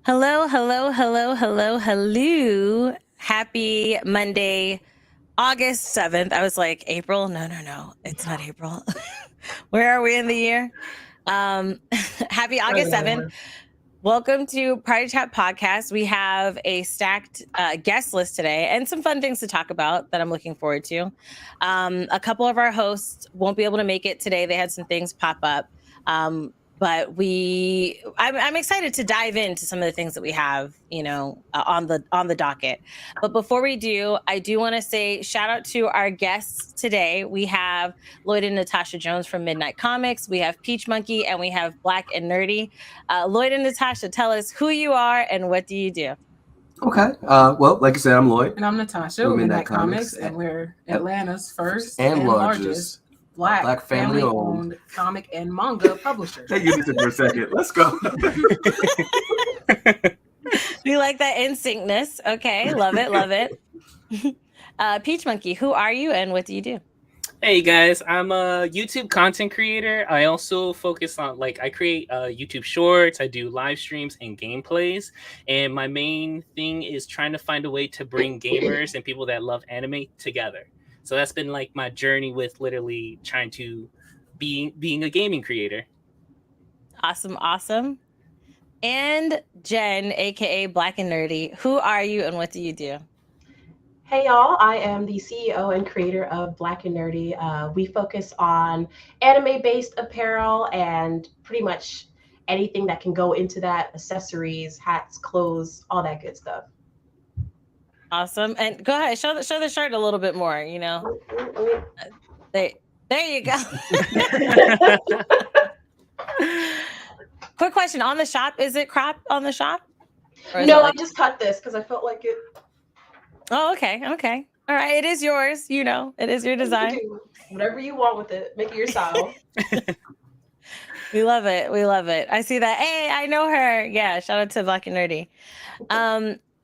Hello, hello, hello, hello, hello. Happy Monday, August 7th. I was like, April? No. It's not April. Where are we in the year? Happy August 7th. Welcome to Party Chat Podcast. We have a stacked guest list today and some fun things to talk about that I'm looking forward to. A couple of our hosts won't be able to make it today. They had some things pop up. But I'm excited to dive into some of the things that we have, on the docket. But before we do, I do want to say shout out to our guests today. We have Lloyd and Natasha Jones from Midnight Comics. We have Peach Monkey, and we have Black and Nerdy. Lloyd and Natasha, tell us who you are and what do you do? Okay. Well, like I said, I'm Lloyd. And I'm Natasha with Midnight Comics, and we're Atlanta's first and largest Black family-owned comic and manga publisher. Hey, you did it for a second. Let's go. You like that insyncness? Okay, love it. Peach Monkey, who are you and what do you do? Hey guys, I'm a YouTube content creator. I also focus on I create YouTube shorts, I do live streams and gameplays, and my main thing is trying to find a way to bring gamers and people that love anime together. So that's been like my journey with literally trying to being a gaming creator. Awesome. And Jen, aka Black and Nerdy, who are you and what do you do? Hey y'all, I am the CEO and creator of Black and Nerdy. We focus on anime-based apparel and pretty much anything that can go into that, accessories, hats, clothes, all that good stuff. Awesome. And go ahead, show the shirt a little bit more, There you go. Quick question on the shop. Is it cropped on the shop? No, I just cut this because I felt like it. Oh, okay. All right. It is yours. It is your design. Whatever you want with it. Make it your style. We love it. I see that. Hey, I know her. Yeah. Shout out to Black and Nerdy.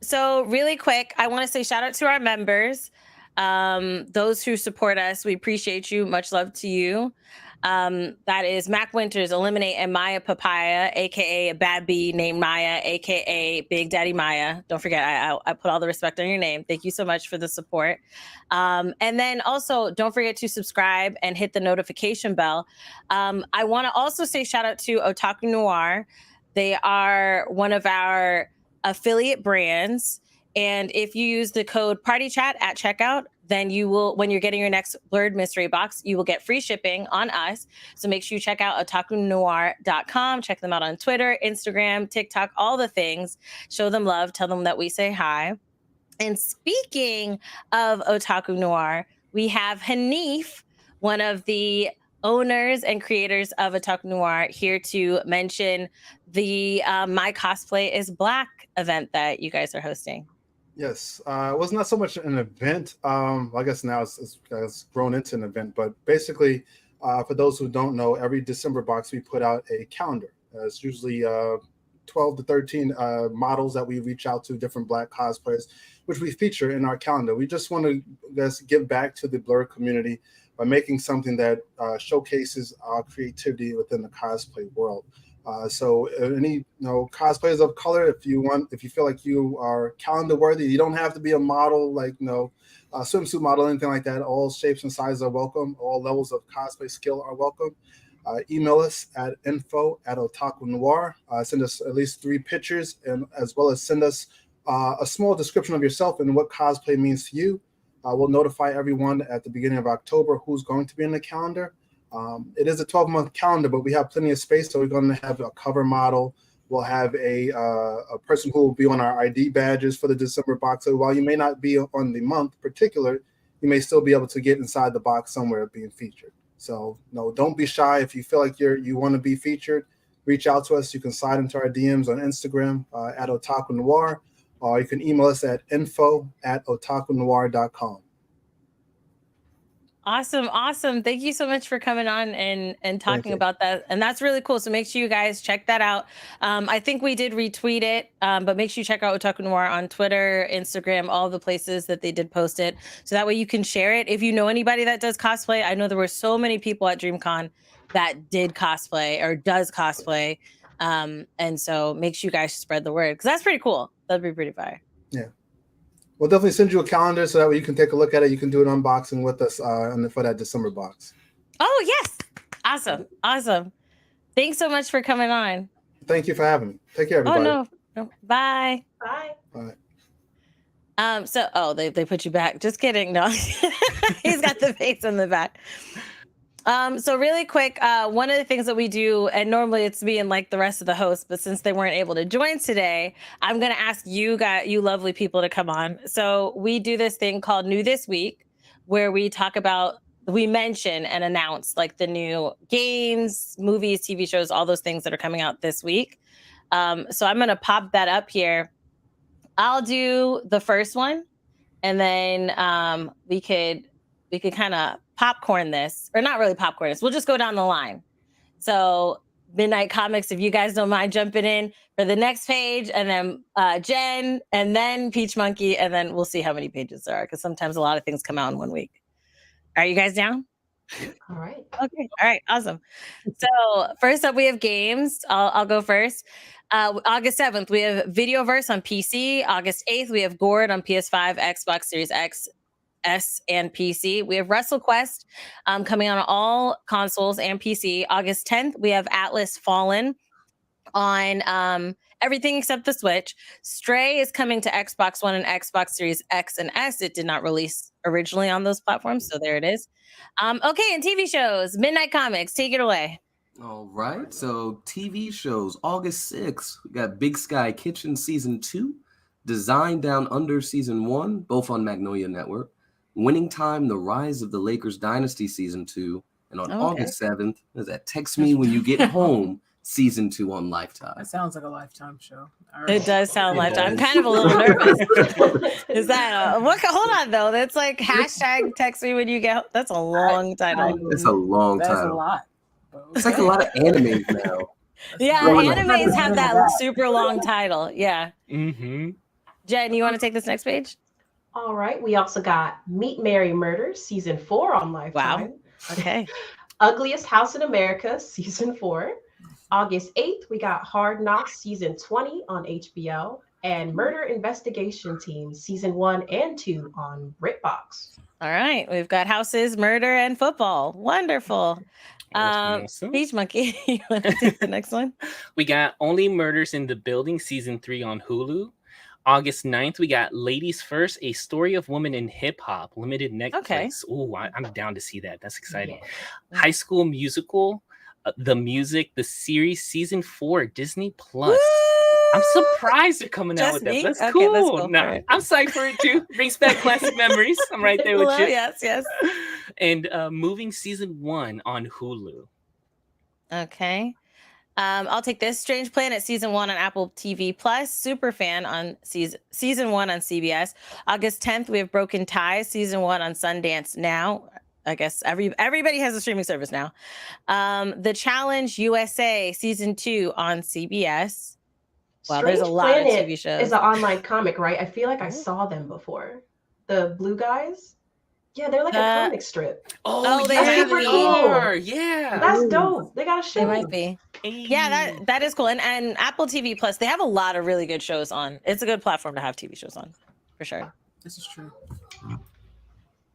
So really quick, I want to say shout out to our members. Those who support us. We appreciate you. Much love to you. That is Mac Winters, Eliminate, and Maya Papaya, aka a bad bee named Maya, aka Big Daddy Maya. Don't forget, I put all the respect on your name. Thank you so much for the support. And then also don't forget to subscribe and hit the notification bell. I want to also say shout out to Otaku Noir. They are one of our affiliate brands. And if you use the code PartyChat at checkout, then you will, when you're getting your next Blurred Mystery Box, you will get free shipping on us. So make sure you check out otakunoir.com. Check them out on Twitter, Instagram, TikTok, all the things. Show them love. Tell them that we say hi. And speaking of Otaku Noir, we have Hanif, one of the owners and creators of Otaku Noir, here to mention the My Cosplay is Black event that you guys are hosting. Yes, it was not so much an event. I guess now it's grown into an event. But basically, for those who don't know, every December box we put out a calendar. It's usually 12 to 13 models that we reach out to, different Black cosplayers, which we feature in our calendar. We just want to give back to the Blur community by making something that showcases our creativity within the cosplay world. So any cosplayers of color, if you feel like you are calendar worthy, you don't have to be a model, like a swimsuit model, anything like that. All shapes and sizes are welcome. All levels of cosplay skill are welcome. Email us at info@otakunoir. Send us at least 3 pictures, and as well as send us a small description of yourself and what cosplay means to you. We'll notify everyone at the beginning of October who's going to be in the calendar. It is a 12-month calendar, but we have plenty of space, so we're going to have a cover model. We'll have a person who will be on our ID badges for the December box. So while you may not be on the month particular, you may still be able to get inside the box somewhere being featured. So no, don't be shy. If you feel like you want to be featured, reach out to us. You can slide into our DMs on Instagram at Otaku Noir, or you can email us at info@otakunoir.com. Awesome. Thank you so much for coming on and talking about that. And that's really cool. So make sure you guys check that out. I think we did retweet it, but make sure you check out Otaku Noir on Twitter, Instagram, all the places that they did post it. So that way you can share it. If you know anybody that does cosplay, I know there were so many people at Dreamcon that did cosplay or does cosplay. And so make sure you guys spread the word because that's pretty cool. That'd be pretty fire. Yeah. We'll definitely send you a calendar so that way you can take a look at it. You can do an unboxing with us for that December box. Oh, yes. Awesome. Awesome. Thanks so much for coming on. Thank you for having me. Take care, everybody. Oh, no. Bye. Bye. Bye. They put you back. Just kidding. No, he's got the face in the back. So really quick, one of the things that we do, and normally it's me and like the rest of the hosts, but since they weren't able to join today, I'm going to ask you guys, you lovely people, to come on. So we do this thing called New This Week, where we mention and announce like the new games, movies, TV shows, all those things that are coming out this week. So I'm going to pop that up here. I'll do the first one, and then we could kind of popcorn this, or not really popcorn this. We'll just go down the line. So Midnight Comics, if you guys don't mind jumping in for the next page, and then Jen, and then Peach Monkey, and then we'll see how many pages there are, because sometimes a lot of things come out in 1 week. Are you guys down? All right. Okay. All right. Awesome. So first up, we have games. I'll go first. August 7th, we have Videoverse on PC. August 8th, we have Gourd on PS5, Xbox Series X, S, and PC. We have WrestleQuest coming on all consoles and PC. August 10th, we have Atlas Fallen on everything except the Switch. Stray is coming to Xbox One and Xbox Series X and S. It did not release originally on those platforms, so there it is. Okay, and TV shows. Midnight Comics, take it away. All right. So TV shows, August 6th, we got Big Sky Kitchen Season 2, Design Down Under Season 1, both on Magnolia Network. Winning Time, The Rise of the Lakers Dynasty Season 2. And on August 7th, is that Text Me When You Get Home Season 2 on Lifetime. That sounds like a Lifetime show. It does sound Lifetime. I'm kind of a little nervous. Is that hold on though? That's like hashtag Text Me When You Get Home. That's a long title. It's a long title. That's a lot. It's like a lot of animes now. Yeah, animes have that super long title. Yeah. Mm-hmm. Jen, you want to take this next page? All right. We also got Meet Mary Murder Season 4 on Lifetime. Wow. Okay. Ugliest House in America Season 4. August 8th, we got Hard Knocks Season 20 on HBO. And Murder Investigation Team Season 1 and 2 on BritBox. All right. We've got houses, murder, and football. Wonderful. Peach Monkey, you want to take the next one? We got Only Murders in the Building Season 3 on Hulu. August 9th, we got Ladies First, A Story of Women in Hip Hop, limited Netflix. Okay. Ooh, I'm down to see that. That's exciting. Yeah. High School Musical, The Music, the series, Season 4, Disney Plus. Woo! I'm surprised they're coming out with that. That's cool. Let's go I'm psyched for it too. Brings back classic memories. I'm right there with you. Yes. And Moving Season 1 on Hulu. Okay. I'll take this. Strange Planet Season 1 on Apple TV Plus. Superfan on Season 1 on CBS. August 10th, we have Broken Ties Season 1 on Sundance Now. I guess everybody has a streaming service now. The Challenge USA Season 2 on CBS. Wow, Strange there's a lot Planet of TV shows. Is an online comic, right? I feel like I saw them before. The blue guys? Yeah, they're like a comic strip. Oh they yeah, super they cool. are. Yeah. That's dope. They got a show. They might be. Yeah, that is cool. And Apple TV Plus, they have a lot of really good shows on. It's a good platform to have TV shows on, for sure. This is true.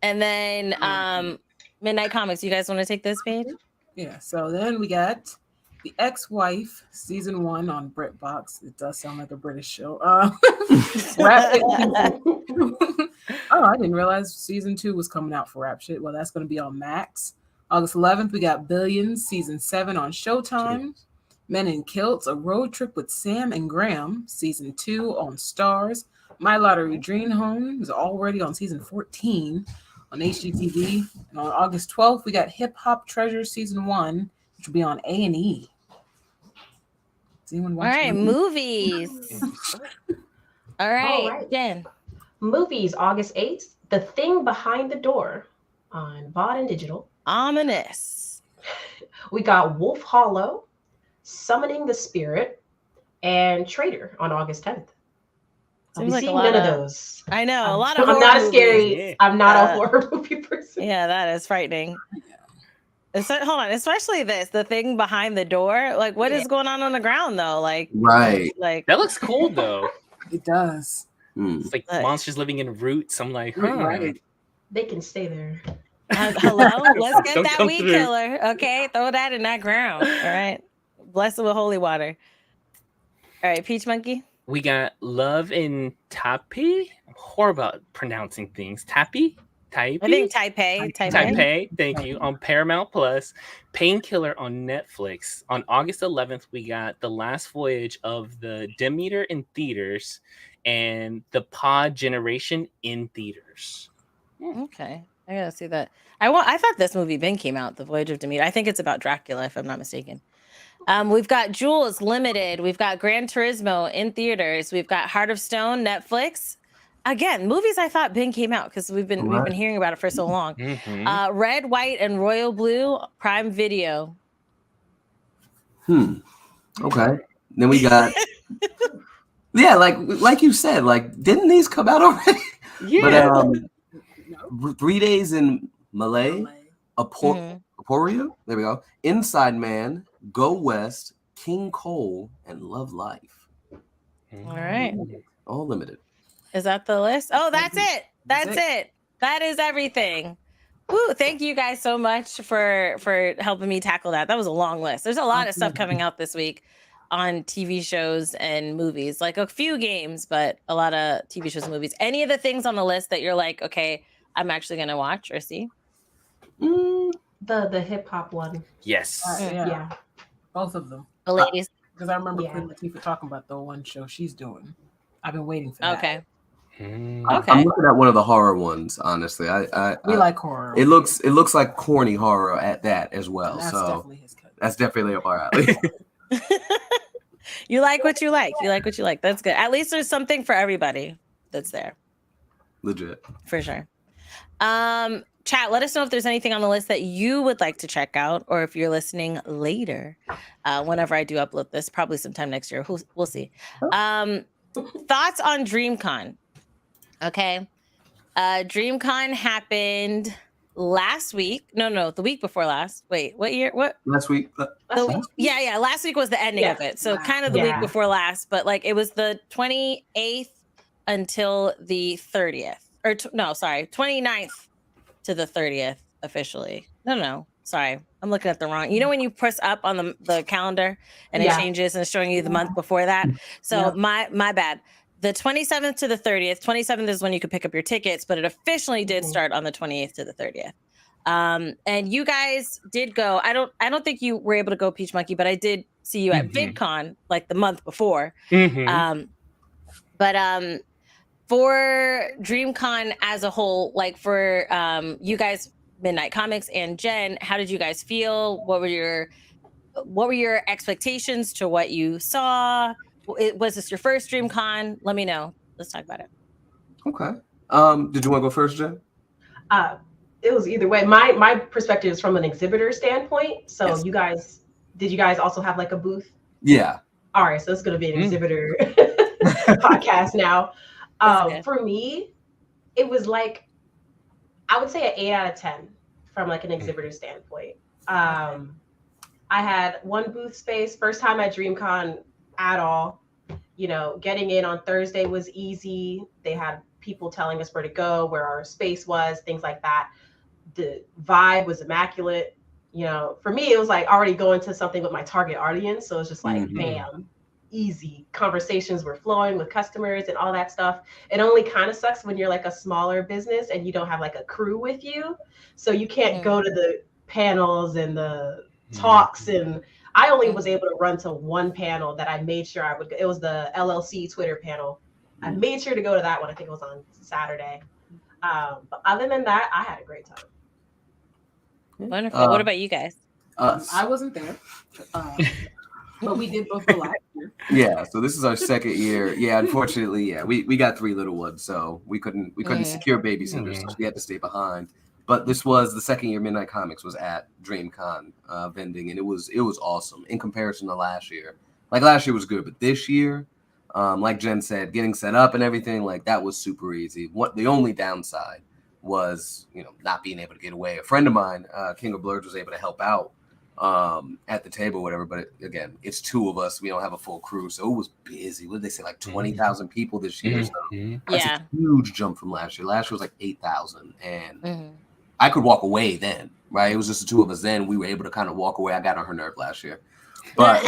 And then Midnight Comics, you guys want to take this page? Yeah, so then we got The Ex-Wife Season 1 on BritBox. It does sound like a British show. Oh, I didn't realize Season 2 was coming out for Rap Shit. Well, that's going to be on Max. August 11th, we got Billions Season 7 on Showtime. Men in Kilts, A Road Trip with Sam and Graham Season 2 on Stars. My Lottery Dream Home is already on Season 14 on HGTV. And on August 12th, we got Hip Hop Treasure Season 1, which will be on A&E. Does anyone watch? All right, movies. All right, Jen. Movies, August 8th, The Thing Behind the Door on VOD and Digital. Ominous. We got Wolf Hollow, Summoning the Spirit, and Traitor on August 10th. I'll be seeing none of those. I know, a lot of I'm not movies. scary. I'm not a horror movie person. Yeah, that is frightening. Hold on, especially the thing behind the door. Like, what is going on the ground though? Like, Right. like That looks cool though. It does. It's like monsters living in roots. I'm like, huh. Right. They can stay there. Hello, let's get Don't that come weed through. killer. Okay, throw that in that ground. All right, bless it with holy water. All right, Peach Monkey. We got Love in Taipei. I'm horrible about pronouncing things. Taipei? I think Taipei. Taipei, thank you. On Paramount Plus. Painkiller on Netflix. On August 11th, we got The Last Voyage of the Demeter in theaters and The Pod Generation in theaters. Okay, I gotta see that. I thought this movie came out, The Voyage of Demeter. I think it's about Dracula, if I'm not mistaken. We've got Jules Limited. We've got Gran Turismo in theaters. We've got Heart of Stone, Netflix. Again, movies I thought came out because we've been hearing about it for so long. Mm-hmm. Red, White, and Royal Blue, Prime Video. Okay. Then we got yeah, like you said, like didn't these come out already? Yeah. But 3 Days in Malay, Aporia, there we go. Inside Man, Go West, King Cole, and Love Life. All right. All limited. Is that the list? Oh, that's it. That's it. That is everything. Woo, thank you guys so much for helping me tackle that. That was a long list. There's a lot of stuff coming out this week on TV shows and movies, like a few games, but a lot of TV shows and movies. Any of the things on the list that you're like, okay, I'm actually going to watch or see? The hip hop one. Yes. Yeah. Both of them. The ladies. Because I remember Queen Latifah talking about the one show she's doing. I've been waiting for that. Okay. I'm looking at one of the horror ones, honestly. We like horror. It looks like corny horror at that as well. That's So definitely his cut. that's definitely up our alley. You like what you like. You like what you like. That's good. At least there's something for everybody that's there. Legit. For sure. Chat, let us know if there's anything on the list that you would like to check out, or if you're listening later, whenever I do upload this, probably sometime next year. We'll see. Thoughts on Dreamcon? Okay. Dreamcon happened last week. No, the week before last. Wait, what year? What? Last week. Yeah. Last week was the ending of it. So kind of the week before last, but like it was the 28th until the 30th. 29th to the 30th officially. No. Sorry. I'm looking at the wrong. You know when you press up on the calendar and it changes and it's showing you the month before that? So my bad. The 27th to the 30th. 27th is when you could pick up your tickets, but it officially did start on the 28th to the 30th. And you guys did go. I don't think you were able to go, Peach Monkey, but I did see you at VidCon like the month before. But for Dreamcon as a whole, like for you guys, Midnight Comics and Jen, how did you guys feel? What were your expectations to what you saw? Was this your first Dreamcon? Let me know. Let's talk about it. Okay. Did you want to go first, Jen? It was either way. My perspective is from an exhibitor standpoint. So did you guys also have like a booth? Yeah. All right, so it's going to be an exhibitor podcast now. For me, it was like, I would say an 8 out of 10 from like an exhibitor standpoint. I had one booth space, first time at Dreamcon at all. You know, getting in on Thursday was easy. They had people telling us where to go, where our space was, things like that. The vibe was immaculate. You know, for me, it was like already going to something with my target audience. So it's just like, bam, easy. Conversations were flowing with customers and all that stuff. It only kind of sucks when you're like a smaller business and you don't have like a crew with you. So you can't go to the panels and the talks. And I only was able to run to one panel that I made sure I would. It was the LLC Twitter panel. I made sure to go to that one. I think it was on Saturday. But other than that, I had a great time. Wonderful. What about you guys? I wasn't there, but we did both go last year. Yeah, so this is our second year. Yeah, unfortunately, we got 3 little ones, so we couldn't secure babysitters, so we had to stay behind. But this was the second year Midnight Comics was at Dreamcon vending, and it was awesome in comparison to last year. Like last year was good, but this year, like Jen said, getting set up and everything, like that was super easy. The only downside was, not being able to get away. A friend of mine, King of Blurs, was able to help out at the table, whatever. But again, it's two of us. We don't have a full crew, so it was busy. What did they say? Like 20,000 people this year. So that's a huge jump from last year. Last year was like 8,000, and I could walk away then. Right, it was just the two of us then. We were able to kind of walk away. I got on her nerve last year, but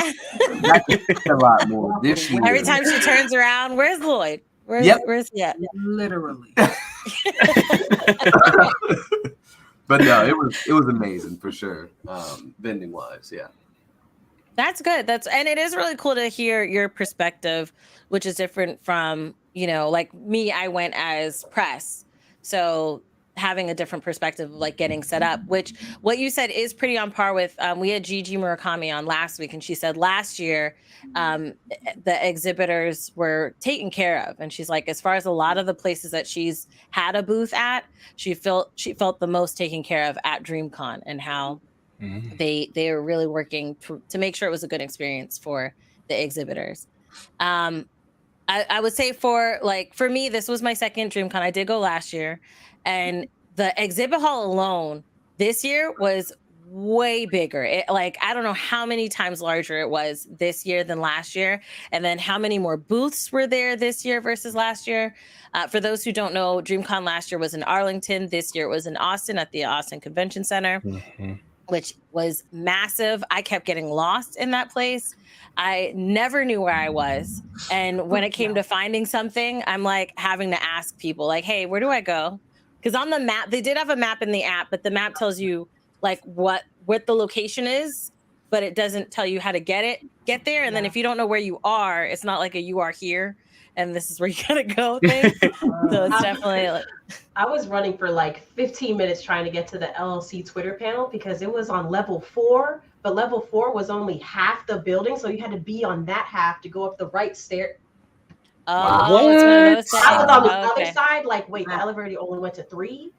that's a lot more this year. Every time she turns around, where's Lloyd? Where's yeah? Literally. But no, it was amazing for sure. Vending wise, yeah. That's good. And it is really cool to hear your perspective, which is different from, like me, I went as press. So having a different perspective of like getting set up, which what you said is pretty on par with, we had Gigi Murakami on last week, and she said last year the exhibitors were taken care of. And she's like, as far as a lot of the places that she's had a booth at, she felt the most taken care of at Dreamcon, and how they are really working to make sure it was a good experience for the exhibitors. I would say for me, this was my second Dreamcon. I did go last year, and the exhibit hall alone this year was way bigger. I don't know how many times larger it was this year than last year, and then how many more booths were there this year versus last year. For those who don't know, Dreamcon last year was in Arlington. This year it was in Austin at the Austin Convention Center. Which was massive. I kept getting lost in that place. I never knew where I was. And when it came to finding something, I'm like having to ask people like, hey, where do I go? Because on the map, they did have a map in the app, but the map tells you like what the location is, but it doesn't tell you how to get there. And then if you don't know where you are, it's not like you are here and this is where you gotta go thing. So it's definitely I was running for like 15 minutes trying to get to the LLC Twitter panel because it was on level 4, but level 4 was only half the building, so you had to be on that half to go up the right stair. Oh, it's one of those things. I was on the other side, like, wait, the elevator only went to 3.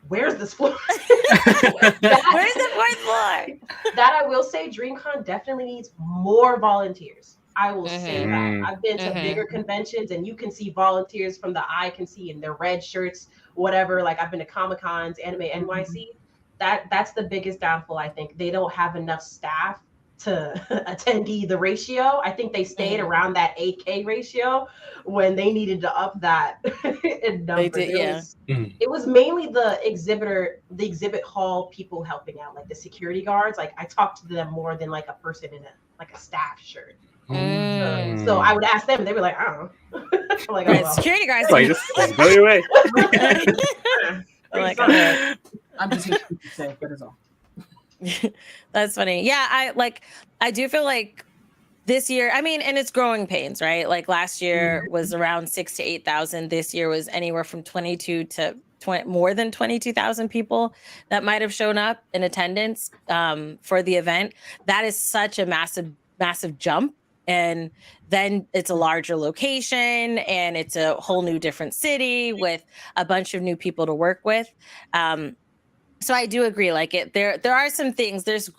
Where's this floor? Where's the 4th floor? That I will say, Dreamcon definitely needs more volunteers. I will say that. I've been to bigger conventions, and you can see volunteers from the eye can see in their red shirts, whatever. Like I've been to Comic-Cons, Anime NYC. That's the biggest downfall. I think they don't have enough staff to attendee the ratio. I think they stayed around that 8K ratio when they needed to up that in numbers. They did, It was mainly the exhibit hall people helping out, like the security guards. Like I talked to them more than like a person in a staff shirt. So I would ask them, and they were like, I don't know. I'm like, oh, well. Security guards. Like, just go your way. I'm just here to say, that is all. That's funny. Yeah, I do feel like this year, I mean, and it's growing pains, right? Like last year was around 6,000 to 8,000. This year was anywhere from 22 to more than 22,000 people that might have shown up in attendance for the event. That is such a massive jump. And then it's a larger location, and it's a whole new different city with a bunch of new people to work with. So I do agree. Like there are some things. There's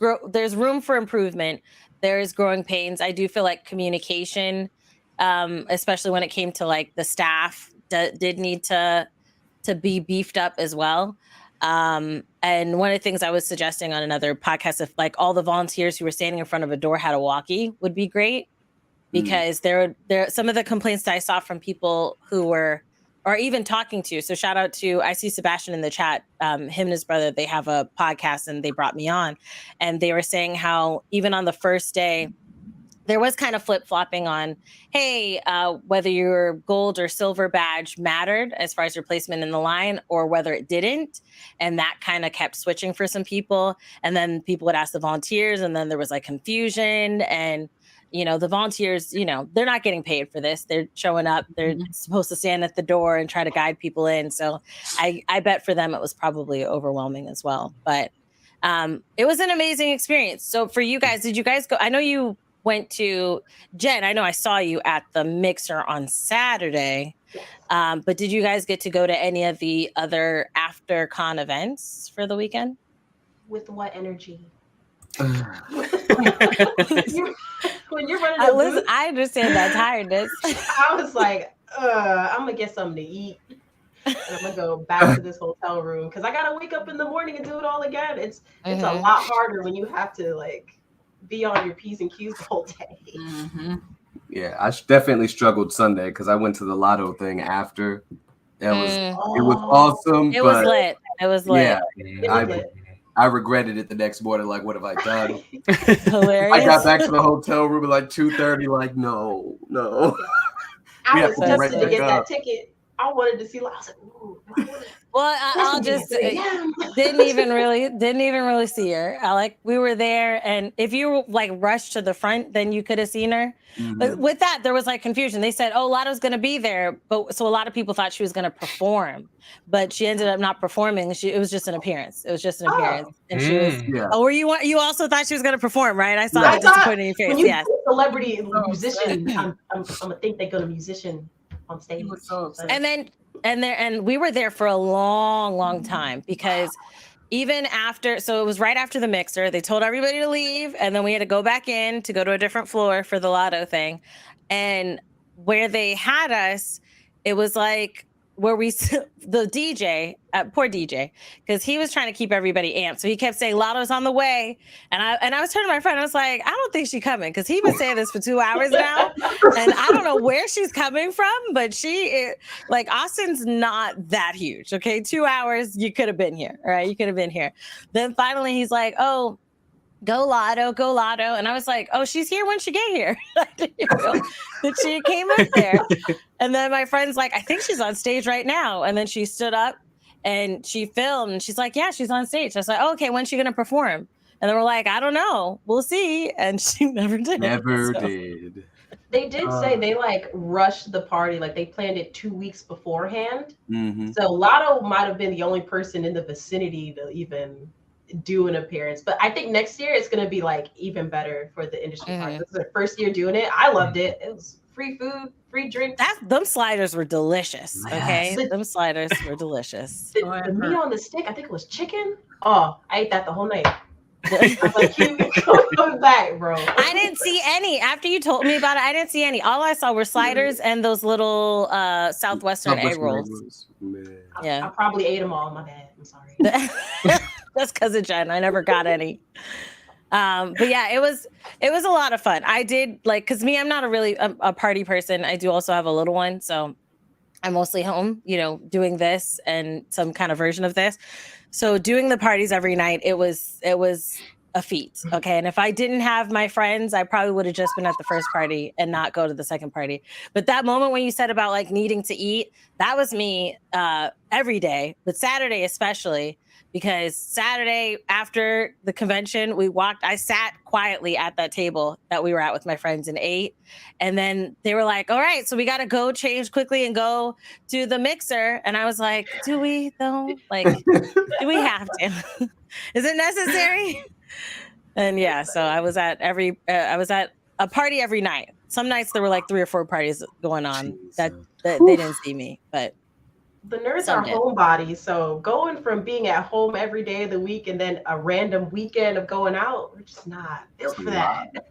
room for improvement. There is growing pains. I do feel like communication, especially when it came to like the staff, did need to be beefed up as well. And one of the things I was suggesting on another podcast, if like all the volunteers who were standing in front of a door had a walkie, would be great. Because there some of the complaints that I saw from people who were, or even talking to. So shout out to, I see Sebastian in the chat, him and his brother, they have a podcast and they brought me on, and they were saying how even on the first day, there was kind of flip-flopping on, hey, whether your gold or silver badge mattered as far as your placement in the line or whether it didn't. And that kind of kept switching for some people. And then people would ask the volunteers, and then there was like confusion. And the volunteers, they're not getting paid for this. They're showing up. They're supposed to stand at the door and try to guide people in. So I bet for them, it was probably overwhelming as well. But it was an amazing experience. So for you guys, did you guys go? I know you went to Jen. I know I saw you at the Mixer on Saturday. But did you guys get to go to any of the other after con events for the weekend? With what energy? When you're running a booth, I understand that tiredness. I was like, I'm gonna get something to eat. and I'm gonna go back to this hotel room because I gotta wake up in the morning and do it all again. It's a lot harder when you have to like be on your P's and Q's the whole day. Yeah, I definitely struggled Sunday because I went to the lotto thing after. It was awesome. It was lit. It was lit. Yeah, I regretted it the next morning. Like, what have I done? Hilarious. I got back to the hotel room at like 2:30. Like, no. I was tempted to get that ticket. I wanted to see. I was like, ooh. Well, I'll just didn't even really see her. We were there, and if you like rushed to the front, then you could have seen her. But with that, there was like confusion. They said, "Oh, Lotto's going to be there," but so a lot of people thought she was going to perform, but she ended up not performing. It was just an appearance. It was just an appearance, and she was. Yeah. Oh, you also thought she was going to perform, right? I saw that disappointing in your face. Yes, celebrity musician. I'm gonna think they're gonna musician on stage. He was so upset. And we were there for a long time because even after, so it was right after the mixer, they told everybody to leave, and then we had to go back in to go to a different floor for the Lotto thing. And where they had us, it was like where the DJ, poor DJ, because he was trying to keep everybody amped. So he kept saying Lotto's on the way. And I was turning to my friend, I was like, I don't think she's coming, because he's been saying this for 2 hours now. And I don't know where she's coming from, but Austin's not that huge. Okay. 2 hours, you could have been here. All right. You could have been here. Then finally he's like, oh, go Lotto. And I was like, oh, she's here when she get here. I didn't even know that she came up there. And then my friend's like, I think she's on stage right now. And then she stood up and she filmed, and she's like, yeah, she's on stage. I was like, oh, okay, when's she going to perform? And then we're like, I don't know. We'll see. And she never did. Did. They did say they like rushed the party. Like they planned it 2 weeks beforehand. So Lotto might have been the only person in the vicinity to even do an appearance. But I think next year it's going to be like even better for the industry. This is their first year doing it. I loved it. It was free food, free drinks. Them sliders were delicious. Okay, them sliders were delicious. The meat on the stick, I think it was chicken. Oh, I ate that the whole night. I was like, you come back, bro. I didn't see any. After you told me about it, I didn't see any. All I saw were sliders and those little Southwestern egg rolls. I probably ate them all. My bad. I'm sorry. That's because of Jen. I never got any. But yeah, it was a lot of fun. I did because me, I'm not a party person. I do also have a little one, so I'm mostly home, doing this and some kind of version of this. So doing the parties every night, it was a feat. Okay. And if I didn't have my friends, I probably would have just been at the first party and not go to the second party. But that moment when you said about like needing to eat, that was me every day, but Saturday especially. Because Saturday after the convention, I sat quietly at that table that we were at with my friends and ate. And then they were like, all right, so we got to go change quickly and go to the mixer. And I was like, do we though? Like, do we have to? Is it necessary? And yeah, so I was at a party every night. Some nights there were like 3 or 4 parties going on that they didn't see me, but the nerds are homebodies, so going from being at home every day of the week and then a random weekend of going out, we're just not built for that.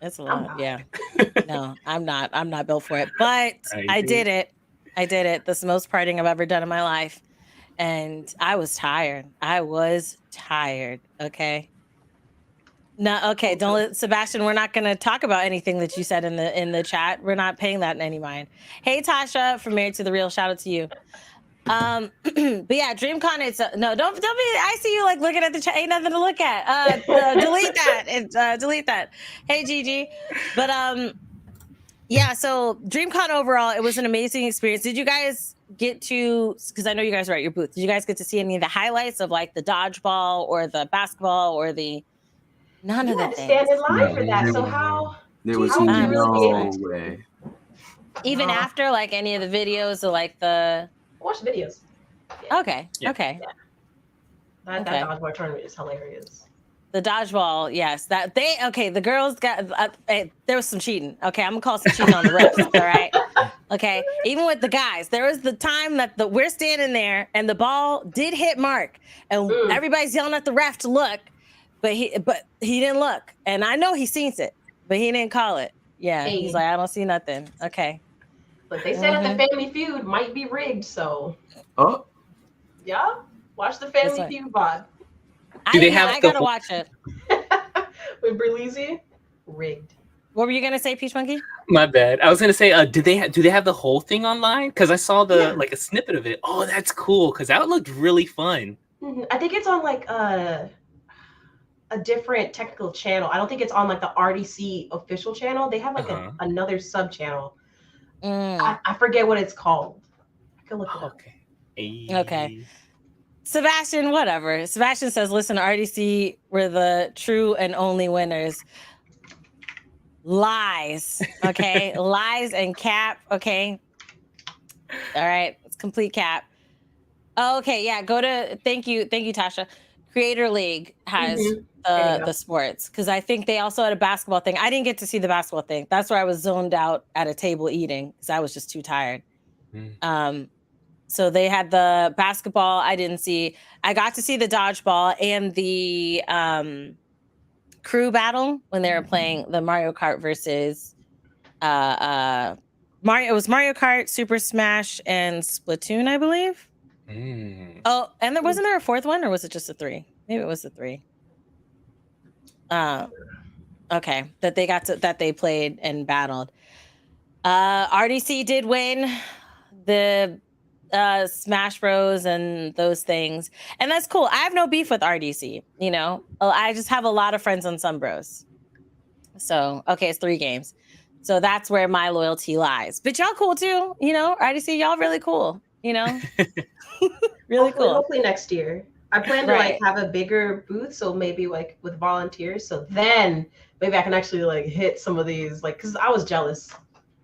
It's a lot, yeah. No, I'm not built for it, but I did it. This is the most partying I've ever done in my life, and I was tired. Okay. No, okay. Don't, Sebastian. We're not going to talk about anything that you said in the chat. We're not paying that in any mind. Hey, Tasha from Married to the Real. Shout out to you. But yeah, DreamCon. It's no. Don't be. I see you like looking at the chat. Ain't nothing to look at. Delete that. Delete that. Hey, Gigi. But yeah. So DreamCon overall, it was an amazing experience. Did you guys get to? Because I know you guys were at your booth. Did you guys get to see any of the highlights of like the dodgeball or the basketball or the? None of that. Stand in line for that. So how? There was no way. Even after like any of the videos or like the. Watch the videos. Yeah. Okay. Yeah. Okay. Yeah. That dodgeball tournament is hilarious. The dodgeball, yes. The girls got. There was some cheating. Okay, I'm gonna call some cheating on the refs. All right. Okay. Even with the guys, there was the time that we're standing there and the ball did hit Mark, and everybody's yelling at the ref to look. But he didn't look, and I know he sees it, but he didn't call it. Yeah, he's like, I don't see nothing. Okay, But they said that the Family Feud might be rigged, so Oh, yeah, watch the Family right. Feud VOD. I gotta watch it. With Berlizzi, rigged. What were you gonna say, Peach Monkey? My bad. I was gonna say, do they have the whole thing online? Because I saw like a snippet of it. Oh, that's cool. Because that looked really fun. I think it's on like a different technical channel. I don't think it's on like the RDC official channel. They have like another sub channel. I forget what it's called. I can look it up. Okay. Sebastian, whatever. Sebastian says, listen, RDC were the true and only winners. Lies. Okay. Lies and cap. Okay. All right. It's complete cap. Okay. Yeah. Go to, thank you, Tasha. Creator League has the sports, because I think they also had a basketball thing. I didn't get to see the basketball thing. That's where I was zoned out at a table eating because I was just too tired. So they had the basketball. I didn't see. I got to see the dodgeball and the crew battle when they were playing the Mario Kart versus Mario. It was Mario Kart, Super Smash, and Splatoon, I believe. Oh, and wasn't there a fourth one, or was it just a 3? Maybe it was a 3. Okay, that they played and battled. RDC did win the Smash Bros and those things, and that's cool. I have no beef with RDC. You know, I just have a lot of friends on Sunbros. So okay, it's 3 games. So that's where my loyalty lies. But y'all cool too. You know, RDC, y'all really cool. You know, really cool. Hopefully next year. I plan to like have a bigger booth, so maybe like with volunteers. So then maybe I can actually like hit some of these, like, because I was jealous.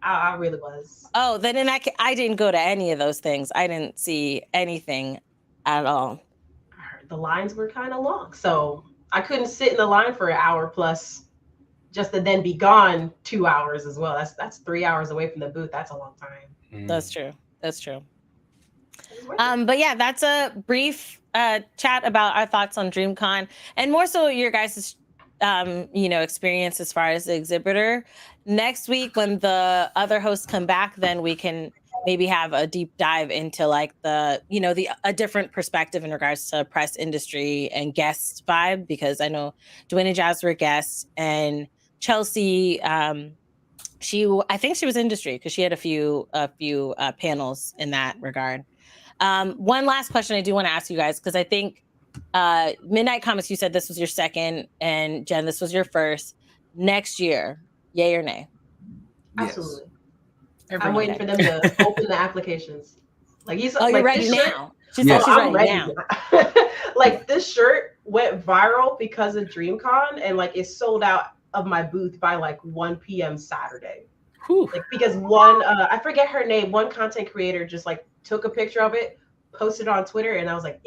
I really was. Oh, then I didn't go to any of those things. I didn't see anything at all. The lines were kind of long, so I couldn't sit in the line for an hour plus, just to then be gone 2 hours as well. That's 3 hours away from the booth. That's a long time. That's true. But yeah, that's a brief chat about our thoughts on Dreamcon, and more so your guys' experience as far as the exhibitor. Next week, when the other hosts come back, then we can maybe have a deep dive into like a different perspective in regards to press industry and guest vibe, because I know Dwayne and Jazz were guests, and Chelsea, I think she was industry because she had a few panels in that regard. One last question I do want to ask you guys, because I think Midnight Comics, you said this was your second, and Jen, this was your first. Next year, yay or nay? Absolutely. Yes. I'm waiting for them to open the applications. Like you're ready now. She said she's ready now. Like this shirt went viral because of Dreamcon, and like it sold out of my booth by like 1 p.m. Saturday. Like because I forget her name, one content creator just like took a picture of it, posted it on Twitter, and I was like,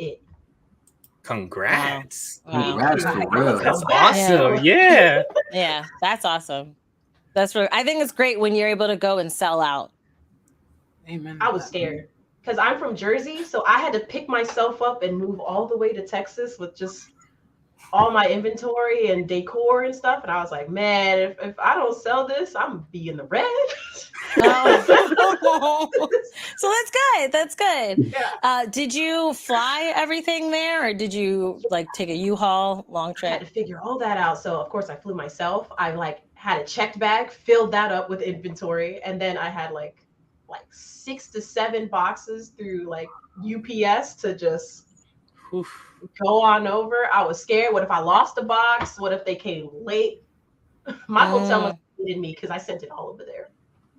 Congrats. Wow. Congrats for real. That's awesome. Yeah. Yeah, that's awesome. That's really, I think it's great when you're able to go and sell out. Amen. I was scared because I'm from Jersey, so I had to pick myself up and move all the way to Texas with just all my inventory and decor and stuff. And I was like, man, if I don't sell this, I'm gonna be in the red. So that's good. Yeah. Did you fly everything there, or did you like take a U-Haul long trip? I had to figure all that out. So of course I flew myself. I like had a checked bag, filled that up with inventory, and then I had like 6 to 7 boxes through like UPS to just go on over. I was scared. What if I lost a box? What if they came late? My hotel must have hated me because I sent it all over there.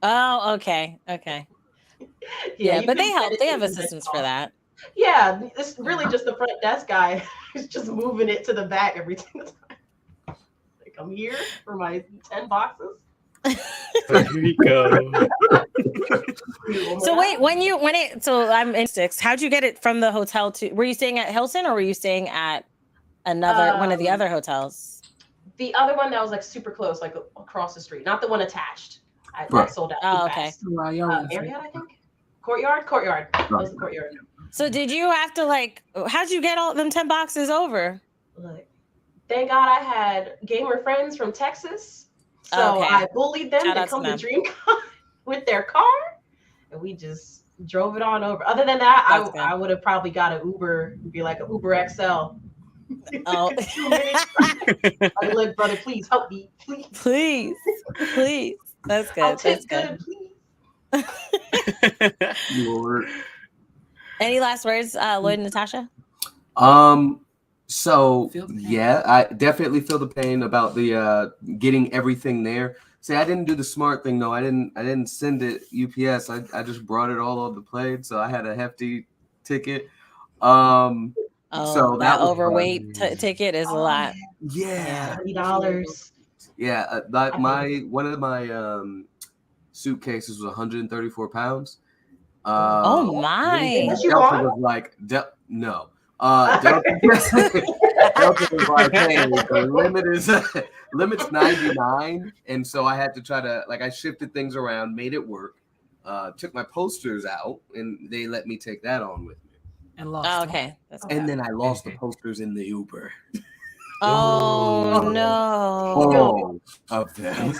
Oh, okay. Yeah, but they help. They have assistants for that. Yeah, it's really just the front desk guy who's just moving it to the back every single time. Like, I'm here for my 10 boxes. Here we go. So wait, I'm in six. How'd you get it from the hotel to? Were you staying at Hilton, or were you staying at another one of the other hotels? The other one that was like super close, like across the street, not the one attached. That sold out. Oh, okay. Marriott, I think. Courtyard. That was the Courtyard. So did you have to how'd you get all them 10 boxes over? Look, thank God I had gamer friends from Texas. So I bullied them to come to Dreamcon with their car. and we just drove it on over. Other than that, That's good. I would have probably got an Uber, be like an Uber XL. Oh. 2 minutes. Like, look, brother, please help me, please. Please. That's good. I'll That's take good. good, please. Lord. Any last words, Lloyd and Natasha? So Feel the pain. yeah, I definitely feel the pain about the getting everything there. See, I didn't do the smart thing though. I didn't send it UPS. I just brought it all on the plane, so I had a hefty ticket. So That was overweight ticket is a lot. yeah. $30. Yeah, one of my suitcases was 134 pounds. Oh my! What you Delta want? was like, no. Delta was like, hey, the limit's 99, and so I had to try to I shifted things around, made it work. Took my posters out, and they let me take that on with me. And lost. Oh, okay. That's good. And then I lost the posters in the Uber. Oh no! All of them.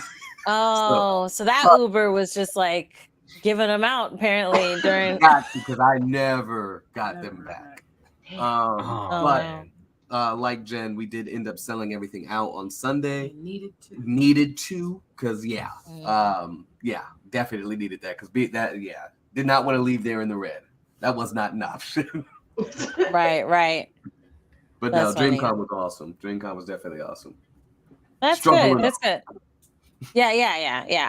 Oh, so that Uber was just like giving them out apparently during. Because I never got them back. But like Jen, we did end up selling everything out on Sunday. Needed to, because definitely needed that because did not want to leave there in the red. That was not an option. Right. But That's no, funny. Dreamcon was awesome. Dreamcon was definitely awesome. That's good. That's good. Yeah.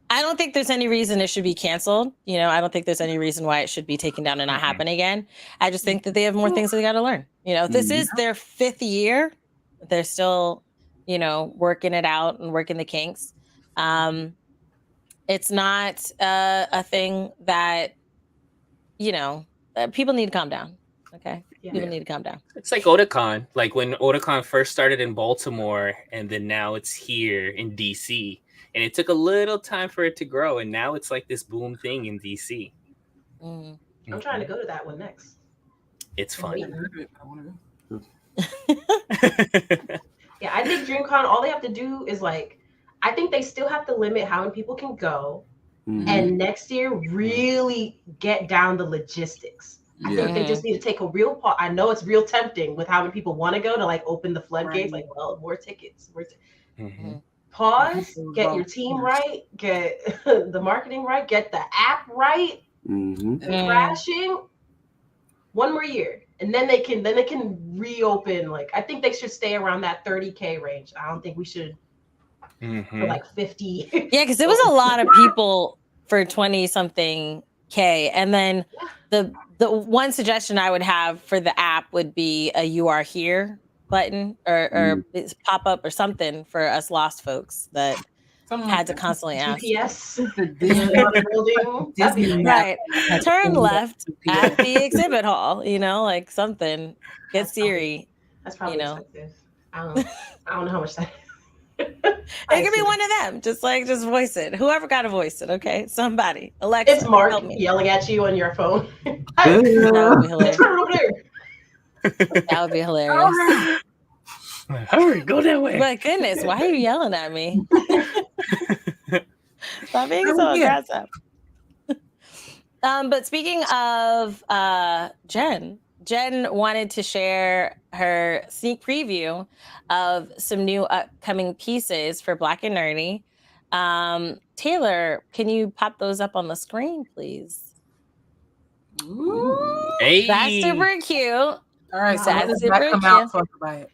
I don't think there's any reason it should be canceled. I don't think there's any reason why it should be taken down and not happen again. I just think that they have more things that they got to learn. This is their 5th year. They're still, working it out and working the kinks. It's not a thing that, people need to calm down. Okay. People need to calm down. It's like Otakon. Like when Otakon first started in Baltimore, and then now it's here in DC. And it took a little time for it to grow, and now it's like this boom thing in DC. I'm trying to go to that one next. It's fun. Yeah, I think Dreamcon, all they have to do is I think they still have to limit how many people can go. Mm-hmm. And next year, really get down the logistics. I think they just need to take a real pause. I know it's real tempting with how many people want to go to open the floodgates. Right. More tickets. Pause, get your team right, get the marketing right, get the app right. Crashing. One more year, and then they can reopen. I think they should stay around that 30K range. I don't think we should for 50. Yeah, because it was a lot of people for 20-something K, and then the one suggestion I would have for the app would be a "You Are Here" button or pop up or something for us lost folks that had to constantly ask. GPS. Right. Turn left at the exhibit hall. Something. Get Siri. That's probably expensive. I don't know how much that is. It could be one of them. Just voice it. Whoever got to voice it. Okay, somebody. Alexa. It's Mark yelling at you on your phone. That would be hilarious. Turn over there. That would be hilarious. Hurry, go that way. My goodness, why are you yelling at me? Stop being so aggressive. But speaking of Jen wanted to share her sneak preview of some new upcoming pieces for Black and Nerdy. Taylor, can you pop those up on the screen, please? Ooh. Hey. That's super cute. All right, so that's when does that come out so I can buy it?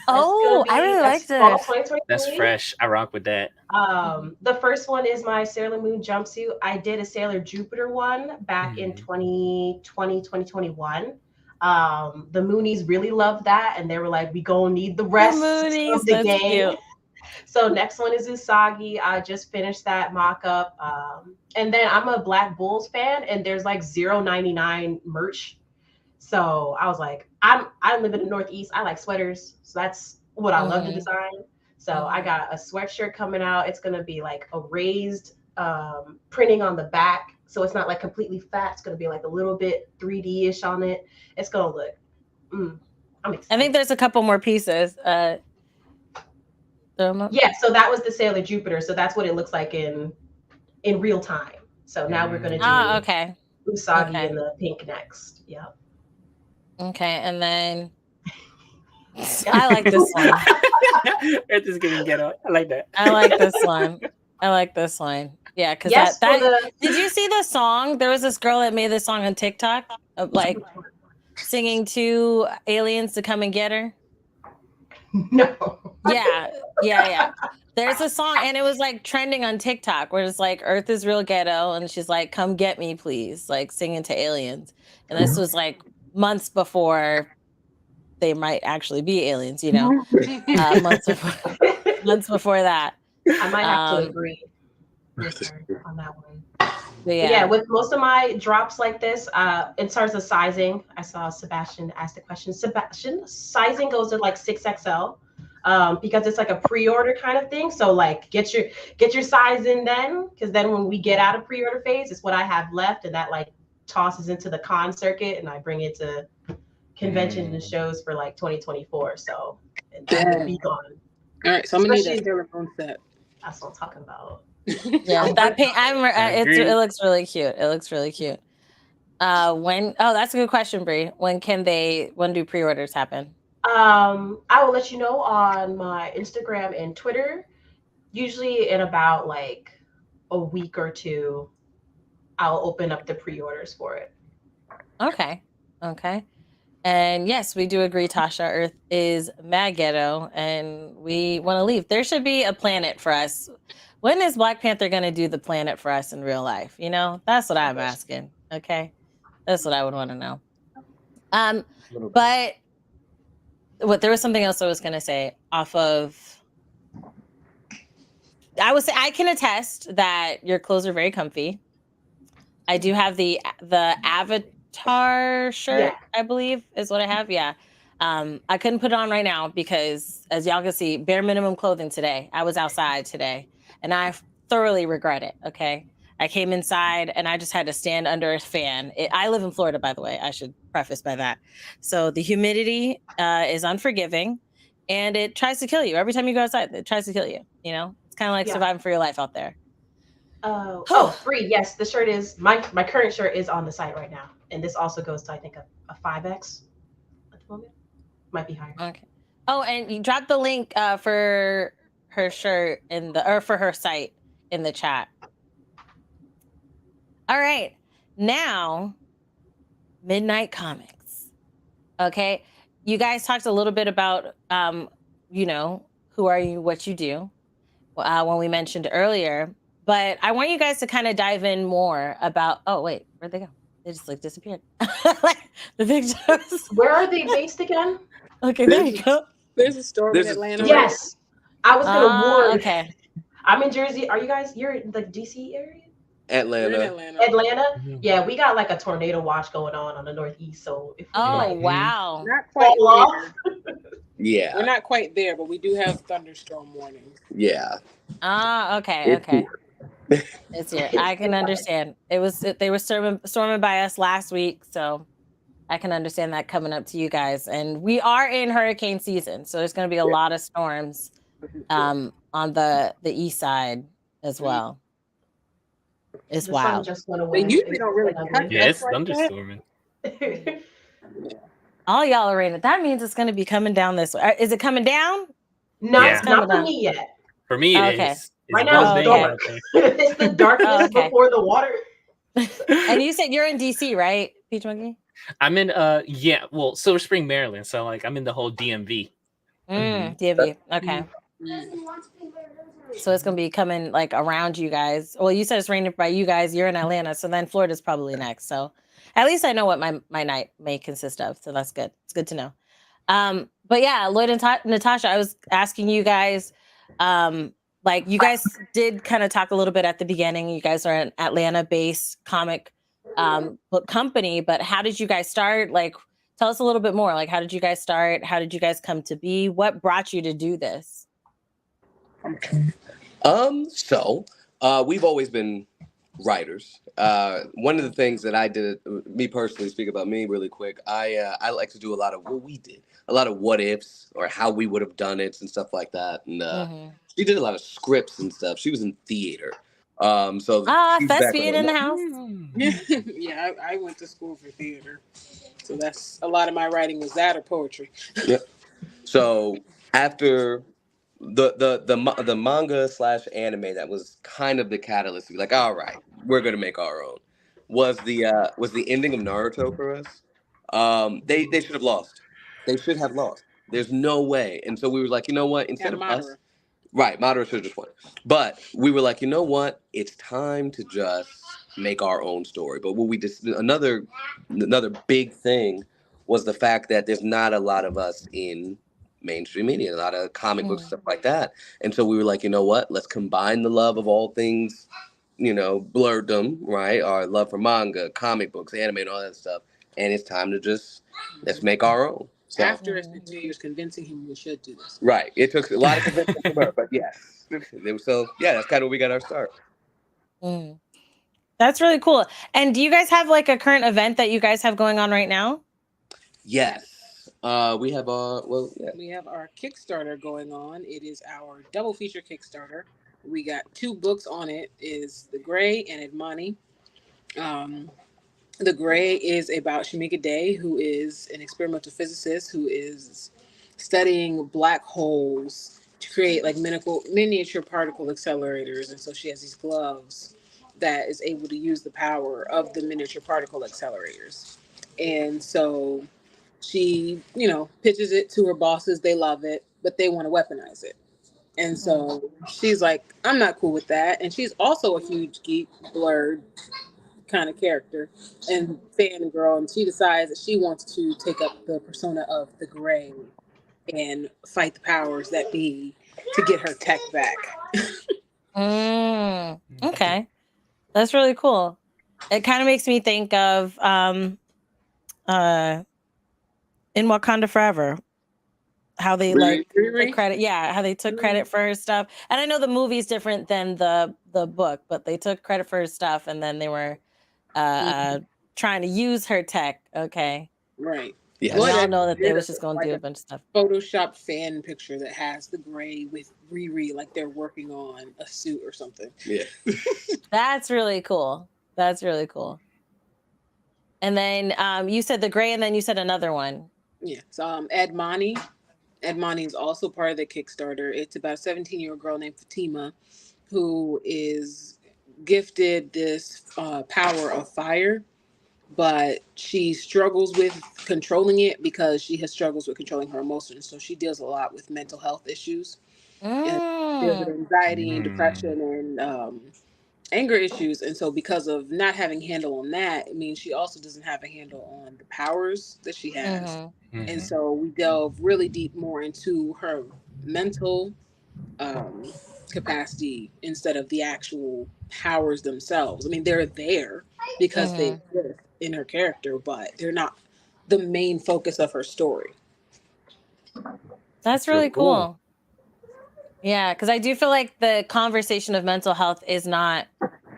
Oh, I really like this. That's fresh. I rock with that. The first one is my Sailor Moon jumpsuit. I did a Sailor Jupiter one back in 2020, 2021. The Moonies really loved that, and they were like, we gonna need the rest of the game. Cute. So next one is Usagi. I just finished that mock-up. And then I'm a Black Bulls fan, and there's $0.99 merch. So I was like, I live in the Northeast. I like sweaters. So that's what I love to design. So I got a sweatshirt coming out. It's going to be a raised printing on the back. So it's not completely fat. It's going to be a little bit 3D-ish on it. It's going to look, I'm excited. I think there's a couple more pieces. Yeah, so that was the Sailor Jupiter. So that's what it looks like in real time. So now we're gonna do okay. Usagi Okay. and the pink next. Yep. Okay, and then I like this one. Earth is giving ghetto. I like that. I like this one. I like this one. Yeah, because Yes, that for the did you see the song? There was this girl that made this song on TikTok of like singing to aliens to come and get her. no. Yeah. There's a song and it was like trending on TikTok where it's like Earth is real ghetto and she's like, come get me, please, like singing to aliens. And this was like months before they might actually be aliens, you know, months before that. I might have to agree with her on that one. But Yeah, with most of my drops like this, in terms of sizing, I saw Sebastian ask the question. Sebastian, sizing goes to like 6XL, because it's like a pre-order kind of thing. So like get your size in then, because then when we get out of pre-order phase, it's what I have left, and that like tosses into the con circuit, and I bring it to conventions and shows for like 2024. So that will be gone. All right, so I'm gonna need Especially- that Sailor Moon set. That's what I'm talking about. Yeah, that paint. It looks really cute. It looks really cute. When? Oh, that's a good question, Bree. When do pre-orders happen? I will let you know on my Instagram and Twitter. Usually in about like a week or two, I'll open up the pre-orders for it. Okay. And yes, we do agree, Tasha. Earth is mad ghetto, and we want to leave. There should be a planet for us. When is Black Panther going to do the planet for us in real life? You know, that's what I'm asking. Okay, that's what I would want to know. But there was something else I was going to say off of. I can attest that your clothes are very comfy. I do have the Avatar shirt, I believe is what I have. Yeah. I couldn't put it on right now because, as y'all can see, bare minimum clothing today. I was outside today and I thoroughly regret it. Okay. I came inside and I just had to stand under a fan. I live in Florida, by the way. I should preface by that. So the humidity is unforgiving and it tries to kill you. Every time you go outside, it tries to kill you. You know, it's kind of like surviving for your life out there. Free. Yes, the shirt is my current shirt is on the site right now, and this also goes to I think a 5X at the moment. Might be higher. Okay. Oh, and you dropped the link for her shirt for her site in the chat. All right, now Midnight Comics. Okay, you guys talked a little bit about who are you, what you do, when we mentioned earlier. But I want you guys to kind of dive in more about. Oh wait, where'd they go? They just like disappeared. The pictures. Where are they based again? Okay, there you go. There's a store in Atlanta. Yes, I was gonna warn. Okay. I'm in Jersey. Are you guys? You're in the DC area? Atlanta. Mm-hmm. Yeah, we got like a tornado watch going on the northeast. So if wow, not quite there. Yeah, we're not quite there, but we do have thunderstorm warnings. Yeah. Okay. It's here. I can understand. They were storming by us last week, so I can understand that coming up to you guys. And we are in hurricane season, so there's going to be a lot of storms on the east side as well. It's wild. They usually don't really touch it's thunderstorming. All y'all are in it. That means it's going to be coming down this way. Is it coming down? No, it's not for me yet. For me, it is. Right now it's dark. It's the darkness before the water. And you said you're in DC, right, Peach Monkey? I'm in Silver Spring, Maryland. So like I'm in the whole DMV. DMV. Okay. So it's gonna be coming like around you guys. Well, you said it's raining by you guys. You're in Atlanta, so then Florida's probably next. So at least I know what my night may consist of. So that's good. It's good to know. But yeah, Lloyd and Natasha, I was asking you guys, like you guys did kind of talk a little bit at the beginning. You guys are an Atlanta-based comic book company, but how did you guys start? Like, tell us a little bit more. Like, how did you guys start? How did you guys come to be? What brought you to do this? So we've always been writers. One of the things that I did, me personally, speak about me really quick, I like to do a lot of what we did, a lot of what ifs or how we would have done it and stuff like that. And she did a lot of scripts and stuff. She was in theater. So she's back thespian on in the that. house. Yeah, I went to school for theater, so that's a lot of my writing was that or poetry. Yep. So after the manga / anime that was kind of the catalyst to be like, all right, we're gonna make our own, was the ending of Naruto for us. They should have lost. They should have lost. There's no way. And so we were like, you know what? Instead And of us, Madara. right, Madara should have just won. But we were like, you know what? It's time to just make our own story. But what we just another big thing was the fact that there's not a lot of us in mainstream media, a lot of comic books, stuff like that. And so we were like, you know what? Let's combine the love of all things, blurredom, right? Our love for manga, comic books, anime, and all that stuff. And it's time to just let's make our own. So After it's been 2 years convincing him we should do this. right, it took a lot of convincing from her, but yes. So yeah, that's kind of where we got our start. That's really cool. And do you guys have like a current event that you guys have going on right now? Yes. We have We have our Kickstarter going on. It is our double feature Kickstarter. We got 2 books on it. Is The Gray and Edmani. The Gray is about Shamika Day, who is an experimental physicist who is studying black holes to create like miniature particle accelerators. And so she has these gloves that is able to use the power of the miniature particle accelerators. And so she, pitches it to her bosses. They love it, but they want to weaponize it. And so she's like, I'm not cool with that. And she's also a huge geek, blurred kind of character and fangirl. And she decides that she wants to take up the persona of the Gray and fight the powers that be to get her tech back. Okay. That's really cool. It kind of makes me think of In Wakanda Forever, how they took credit. Yeah, how they took credit for her stuff. And I know the movie's different than the book, but they took credit for her stuff, and then they were trying to use her tech. Okay, right. Yeah, we all know that they was just going to do a bunch of stuff. Photoshop fan picture that has the Gray with Riri, like they're working on a suit or something. Yeah, that's really cool. That's really cool. And then you said the Gray, and then you said another one. Yes, Edmani. Edmani is also part of the Kickstarter. It's about a 17-year-old girl named Fatima who is gifted this power of fire, but she struggles with controlling it because she has struggles with controlling her emotions. So she deals a lot with mental health issues, and deals with anxiety and depression and anger issues. And so because of not having handle on that, it means she also doesn't have a handle on the powers that she has. And so we delve really deep more into her mental capacity instead of the actual powers themselves. I mean, they're there because they exist in her character, but they're not the main focus of her story. That's really cool. Yeah, because I do feel like the conversation of mental health is not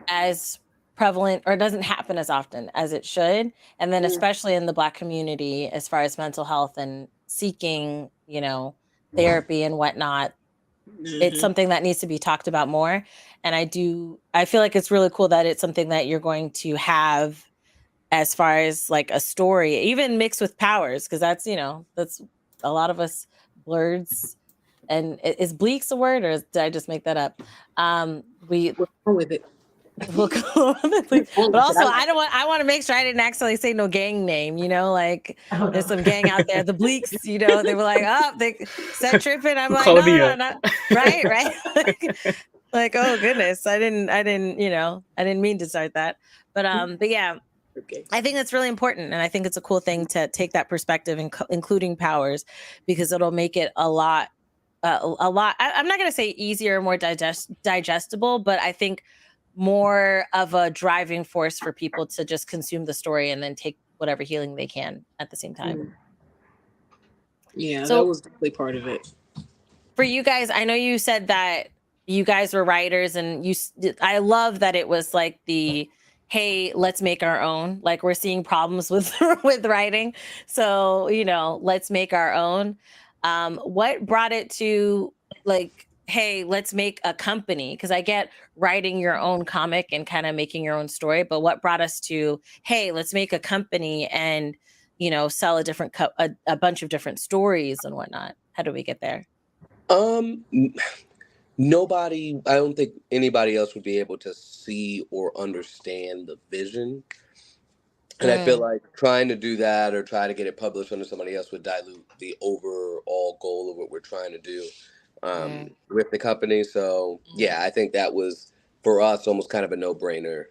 as prevalent, or doesn't happen as often as it should. And then especially in the Black community, as far as mental health and seeking, therapy and whatnot, it's something that needs to be talked about more. And I feel like it's really cool that it's something that you're going to have as far as like a story, even mixed with powers, because that's a lot of us blurs. And is bleak's a word, or did I just make that up? We'll go with it. We'll go with it. But also, I want to make sure I didn't accidentally say no gang name. Like there's some gang out there, the Bleaks. They were like, oh, they said tripping. I'm like, no, right, like, oh goodness, I didn't mean to start that. But yeah. Okay. I think that's really important, and I think it's a cool thing to take that perspective, including powers, because it'll make it a lot. I'm not going to say easier or more digestible, but I think more of a driving force for people to just consume the story and then take whatever healing they can at the same time. Yeah, so that was definitely part of it. For you guys, I know you said that you guys were writers, and I love that it was like hey, let's make our own. Like, we're seeing problems with writing, so let's make our own. What brought it to like, hey, let's make a company? Because I get writing your own comic and kind of making your own story, but what brought us to, hey, let's make a company and, sell a bunch of different stories and whatnot? How do we get there? Nobody, I don't think anybody else would be able to see or understand the vision. And I feel like trying to do that or try to get it published under somebody else would dilute the overall goal of what we're trying to do with the company. So yeah, I think that was for us almost kind of a no-brainer.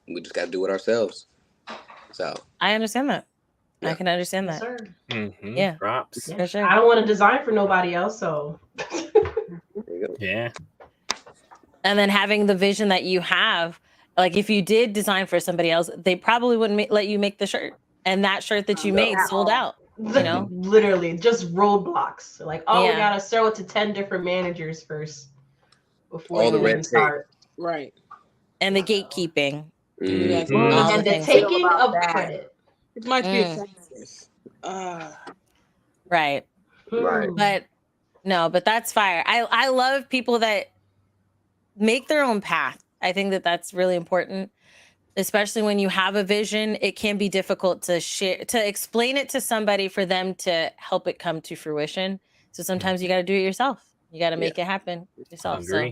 We just got to do it ourselves. So I understand that. Yeah. I can understand Yes, that. sir. Yeah. Props. Yeah. For sure. I don't want to design for nobody else, so. there you go. Yeah. And then having the vision that you have, like if you did design for somebody else, they probably wouldn't let you make the shirt. And that shirt that you made sold out. Literally just roadblocks. Like, we gotta show it to 10 different managers first before All the you red even start. Right. And the gatekeeping. Yes. All And the things. taking of credit. It might be a Texas. Right. Right. But that's fire. I love people that make their own path. I think that that's really important, especially when you have a vision. It can be difficult to explain it to somebody for them to help it come to fruition. So sometimes you got to do it yourself. You got to make it happen yourself. So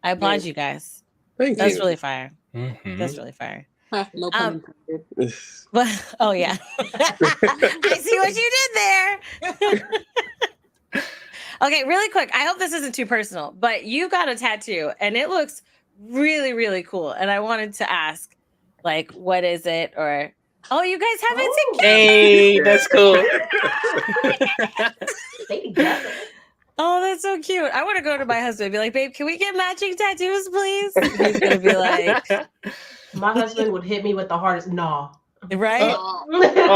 I applaud you guys. That's really fire. That's really fire. No pun intended. But yeah, I see what you did there. Okay, really quick. I hope this isn't too personal, but you got a tattoo and it looks really, really cool. And I wanted to ask, like, what is it? Or, you guys have it together. Hey, that's cool. They together. Oh, that's so cute. I want to go to my husband and be like, babe, can we get matching tattoos, please? He's going to be like... My husband would hit me with the hardest no. Right? No.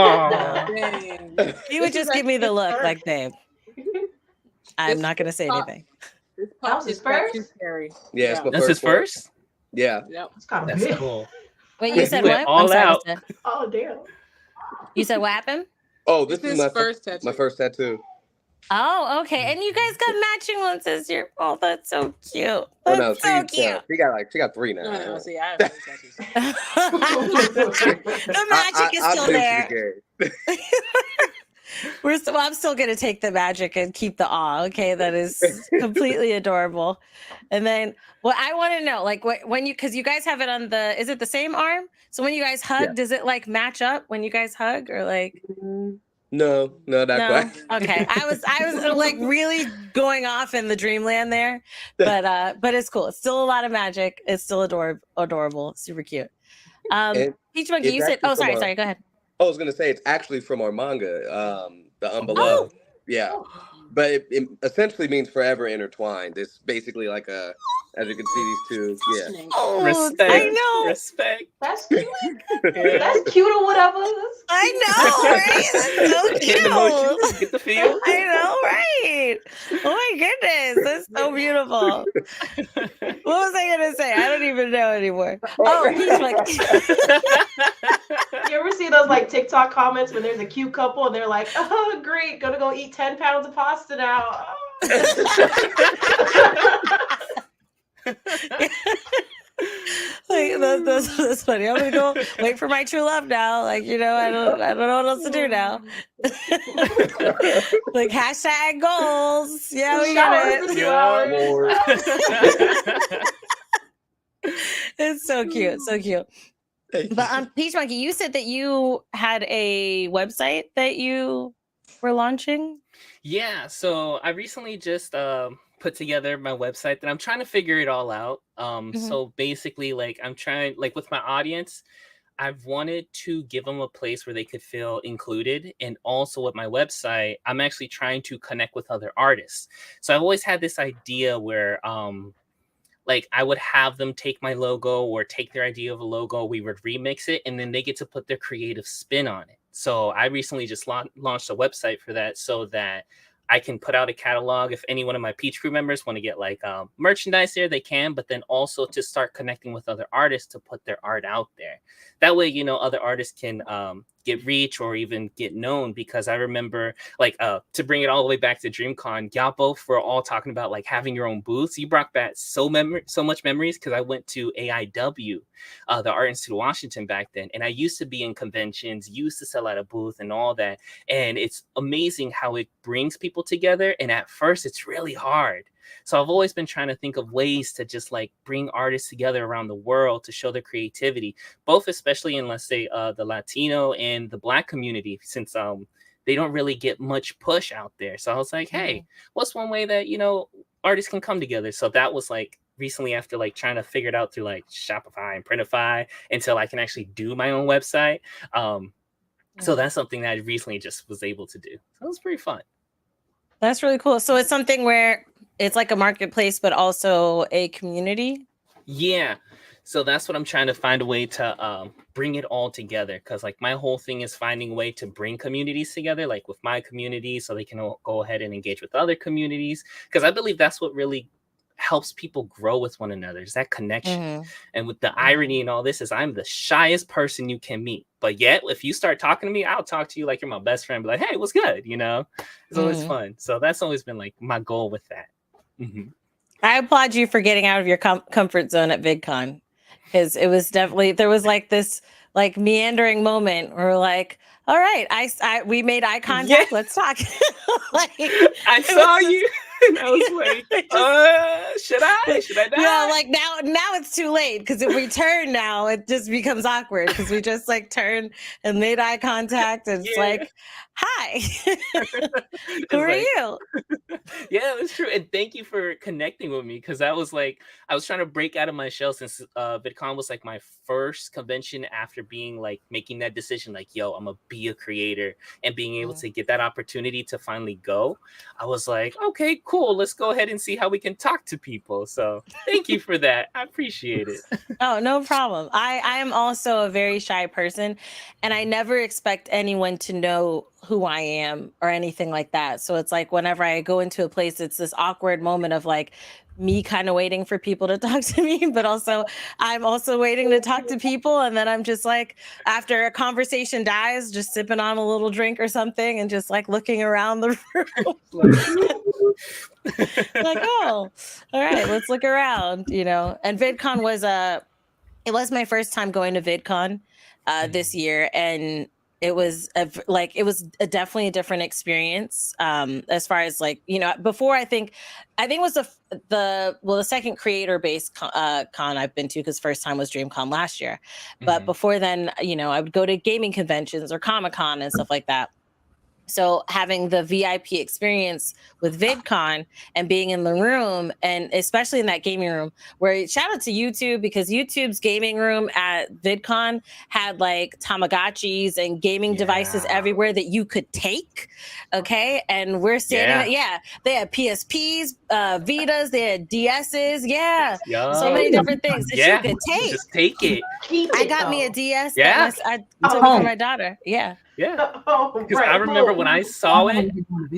He would just give me the look like, babe, I'm not going to say anything. That was his first? Yeah, That's his first? Yeah. Yep. It's kind of That's big. cool. Wait, you said He what? went all out. Oh, damn. You said what happened? Oh, this is my first tattoo. My first tattoo. Oh, okay. And you guys got matching ones this year. Oh, that's so cute. Oh no, So cute. she got 3 now. No, see, I have tattoos. The magic is still there. The I'm still going to take the magic and keep the awe. Okay. That is completely adorable. And then I want to know, like because you guys have it on is it the same arm? So when you guys hug, does it like match up when you guys hug or like? No, not quite. Okay. I was like really going off in the dreamland there, but it's cool. It's still a lot of magic. It's still adorable, super cute. Peach Monkey, you said, sorry, go ahead. I was going to say, it's actually from our manga, The Unbeloved. Oh. Yeah. But it essentially means forever intertwined. It's basically like as you can see, these two. Yeah. Oh, Respect. I know. Respect. That's cute. That's cute or whatever. I know, right? That's so Get cute. the motion, get the feel. I know, right? Oh my goodness, that's so beautiful. What was I gonna say? I don't even know anymore. Peach Monkey. You ever see those like TikTok comments when there's a cute couple and they're like, "Oh, great, gonna go eat 10 pounds of pasta now." Like that's funny. I'm gonna go wait for my true love now. Like, I don't know what else to do now. Like hashtag goals. Yeah, we got it. It's so cute, so cute. But Peach Monkey, you said that you had a website that you were launching. Yeah, so I recently just put together my website that I'm trying to figure it all out. So basically, like I'm trying, like with my audience, I've wanted to give them a place where they could feel included. And also with my website, I'm actually trying to connect with other artists. So I've always had this idea where like I would have them take my logo or take their idea of a logo, we would remix it, and then they get to put their creative spin on it. So I recently just launched a website for that so that I can put out a catalog. If any one of my Peach Crew members want to get like merchandise there, they can, but then also to start connecting with other artists to put their art out there. That way, other artists can get reach or even get known, because I remember like to bring it all the way back to DreamCon, y'all both were all talking about like having your own booths. You brought back so much memories, because I went to AIW, the Art Institute of Washington back then, and I used to be in conventions, used to sell at a booth and all that, and it's amazing how it brings people together, and at first it's really hard. So I've always been trying to think of ways to just like bring artists together around the world to show their creativity, both especially in, let's say, the Latino and the Black community, since they don't really get much push out there. So I was like, hey, what's one way that, you know, artists can come together? So that was like recently, after like trying to figure it out through like Shopify and Printify until I can actually do my own website. So that's something that I recently just was able to do. So it was pretty fun. That's really cool. So it's something where it's like a marketplace, but also a community. Yeah. So that's what I'm trying to find a way to bring it all together. Because like my whole thing is finding a way to bring communities together, like with my community, so they can all go ahead and engage with other communities. Because I believe that's what really helps people grow with one another, is that connection. And with the irony and all this is I'm the shyest person you can meet, but yet if you start talking to me, I'll talk to you like you're my best friend, be like, hey, what's good, you know? It's always fun. So that's always been like my goal with that. I applaud you for getting out of your comfort zone at VidCon, because it was definitely, there was like this like meandering moment where we're like, all right, we made eye contact, let's talk. Like, I saw you. And I was like, should I not? Yeah, like now it's too late, because if we turn now, it just becomes awkward, because we just like turned and made eye contact, and it's like, hi, who are you? Yeah, it's true. And thank you for connecting with me, because that was like, I was trying to break out of my shell, since VidCon was like my first convention after being like making that decision, like, yo, I'm gonna be a creator, and being able to get that opportunity to finally go. I was like, okay, cool, let's go ahead and see how we can talk to people. So thank you for that. I appreciate it. Oh, no problem. I am also a very shy person, and I never expect anyone to know who I am or anything like that. So it's like whenever I go into a place, it's this awkward moment of like me kind of waiting for people to talk to me, but also I'm also waiting to talk to people. And then I'm just like, after a conversation dies, just sipping on a little drink or something and just like looking around the room. Like, oh, all right, let's look around, you know. And VidCon was it was my first time going to VidCon this year, and it was definitely a different experience as far as like, you know, before I think it was the second creator based con I've been to, because first time was DreamCon last year, but before then, you know, I would go to gaming conventions or Comic-Con and stuff like that. So having the VIP experience with VidCon and being in the room, and especially in that gaming room, where shout out to YouTube, because YouTube's gaming room at VidCon had like Tamagotchis and gaming devices everywhere that you could take. Okay. And we're standing they had PSPs, Vitas, they had DSs. So many different things that you could take. Just take it. I got me a DS that I took it for my daughter. Because I remember when I saw it,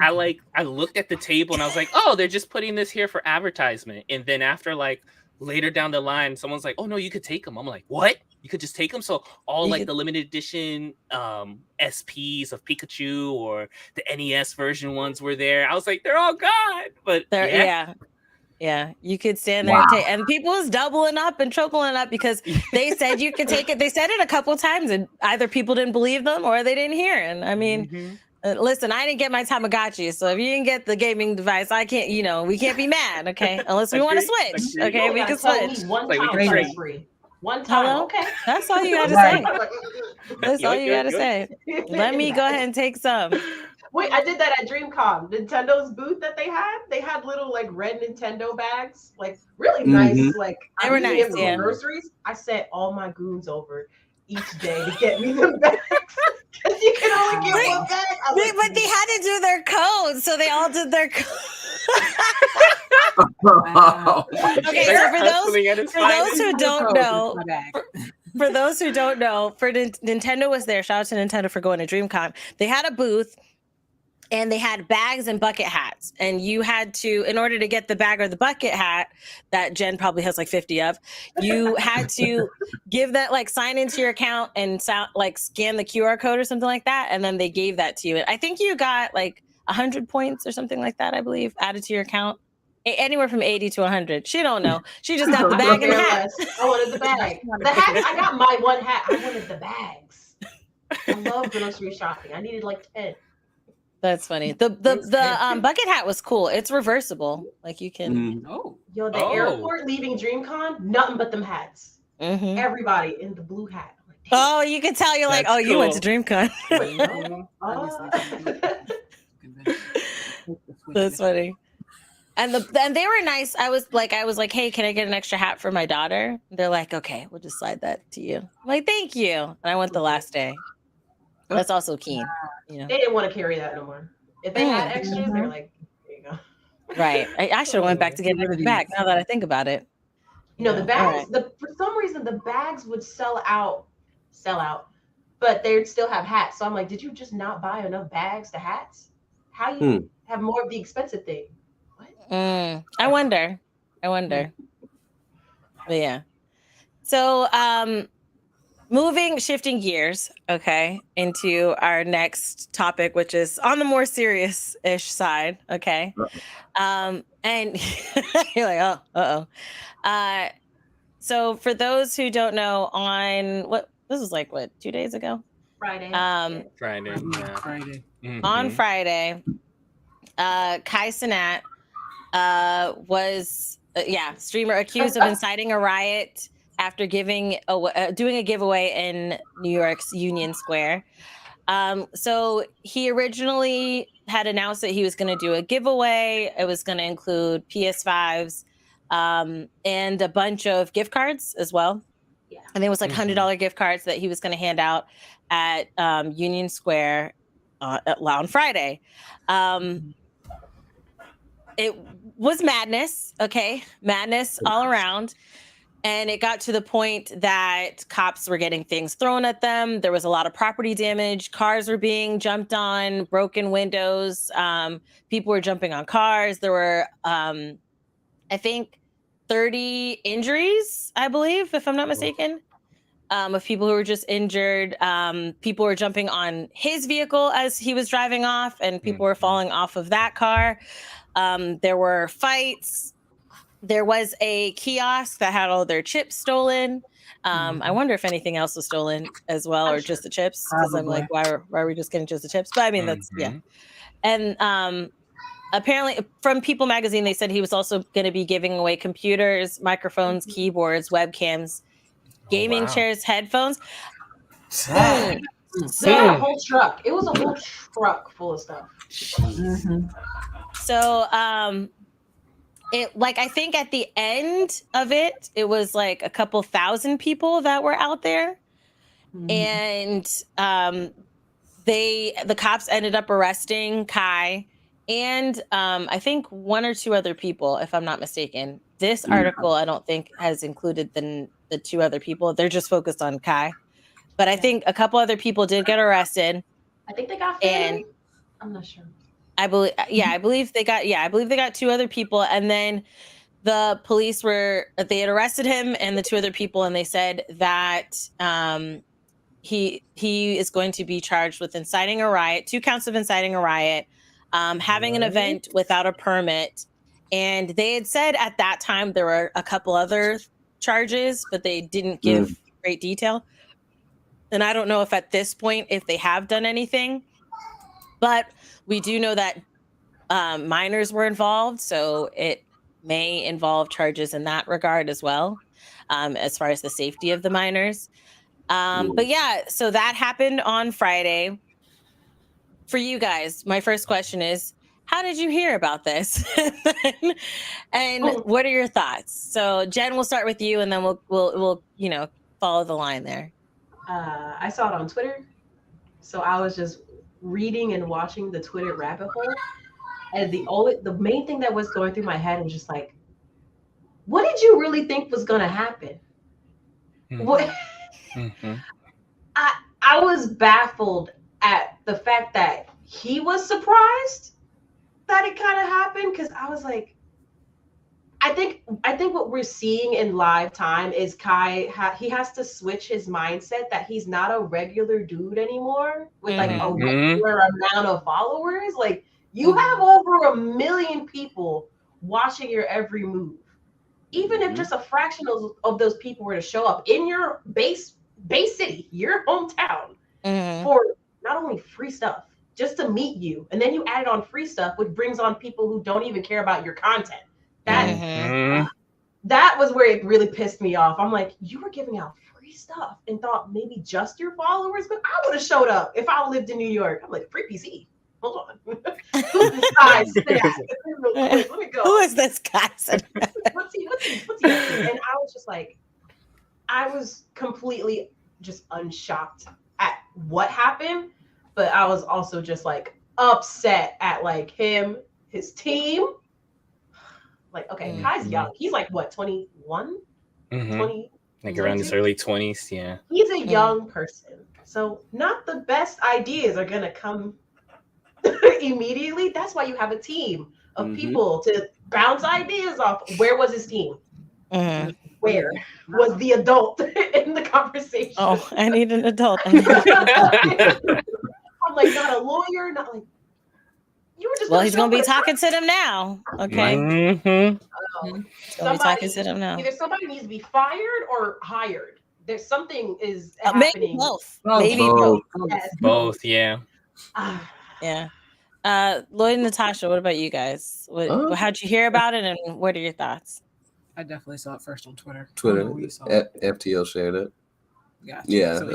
I looked at the table and I was like, oh, they're just putting this here for advertisement. And then after like later down the line, someone's like, oh no, you could take them. I'm like, what? You could just take them? So all like the limited edition SPs of Pikachu or the NES version ones were there. I was like, they're all gone. But yeah, you could stand there and take, and people was doubling up and tripling up because they said you could take it. They said it a couple of times, and either people didn't believe them or they didn't hear. And I mean, listen, I didn't get my Tamagotchi, so if you didn't get the gaming device, I can't. You know, we can't be mad, okay? Unless we want to switch, okay? We can switch. One time free. One time, hello? Okay. That's all you got to say. That's all you got to say. Let me go ahead and take some. Wait, I did that at Dreamcon. Nintendo's booth that they had little like red Nintendo bags, like really nice. Like they were nice, yeah. Groceries. I sent all my goons over each day to get me the bags. Because you can only get one bag. But they had to do their codes, so they all did their code. Okay, so for those who don't know, for those who don't know, Nintendo was there. Shout out to Nintendo for going to DreamCon. They had a booth. and they had bags and bucket hats, and you had to, in order to get the bag or the bucket hat that Jen probably has like 50 of, you had to give that, like, sign into your account and like scan the QR code or something like that, and then they gave that to you. I think you got like 100 points or something like that, I believe, added to your account. Anywhere from 80 to 100. She don't know. She just got the bag and the hat. I wanted the bag. The hats, I got my one hat. I wanted the bags. I love grocery shopping. I needed like 10. That's funny. The bucket hat was cool. It's reversible. Like you can. Yo, the airport leaving Dreamcon, nothing but them hats. Everybody in the blue hat. I'm like, oh, you can tell. You're like, oh, you went to Dreamcon. That's funny. And they were nice. I was like, hey, can I get an extra hat for my daughter? They're like, okay, we'll just slide that to you. I'm like, thank you. And I went the last day. That's also keen. You know? They didn't want to carry that no more. If they had extras, they're like, here you go. Right. I should have went back to get it back. Now that I think about it. You know, the bags. For some reason, the bags would sell out, but they'd still have hats. So I'm like, did you just not buy enough bags to hats? How you have more of the expensive thing? I wonder. But yeah. So, shifting gears, okay, into our next topic, which is on the more serious-ish side, okay. And you're like, so for those who don't know, this was like 2 days ago? Friday. Friday. On Friday, Kai Cenat was streamer accused of inciting a riot after doing a giveaway in New York's Union Square. So he originally had announced that he was going to do a giveaway. It was going to include PS5s and a bunch of gift cards as well. Yeah. I think it was like $100 gift cards that he was going to hand out at Union Square on Friday. It was madness, okay? Madness all around. And it got to the point that cops were getting things thrown at them. There was a lot of property damage. Cars were being jumped on, broken windows. People were jumping on cars. There were, I think, 30 injuries, I believe, if I'm not mistaken, of people who were just injured. People were jumping on his vehicle as he was driving off, and people were falling off of that car. There were fights. There was a kiosk that had all their chips stolen. I wonder if anything else was stolen as well, or just the chips. Because I'm like, why are we just getting just the chips? But I mean, that's, yeah. And apparently from People Magazine, they said he was also going to be giving away computers, microphones, keyboards, webcams, gaming chairs, headphones. A whole truck. It was a whole truck full of stuff. So, it, like, I think at the end of it, it was like a couple thousand people that were out there. And the cops ended up arresting Kai and I think one or two other people, if I'm not mistaken. This article, I don't think, has included the two other people. They're just focused on Kai. But I think a couple other people did get arrested. I think they got family. I'm not sure. I believe they got two other people, and then the police they had arrested him and the two other people, and they said that he is going to be charged with inciting a riot, 2 counts of inciting a riot, having an event without a permit. And they had said at that time there were a couple other charges, but they didn't give great detail. And I don't know if at this point, if they have done anything, but we do know that minors were involved, so it may involve charges in that regard as well, as far as the safety of the minors. But yeah, so that happened on Friday. For you guys, my first question is, how did you hear about this? And what are your thoughts? So Jen, we'll start with you, and then we'll follow the line there. I saw it on Twitter, so I was just reading and watching the Twitter rabbit hole, and the main thing that was going through my head was just like, what did you really think was going to happen? What? I was baffled at the fact that he was surprised that it kind of happened, because I was like, I think what we're seeing in live time is Kai, he has to switch his mindset that he's not a regular dude anymore with like a regular amount of followers. Like, you have over 1 million people watching your every move. Even if just a fraction of those people were to show up in your base city, your hometown, for not only free stuff, just to meet you, and then you added on free stuff, which brings on people who don't even care about your content. That was where it really pissed me off. I'm like, you were giving out free stuff and thought maybe just your followers, but I would have showed up if I lived in New York. I'm like, free PC. Hold on. Who's this guy? Let me go. Who is this guy? What's he up to? And I was just like, I was completely just unshocked at what happened, but I was also just like upset at like his team. Like, okay, Kai's young. He's like what, 21? 20? Like around his early 20s, yeah. He's a young person. So not the best ideas are gonna come immediately. That's why you have a team of people to bounce ideas off. Where was his team? Where was the adult in the conversation? Oh, I need an adult. I'm like, not a lawyer, not like, you were just. Well, he's gonna be talking to them now. Okay. He's gonna be talking to them now. Either somebody needs to be fired or hired. There's something is happening. Maybe both. Maybe both. Yes. Both, yeah. Yeah. Lloyd and Natasha, what about you guys? How'd you hear about it, and what are your thoughts? I definitely saw it first on Twitter. FTL shared it. Gotcha. Yeah, So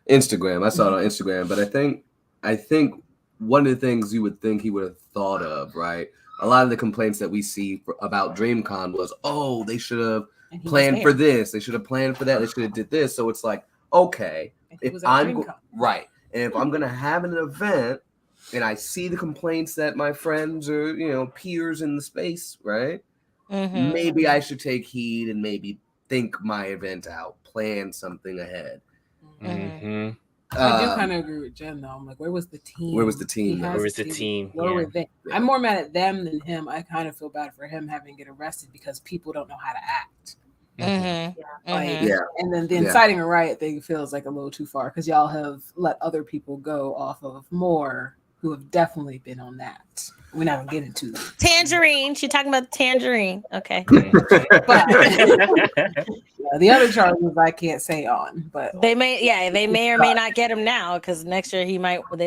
Instagram. I saw it on Instagram, but I think one of the things you would think he would have thought of, right? A lot of the complaints that we see about Dreamcon was, oh, they should have planned for this, they should have planned for that, they should have did this. So it's like, okay, if I'm right, and if I'm gonna have an event and I see the complaints that my friends or peers in the space, right? Maybe I should take heed and maybe think my event out, plan something ahead. I do kind of agree with Jen though. I'm like, where was the team? Where was the team? Where were they? I'm more mad at them than him. I kind of feel bad for him having to get arrested because people don't know how to act. And then the inciting a riot thing feels like a little too far because y'all have let other people go off of more who have definitely been on that. We're not gonna get into that. Tangerine. She's talking about Tangerine. Okay. But the other charges I can't say on, but they may or may not get him now because next year they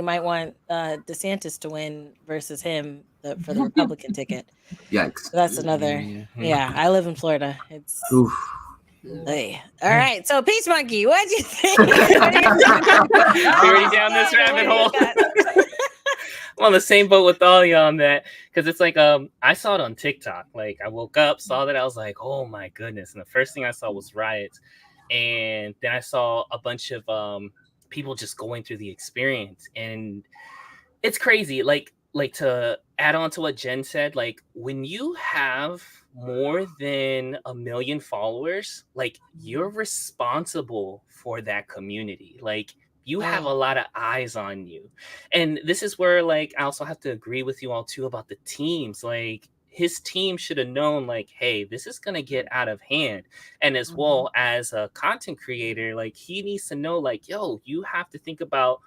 might want DeSantis to win versus him for the Republican ticket. Yikes. So that's another. Yeah, I live in Florida. It's. Hey. All right. So Peach Monkey, what'd you think? We're already down this rabbit hole. I'm on the same boat with all y'all on that because it's like I saw it on TikTok. Like I woke up, saw that, I was like, oh my goodness. And the first thing I saw was riots. And then I saw a bunch of people just going through the experience. And it's crazy. Like to add on to what Jen said, like when you have more than 1 million followers, like you're responsible for that community. Like you have a lot of eyes on you. And this is where, like, I also have to agree with you all too about the teams. Like his team should have known, like, hey, this is going to get out of hand. And as well as a content creator, like he needs to know, like, yo, you have to think about,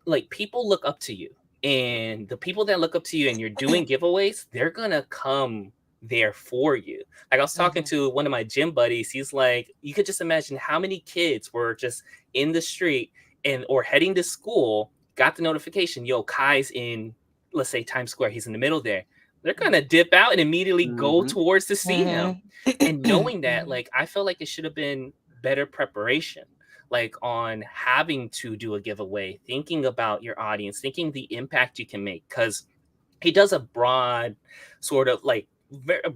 like, people look up to you. And the people that look up to you and you're doing giveaways, they're going to come there for you. Like I was talking to one of my gym buddies. He's like, you could just imagine how many kids were just in the street or heading to school, got the notification, yo, Kai's in, let's say, Times Square. He's in the middle there. They're going to dip out and immediately go towards to see him. And knowing that, like, I felt like it should have been better preparation, like on having to do a giveaway, thinking about your audience, thinking the impact you can make. Because he does a broad sort of like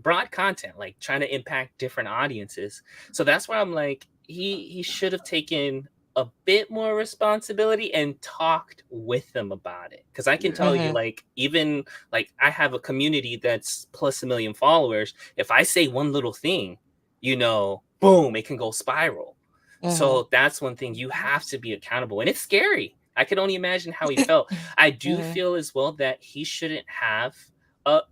broad content, like trying to impact different audiences. So that's why I'm like, he should have taken a bit more responsibility and talked with them about it. Because I can tell you, like, even like I have a community that's plus 1 million followers. If I say one little thing, boom, it can go spiral. So that's one thing, you have to be accountable. And it's scary. I could only imagine how he felt. I do feel as well that he shouldn't have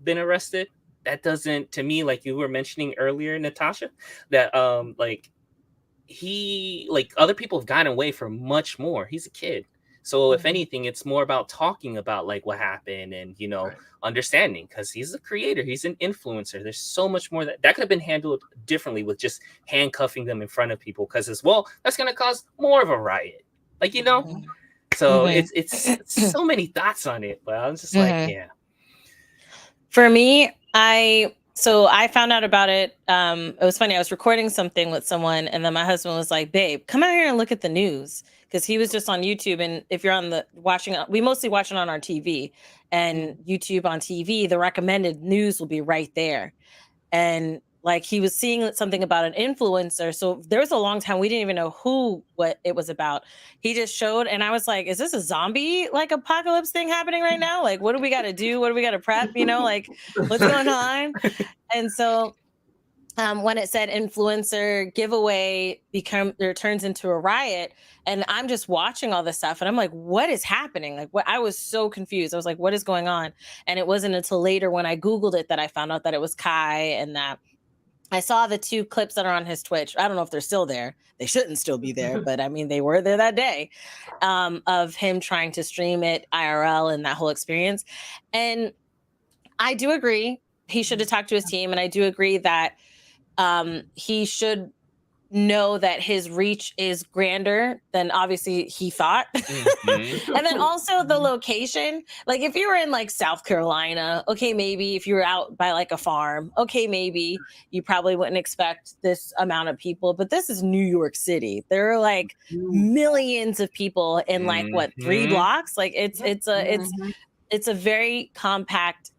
been arrested. That doesn't, to me, like you were mentioning earlier, Natasha, that like other people have gotten away for much more. He's a kid. So if anything, it's more about talking about like what happened and, you know, understanding, because he's a creator, he's an influencer. There's so much more that could have been handled differently with just handcuffing them in front of people, because as well, that's going to cause more of a riot. Like, you know, so it's so many thoughts on it, but I was just like, yeah. For me, I found out about it. It was funny. I was recording something with someone, and then my husband was like, "Babe, come out here and look at the news," because he was just on YouTube. And if you're on we mostly watch it on our TV, and YouTube on TV, the recommended news will be right there. And like he was seeing something about an influencer. So there was a long time we didn't even know what it was about. He just showed, and I was like, is this a zombie like apocalypse thing happening right now? Like, what do we got to do? What do we got to prep? You know, like what's going on? And so when it said influencer giveaway turns into a riot, and I'm just watching all this stuff and I'm like, what is happening? Like I was so confused. I was like, what is going on? And it wasn't until later when I Googled it that I found out that it was Kai, and that I saw the 2 clips that are on his Twitch. I don't know if they're still there. They shouldn't still be there, but I mean, they were there that day, of him trying to stream it IRL and that whole experience. And I do agree he should have talked to his team. And I do agree that he should know that his reach is grander than obviously he thought. And then also the location, like if you were in like South Carolina, okay, maybe if you were out by like a farm, okay, maybe you probably wouldn't expect this amount of people, but this is New York City. There are like millions of people in like 3 blocks. Like it's a very compact,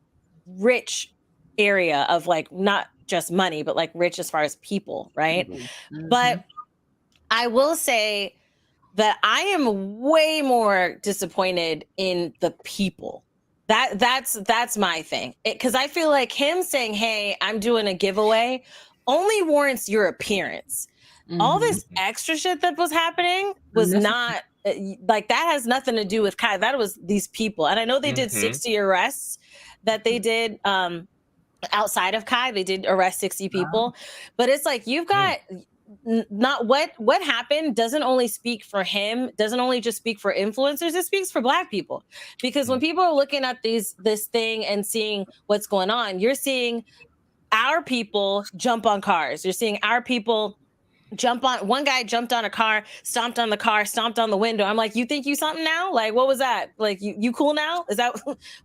rich area of like not just money, but like rich as far as people, right? But I will say that I am way more disappointed in the people. That's my thing, because I feel like him saying, "Hey, I'm doing a giveaway," only warrants your appearance. All this extra shit that was happening was not like, that has nothing to do with Kai. That was these people, and I know they did 60 arrests that they did. Outside of Kai, they did arrest 60 people, but it's like you've got not what happened doesn't only speak for him, doesn't only just speak for influencers, it speaks for Black people, because when people are looking at this thing and seeing what's going on, you're seeing our people jump on cars, you're seeing our people jump on. One guy jumped on a car, stomped on the car, stomped on the window. I'm like, you think you something now? Like, what was that? Like, you cool now? Is that,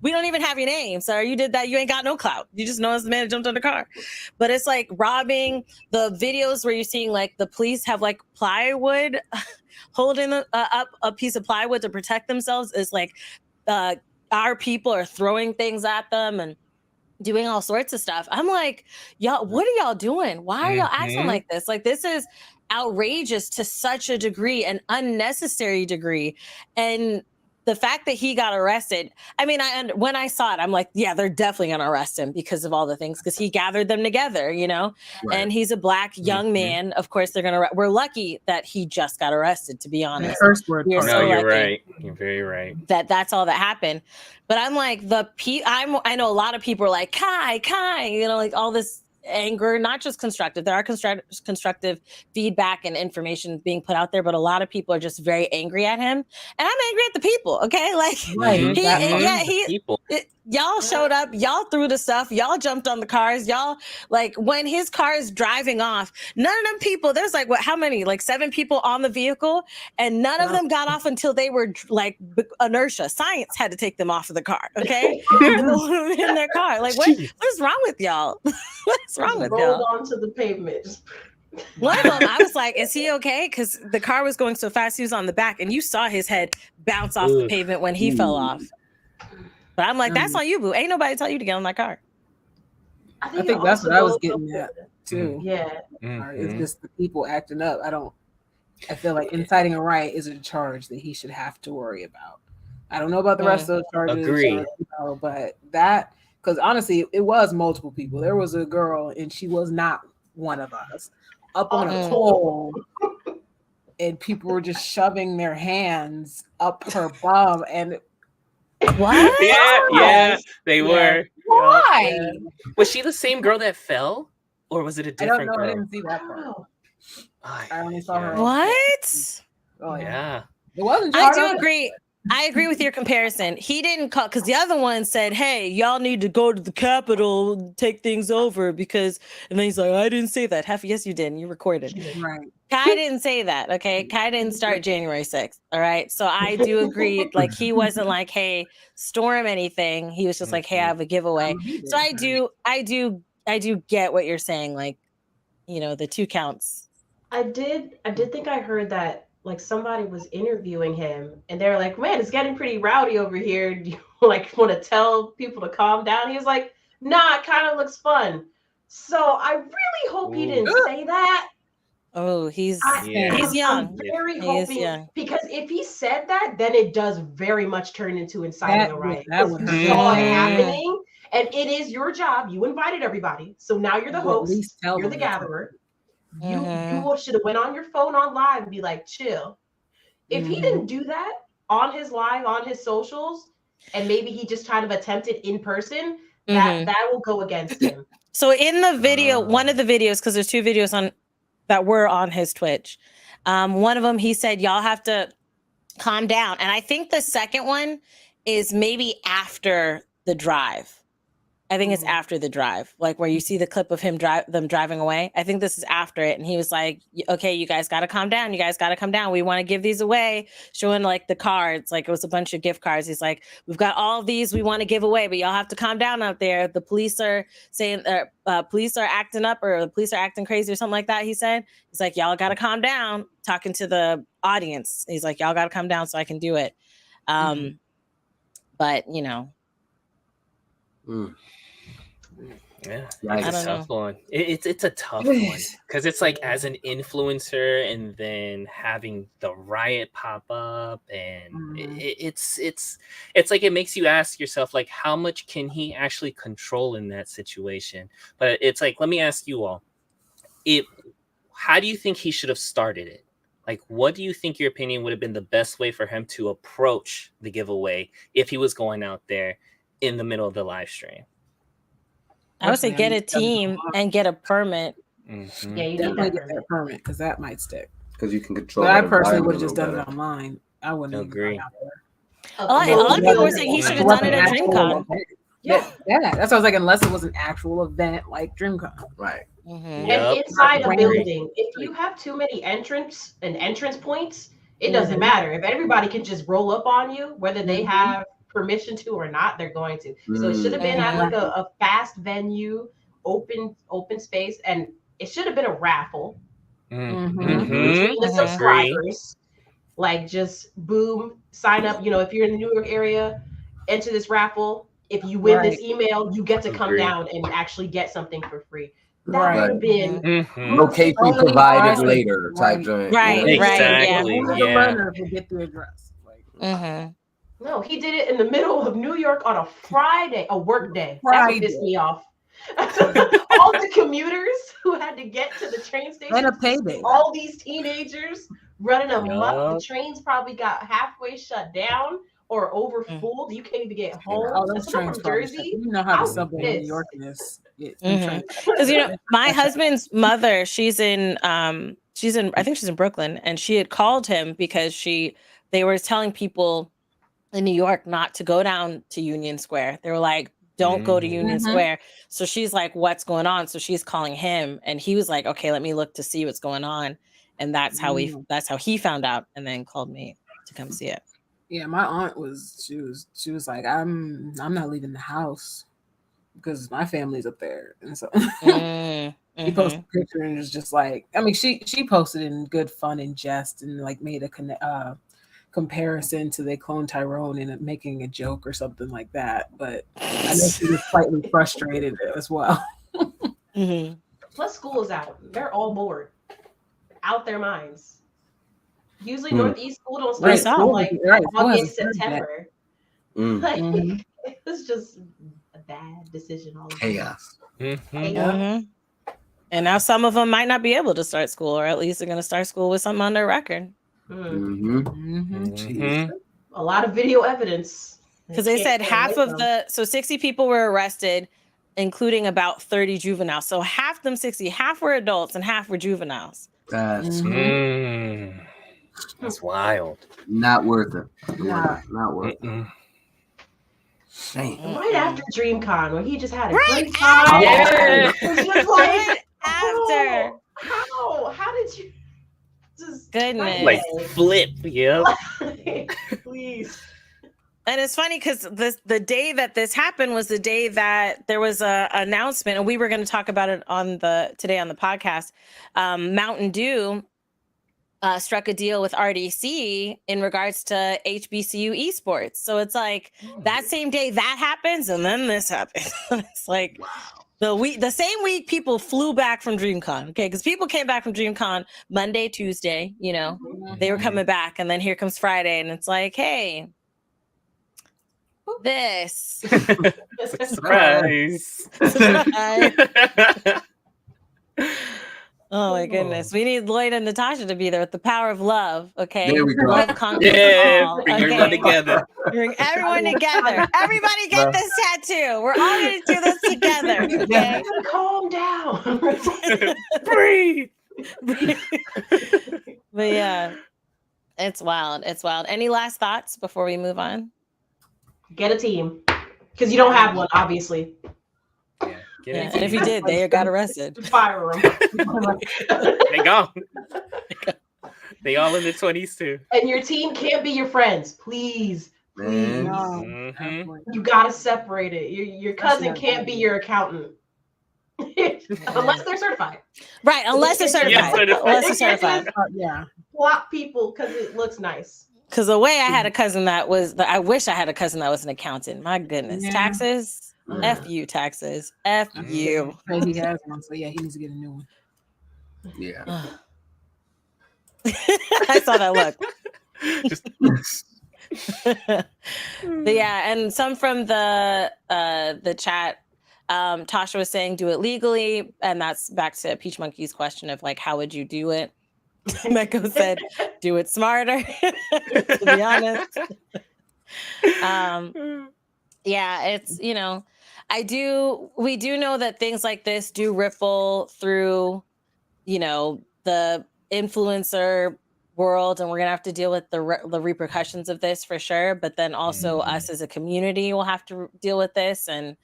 we don't even have your name, sir. You did that. You ain't got no clout. You just know as the man that jumped on the car. But it's like robbing. The videos where you're seeing like the police have like plywood holding up a piece of plywood to protect themselves, is like our people are throwing things at them and doing all sorts of stuff. I'm like, y'all, what are y'all doing? Why are y'all acting like this? Like, this is outrageous to such a degree, an unnecessary degree. And the fact that he got arrested, I mean, when I saw it, I'm like, yeah, they're definitely going to arrest him because of all the things, because he gathered them together, you know, and he's a Black young man. Of course, they're going to, we're lucky that he just got arrested, to be honest. You're right. You're very right. That's all that happened. But I'm like, I know a lot of people are like, Kai, you know, like all this anger, not just constructive. There are constructive feedback and information being put out there, but a lot of people are just very angry at him, and I'm angry at the people. Okay, like y'all showed up, y'all threw the stuff, y'all jumped on the cars, y'all, like when his car is driving off, none of them people, there's like how many, like 7 people on the vehicle, and none of them got off until they were like inertia. Science had to take them off of the car. Okay, in their car. Like what is wrong with y'all? What's wrong with y'all? Rolled onto the pavement. One of them, I was like, is he okay? Because the car was going so fast, he was on the back, and you saw his head bounce off the pavement when he fell off. But I'm like, that's on you, boo. Ain't nobody tell you to get on that car. I think that's what I was getting at too. Yeah. It's just the people acting up. I feel like inciting a riot is a charge that he should have to worry about. I don't know about the rest of those charges. Agree. But that, because honestly, it was multiple people. There was a girl, and she was not one of us, up on a pole and people were just shoving their hands up her bum. And What? Yeah, they Yeah. were. why? Yeah. Was she the same girl that fell, or was it a I don't different know. I girl? didn't see that part. Wow. I only saw her. What? Oh, Yeah. It wasn't. I just do her. agree. I agree with your comparison. He didn't call because the other one said, "Hey, y'all need to go to the Capitol and take things over," because, and then he's like, "I didn't say that." Yes, you did. And you recorded. Right. Kai didn't say that. Okay, Kai didn't start January 6th. All right, so I do agree. Like he wasn't like, "Hey, storm anything." He was just like, "Hey, I have a giveaway." So I do get what you're saying. Like, the 2 counts. I did think I heard that like somebody was interviewing him and they're like, man, it's getting pretty rowdy over here. Do you like want to tell people to calm down? He was like, nah, it kind of looks fun. So I really hope he didn't say that. Oh, he's I'm young. very He is hoping young. because if he said that, then it does very much turn into inciting a riot. that Because would you hurt. saw it happening, and it is your job. You invited everybody, so now you're the Well, at host. least tell You're them the that's gatherer. Mhm. You should have went on your phone on live and be like, chill. If he didn't do that on his live, on his socials, and maybe he just kind of attempted in person, that will go against him. So in the video, one of the videos, because there's 2 videos that were on his Twitch. One of them, he said, y'all have to calm down. And I think the second one is maybe after the drive. I think it's after the drive, like where you see the clip of them driving away. I think this is after it. And he was like, okay, you guys got to calm down. You guys got to come down. We want to give these away, showing like the cards. Like it was a bunch of gift cards. He's like, we've got all of these we want to give away, but y'all have to calm down out there. The police are saying police are acting up or the police are acting crazy or something like that. He said, he's like, y'all got to calm down, talking to the audience. He's like, y'all got to calm down so I can do it. But Yeah, I it's a don't tough one. It's a tough one because it's like as an influencer and then having the riot pop up and it's like it makes you ask yourself like how much can he actually control in that situation? But it's like let me ask you all, how do you think he should have started it? Like, what do you think your opinion would have been the best way for him to approach the giveaway if he was going out there in the middle of the live stream? I would say get a team and get a permit. Yeah, you definitely need get that permit because that might stick. Because you can control. But I personally would have just done it online. I wouldn't agree. Out there. A lot of people were saying he should have done it at Dreamcon. Yeah, that's what I was like. Unless it was an actual event like Dreamcon, right? And inside a building, if you have too many entrance points, it doesn't matter. If everybody can just roll up on you, whether they have permission to or not, they're going to. So it should have been at like a fast venue, open space, and it should have been a raffle between the subscribers. Like just boom, sign up. If you're in the New York area, enter this raffle. If you win this email, you get to come down and actually get something for free. That would have been location provided later type joint. Right, exactly. The learner will get the address. No, he did it in the middle of New York on a Friday, a work day. That would piss me off. All the commuters who had to get to the train station and a payday. All these teenagers running amok. The trains probably got halfway shut down or over full. You can't even get home. Oh, those trains from Jersey. You know how the subway in New York is. Because my husband's mother, she's in I think she's in Brooklyn, and she had called him because they were telling people in New York not to go down to Union Square. They were like, don't go to Union Square. So she's like, what's going on? So she's calling him, and he was like, okay, let me look to see what's going on. And that's how he found out, and then called me to come see it. Yeah, my aunt she was like, I'm not leaving the house because my family's up there. And so he posted a picture and it was just like, I mean, she posted in good fun and jest and like made a comparison to they clone Tyrone and making a joke or something like that. But I know she was slightly frustrated as well. Plus school is out. They're all bored. Out their minds. Usually Northeast school don't start until like August, September. Like, it was just a bad decision. All Chaos. And now some of them might not be able to start school, or at least they're going to start school with something on their record. A lot of video evidence. Because they said half of so 60 people were arrested, including about 30 juveniles. So half them 60, half were adults and half were juveniles. That's wild. Not worth it. Not worth it. Right after Dreamcon, when he just had a Right great time. after. It's just like, Right after. How did you just Goodness. Like flip, please. And it's funny because the day that this happened was the day that there was a announcement, and we were going to talk about it today on the podcast. Mountain Dew struck a deal with RDC in regards to HBCU esports. So it's like that same day that happens, and then this happens. It's like the same week people flew back from Dreamcon, okay? Because people came back from Dreamcon Monday, Tuesday, they were coming back, and then here comes Friday, and it's like, hey, this surprise. Oh my goodness, we need Lloyd and Natasha to be there with the power of love. Okay, there we go. Love conquers all. Bring everyone together. Bring everyone together. Everybody get this tattoo. We're all gonna do this together. Okay, Calm down. Breathe. But yeah, it's wild. It's wild. Any last thoughts before we move on? Get a team, because you don't have one, obviously. Yeah, and if you did, they got arrested. Fire them. They gone. They all in their 20s too. And your team can't be your friends, please. Please. You gotta separate it. Your cousin can't be your accountant. Unless they're certified. Right, unless they're certified. Unless they're certified. Yeah. Block people because it looks nice. Because the way I had a cousin I wish I had a cousin that was an accountant. My goodness. Taxes. F you, taxes. F you. He has one, so yeah, he needs to get a new one. Yeah. I saw that look. But yeah, and some from the chat, Tasha was saying do it legally, and that's back to Peach Monkey's question of like, how would you do it? Meko said, do it smarter, to be honest. Yeah, it's, we do know that things like this do ripple through, the influencer world, and we're going to have to deal with the repercussions of this for sure. But then also us as a community will have to deal with this. And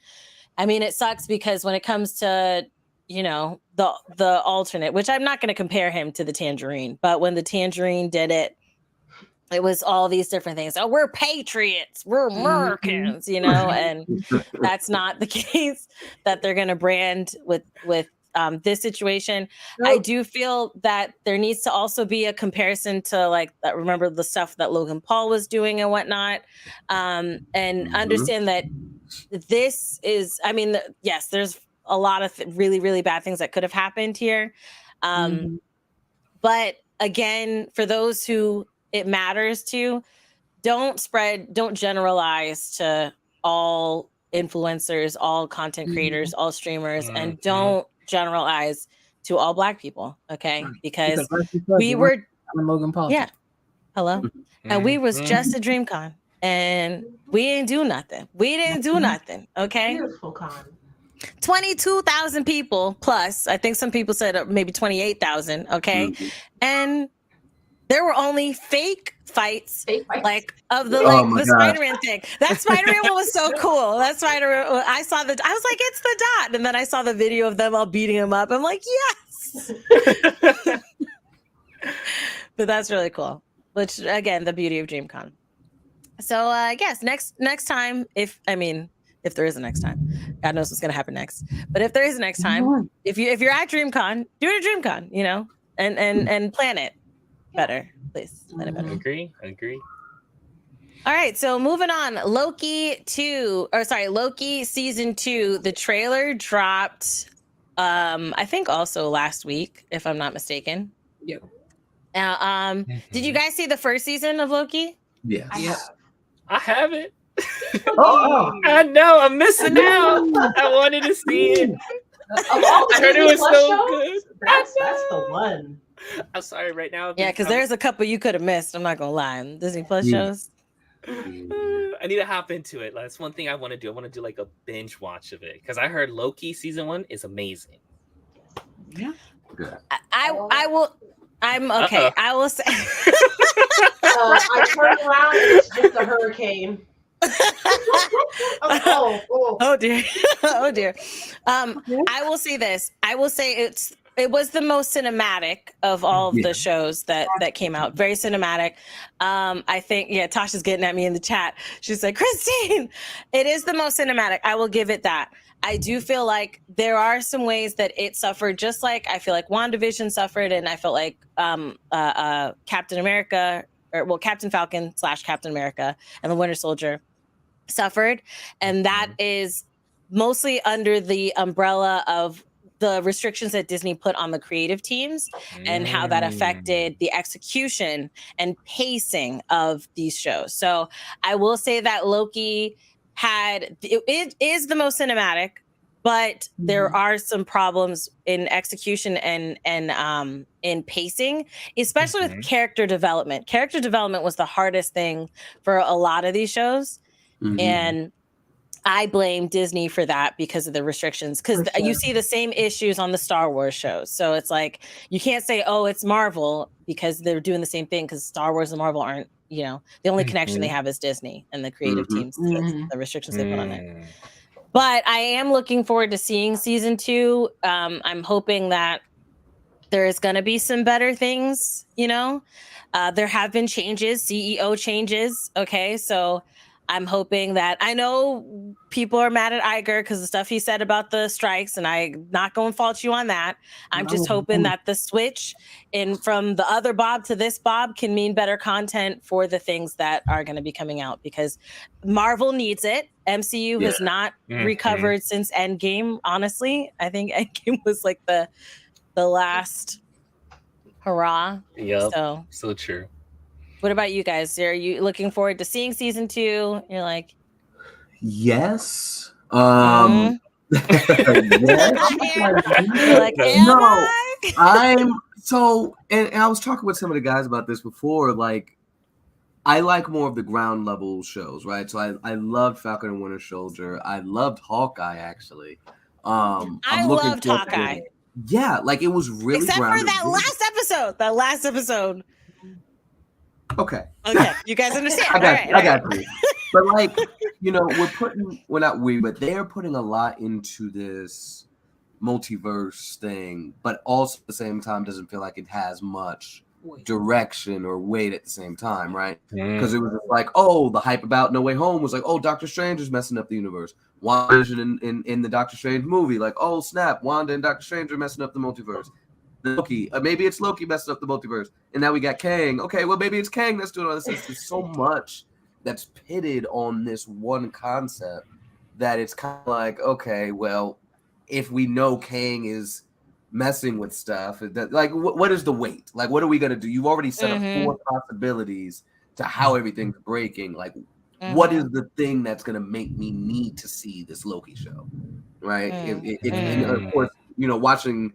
I mean, it sucks because when it comes to, the alternate, which I'm not going to compare him to the Tangerine, but when the Tangerine did it, it was all these different things. Oh, we're patriots, we're Americans, and that's not the case that they're going to brand with this situation. I do feel that there needs to also be a comparison to like that. Remember the stuff that Logan Paul was doing and whatnot, and understand that this is. I mean, yes, there's a lot of really, really bad things that could have happened here, but again, for those who it matters to, don't generalize to all influencers, all content creators, all streamers, and don't generalize to all Black people, okay? Because we were Logan Paul. Yeah. Hello. And we was just a Dreamcon, and we didn't do nothing. We didn't do nothing, okay? Beautiful con. 22,000 people plus. I think some people said maybe 28,000, okay? And there were only fake fights. Like of the the Spider-Man thing. That Spider-Man one was so cool. That Spider-Man, I was like, it's the Dot. And then I saw the video of them all beating him up. I'm like, yes. But that's really cool. Which again, the beauty of Dreamcon. So I guess next time, if there is a next time, God knows what's gonna happen next. But if there is a next time, if you're at Dreamcon, do it at Dreamcon, and plan it better, please. Plan it better. Agree. All right, so moving on. Loki season 2. The trailer dropped. I think also last week, if I'm not mistaken. Yep. Did you guys see the first season of Loki? Yes. I haven't. Oh. I know. I'm missing out. I wanted to see it. Of all the I heard it Disney was Plus so shows, good. that's the one. I'm sorry. Right now, Yeah, because there's a couple you could have missed. I'm not gonna lie. Disney Plus shows. I need to hop into it. That's one thing I want to do. I want to do like a binge watch of it because I heard Loki season 1 is amazing. Yeah. I will. I'm okay. Uh-oh. I will say. I turned around and it's just a hurricane. Oh dear. Oh dear. I will say this. I will say it was the most cinematic of all of the shows that came out. Very cinematic. I think, Tasha's getting at me in the chat. She said, Christine, it is the most cinematic. I will give it that. I do feel like there are some ways that it suffered, just like I feel like WandaVision suffered, and I felt like Captain America, Captain Falcon / Captain America and the Winter Soldier suffered. And that is mostly under the umbrella of the restrictions that Disney put on the creative teams and how that affected the execution and pacing of these shows. So I will say that Loki it is the most cinematic, but there are some problems in execution and in pacing, especially with character development. Character development was the hardest thing for a lot of these shows. And I blame Disney for that because of the restrictions, because you see the same issues on the Star Wars shows. So it's like, you can't say, oh, it's Marvel, because they're doing the same thing, because Star Wars and Marvel aren't, the only connection they have is Disney and the creative teams, the restrictions they put on it. But I am looking forward to seeing season 2. I'm hoping that there is going to be some better things, there have been changes, CEO changes. Okay. So I'm hoping that, I know people are mad at Iger because the stuff he said about the strikes, and I'm not going to fault you on that. I'm just hoping that the switch from the other Bob to this Bob can mean better content for the things that are going to be coming out, because Marvel needs it. MCU has not recovered since Endgame. Honestly, I think Endgame was like the last hurrah. Yep. So true. What about you guys? Are you looking forward to seeing season 2? You're like, yes. yes. You're like, no, I'm so, and I was talking with some of the guys about this before. Like, I like more of the ground level shows, right? So I loved Falcon and Winter Soldier. I loved Hawkeye, actually. I loved Hawkeye. Yeah, like it was really except grounded. For that last episode. Okay, you guys understand. I got you. But like, they're putting a lot into this multiverse thing, but also at the same time doesn't feel like it has much direction or weight at the same time, right? Because it was just like, the hype about No Way Home was like, Doctor Strange is messing up the universe. WandaVision in the Doctor Strange movie, like, oh snap, Wanda and Doctor Strange are messing up the multiverse. Loki, maybe it's Loki messing up the multiverse, and now we got Kang. Okay, well maybe it's Kang that's doing all this. There's so much that's pitted on this one concept that it's kind of like, okay, well, if we know Kang is messing with stuff, like what is the weight? Like, what are we gonna do? You've already set up 4 possibilities to how everything's breaking. Like, what is the thing that's gonna make me need to see this Loki show, right? And of course, watching.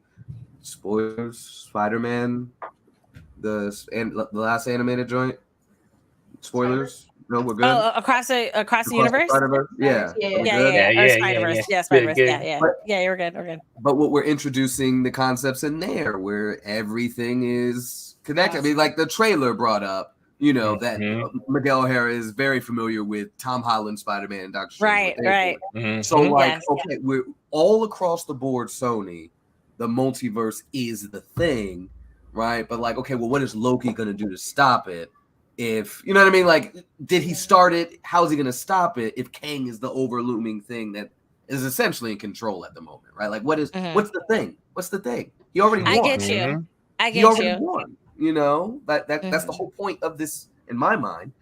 Spoilers, Spider-Man, the last animated joint. Spoilers. No, we're good. Oh, across the universe. Yeah. Spider-Verse. Yeah, Spider-Verse. Yeah, you're good. We're good. But what we're introducing the concepts in there, where everything is connected. I mean, like the trailer brought up, that Miguel O'Hara is very familiar with Tom Holland, Spider-Man, and Doctor Strange. Right. So, okay, we're all across the board. Sony. The multiverse is the thing, right? But like, okay, well, what is Loki going to do to stop it? If, you know what I mean? Like, did he start it? How is he going to stop it if Kang is the overlooming thing that is essentially in control at the moment, right? Like, what's the thing? What's the thing? He already won. I get you. He already won. That's the whole point of this, in my mind.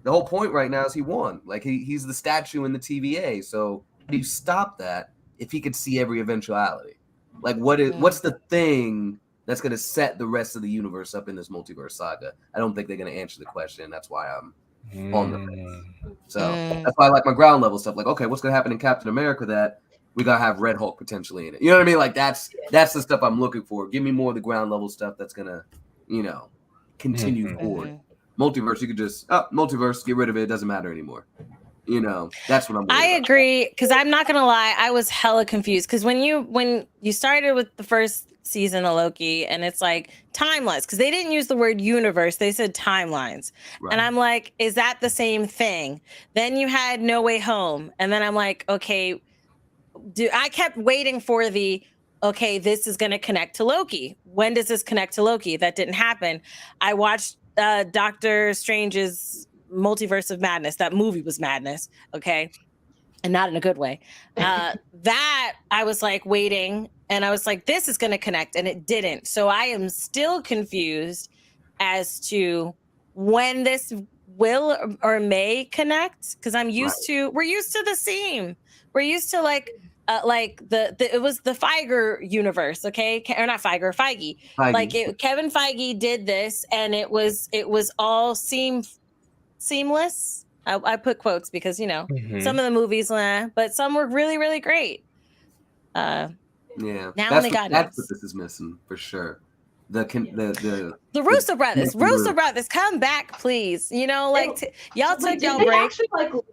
The whole point right now is he won. Like, he's the statue in the TVA. So how do you stop that if he could see every eventuality? Like, what's the thing that's going to set the rest of the universe up in this multiverse saga? I don't think they're going to answer the question. That's why I'm on the fence. So that's why I like my ground level stuff. Like, okay, what's going to happen in Captain America that we gotta have Red Hulk potentially in it. You know what I mean? Like that's the stuff I'm looking for. Give me more of the ground level stuff that's gonna, continue forward. Multiverse, you could just multiverse, get rid of it. It doesn't matter anymore. That's what I'm. I agree, because I'm not gonna lie, I was hella confused because when you started with the first season of Loki, and it's like timelines, because they didn't use the word universe, they said timelines, right. And I'm like, is that the same thing? Then you had No Way Home, and then I'm like, okay, I kept waiting for this is gonna connect to Loki. When does this connect to Loki? That didn't happen. I watched Doctor Strange's Multiverse of Madness. That movie was madness, okay, and not in a good way. That I was like waiting, and I was like, this is going to connect, and it didn't. So I am still confused as to when this will or may connect, because we're used to the same. We're used to like it was the Feige universe, okay, or not Feige. Like Kevin Feige did this, and it was all seamless. I put quotes because some of the movies, but some were really, really great. Yeah, now only God knows. That's what this is missing for sure. The Russo brothers, come back, please. Y'all took y'all break. Actually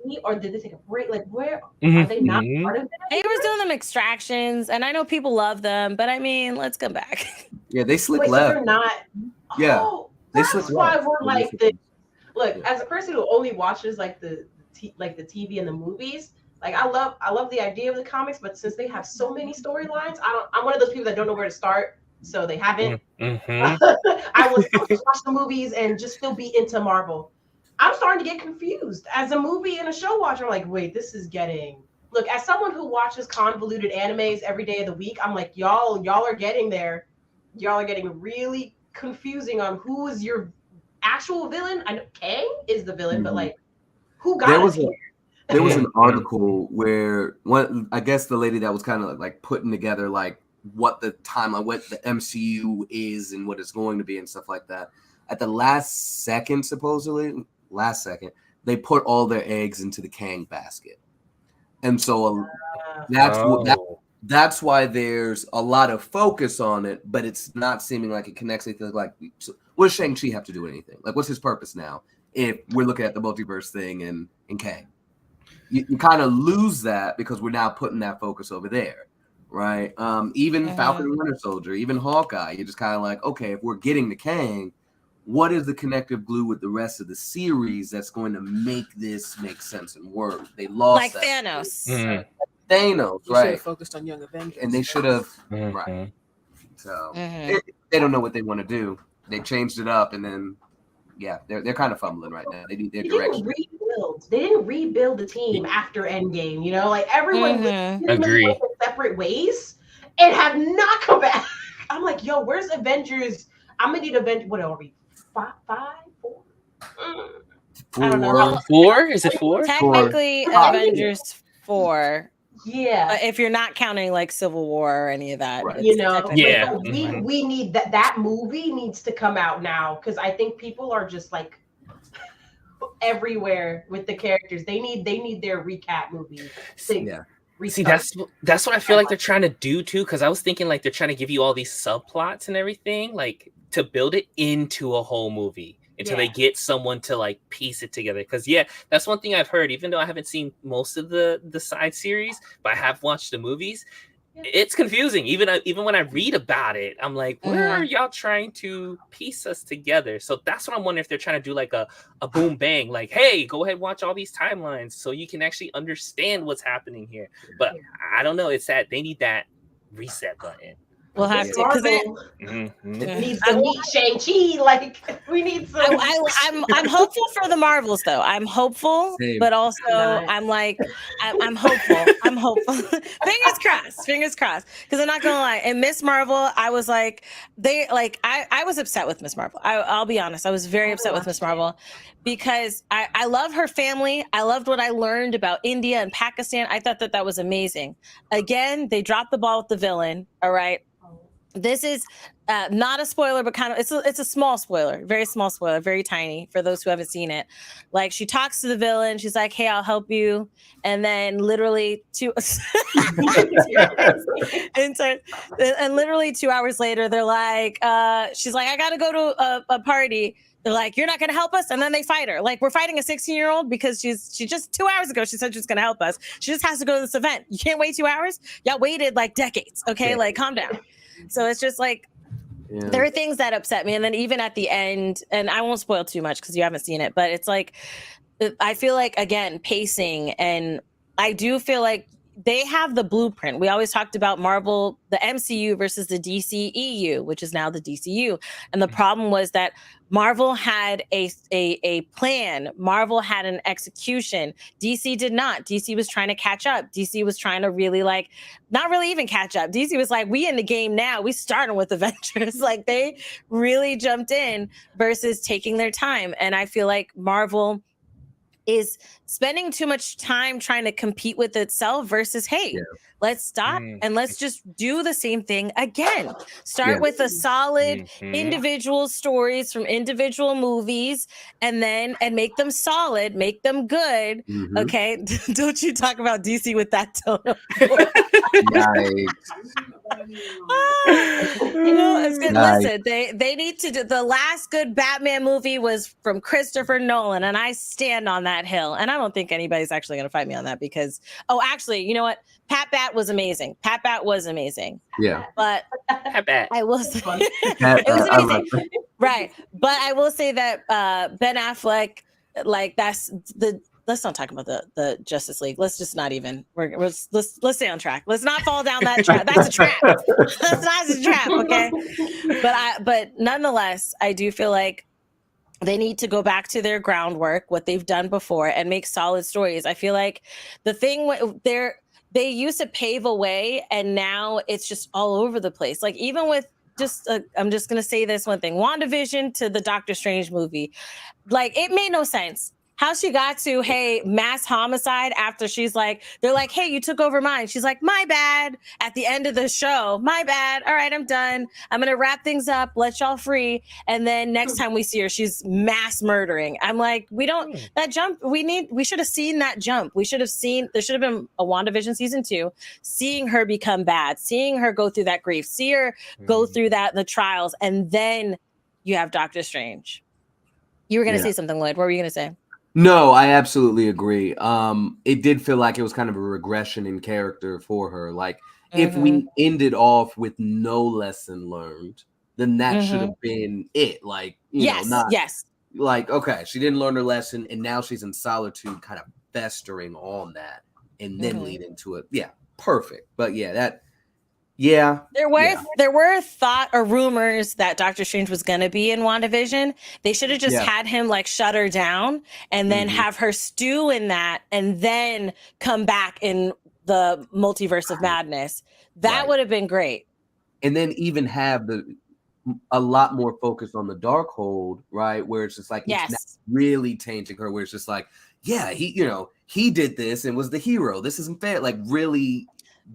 leave, or did they take a break? Like, where are they not part of that? They were doing them extractions, and I know people love them, but I mean, let's come back. Yeah, they slick left. So they're not. Yeah, that's why we're like this. Look, as a person who only watches like the TV and the movies, like I love the idea of the comics, but since they have so many storylines, I'm one of those people that don't know where to start, so they haven't. I will watch the movies and just still be into Marvel. I'm starting to get confused as a movie and a show watcher. I'm like, wait, this is getting. Look, as someone who watches convoluted animes every day of the week, I'm like, y'all are getting there. Y'all are getting really confusing on who is your actual villain. I know Kang is the villain, but like, who got us here? There was an article where I guess the lady that was kind of like putting together like what the timeline, what the MCU is and what it's going to be and stuff like that. At the last second, they put all their eggs into the Kang basket, and so that's why there's a lot of focus on it, but it's not seeming like it connects anything. Like, what does Shang-Chi have to do anything? Like, what's his purpose now? If we're looking at the multiverse thing and Kang, you kind of lose that because we're now putting that focus over there, right? Even Falcon and Winter Soldier, even Hawkeye, you're just kind of like, okay, if we're getting to Kang, what is the connective glue with the rest of the series that's going to make this make sense and work? They lost like that. Thanos. Thanos, you right? should have focused on Young Avengers, and they should have, right? So they don't know what they want to do. They changed it up, and then they're kind of fumbling right now. They need their direction. They didn't rebuild the team after Endgame. Like everyone went in separate ways and have not come back. I'm like, yo, where's Avengers? I'm gonna need Avengers. What are we? 5, 4? I don't know. 4? Is it 4? Technically, Avengers 4. Yeah. If you're not counting like Civil War or any of that, right. We need that movie needs to come out now, because I think people are just like everywhere with the characters. They need their recap movie. See, that's what I feel like they're trying to do too, because I was thinking like they're trying to give you all these subplots and everything, like to build it into a whole movie until they get someone to like piece it together. Because that's one thing I've heard, even though I haven't seen most of the side series, but I have watched the movies. It's confusing. Even when I read about it, I'm like, where are y'all trying to piece us together? So that's what I'm wondering, if they're trying to do like a boom bang, like, hey, go ahead and watch all these timelines so you can actually understand what's happening here. But I don't know. It's that they need that reset button. We'll have to, because it needs to meet Shang-Chi. Like, we need some. I'm hopeful for the Marvels, though. I'm hopeful, but also I'm like, I'm hopeful. I'm hopeful. Fingers crossed. Because I'm not gonna lie. In Miss Marvel, I was like, I was upset with Miss Marvel. I'll be honest. I was very upset with Miss Marvel because I love her family. I loved what I learned about India and Pakistan. I thought that was amazing. Again, they dropped the ball with the villain. All right. this is not a spoiler, but kind of it's a small spoiler, very small spoiler, very tiny for those who haven't seen it. Like she talks to the villain, she's like, "Hey, I'll help you," and then literally and literally 2 hours later, they're like, she's like, "I gotta go to a party." They're like, "You're not gonna help us," and then they fight her. Like we're fighting a 16-year-old because she just 2 hours ago she said she was gonna help us. She just has to go to this event. You can't wait 2 hours. Y'all waited like decades. Okay, Yeah. like calm down. So it's just like there are things that upset me. And then even at the end, and I won't spoil too much because you haven't seen it, but it's like, I feel like, again, pacing. And I do feel like they have the blueprint. We always talked about Marvel, the MCU versus the DCEU, which is now the DCU. And the problem was that Marvel had a plan. Marvel had an execution. DC did not. DC was trying to catch up. DC was trying to really like, not really even catch up. DC was like, we in the game now. We starting with Avengers. Like they really jumped in versus taking their time. And I feel like Marvel is spending too much time trying to compete with itself versus, hey, let's stop and let's just do the same thing again. Start with a solid individual stories from individual movies and make them solid, make them good. Okay. Don't you talk about DC with that tone of voice. No, it's good. Listen, they need to do, the last good Batman movie was from Christopher Nolan, and I stand on that hill. And I don't think anybody's actually going to fight me on that because, actually, you know what? Pat Bat was amazing. Yeah, but Pat Bat. I will say it was amazing, right? But I will say that Ben Affleck, like that's the. Let's not talk about the Justice League. Let's just not even. Let's stay on track. Let's not fall down that trap. That's a trap. That's a trap. Okay. But nonetheless, I do feel like they need to go back to their groundwork, what they've done before, and make solid stories. I feel like the thing they used to pave a way, and now it's just all over the place. Like even with I'm just gonna say this one thing: WandaVision to the Doctor Strange movie, like it made no sense. How she got to, hey, mass homicide after she's like, they're like, hey, you took over mine. She's like, my bad. At the end of the show, my bad. All right, I'm done. I'm going to wrap things up, let y'all free. And then next time we see her, she's mass murdering. I'm like, that jump, we should have seen that jump. There should have been a WandaVision season 2, seeing her become bad, seeing her go through that grief, see her go through the trials. And then you have Doctor Strange. You were going to say something, Lloyd. What were you going to say? No, I absolutely agree. It did feel like it was kind of a regression in character for her. Like if we ended off with no lesson learned, then that should have been it. Like, like, okay, she didn't learn her lesson and now she's in solitude, kind of festering on that and then lead into it. Yeah, perfect. But there were thought or rumors that Doctor Strange was going to be in WandaVision. They should have just had him like shut her down and then have her stew in that and then come back in the multiverse of madness. That would have been great. And then even have a lot more focus on the Darkhold, right? Where it's just like, it's not really tainting her, where it's just like, he did this and was the hero. This isn't fair. Like really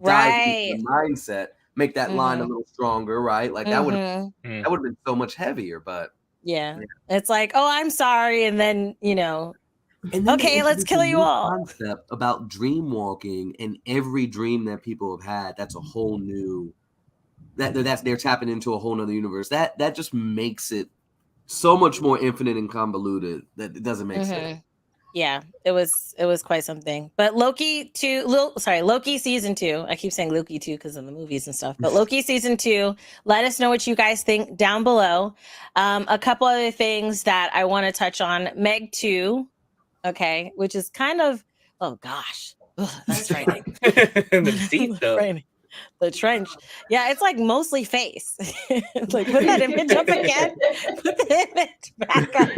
dive into the mindset, make that line a little stronger, right? Like that would have been so much heavier. But it's like, oh, I'm sorry, and then okay, let's kill you all. Concept about dream walking and every dream that people have had. That's a whole new. That's they're tapping into a whole nother universe. That just makes it so much more infinite and convoluted that it doesn't make sense. Yeah, it was quite something. But Loki season 2. I keep saying Loki 2 because of the movies and stuff. But Loki season 2. Let us know what you guys think down below. A couple other things that I want to touch on. Meg 2, okay, which is kind of that's frightening. The deep though. Frightening. The trench. Yeah, it's like mostly face. It's like put that image up again. Put the image back up.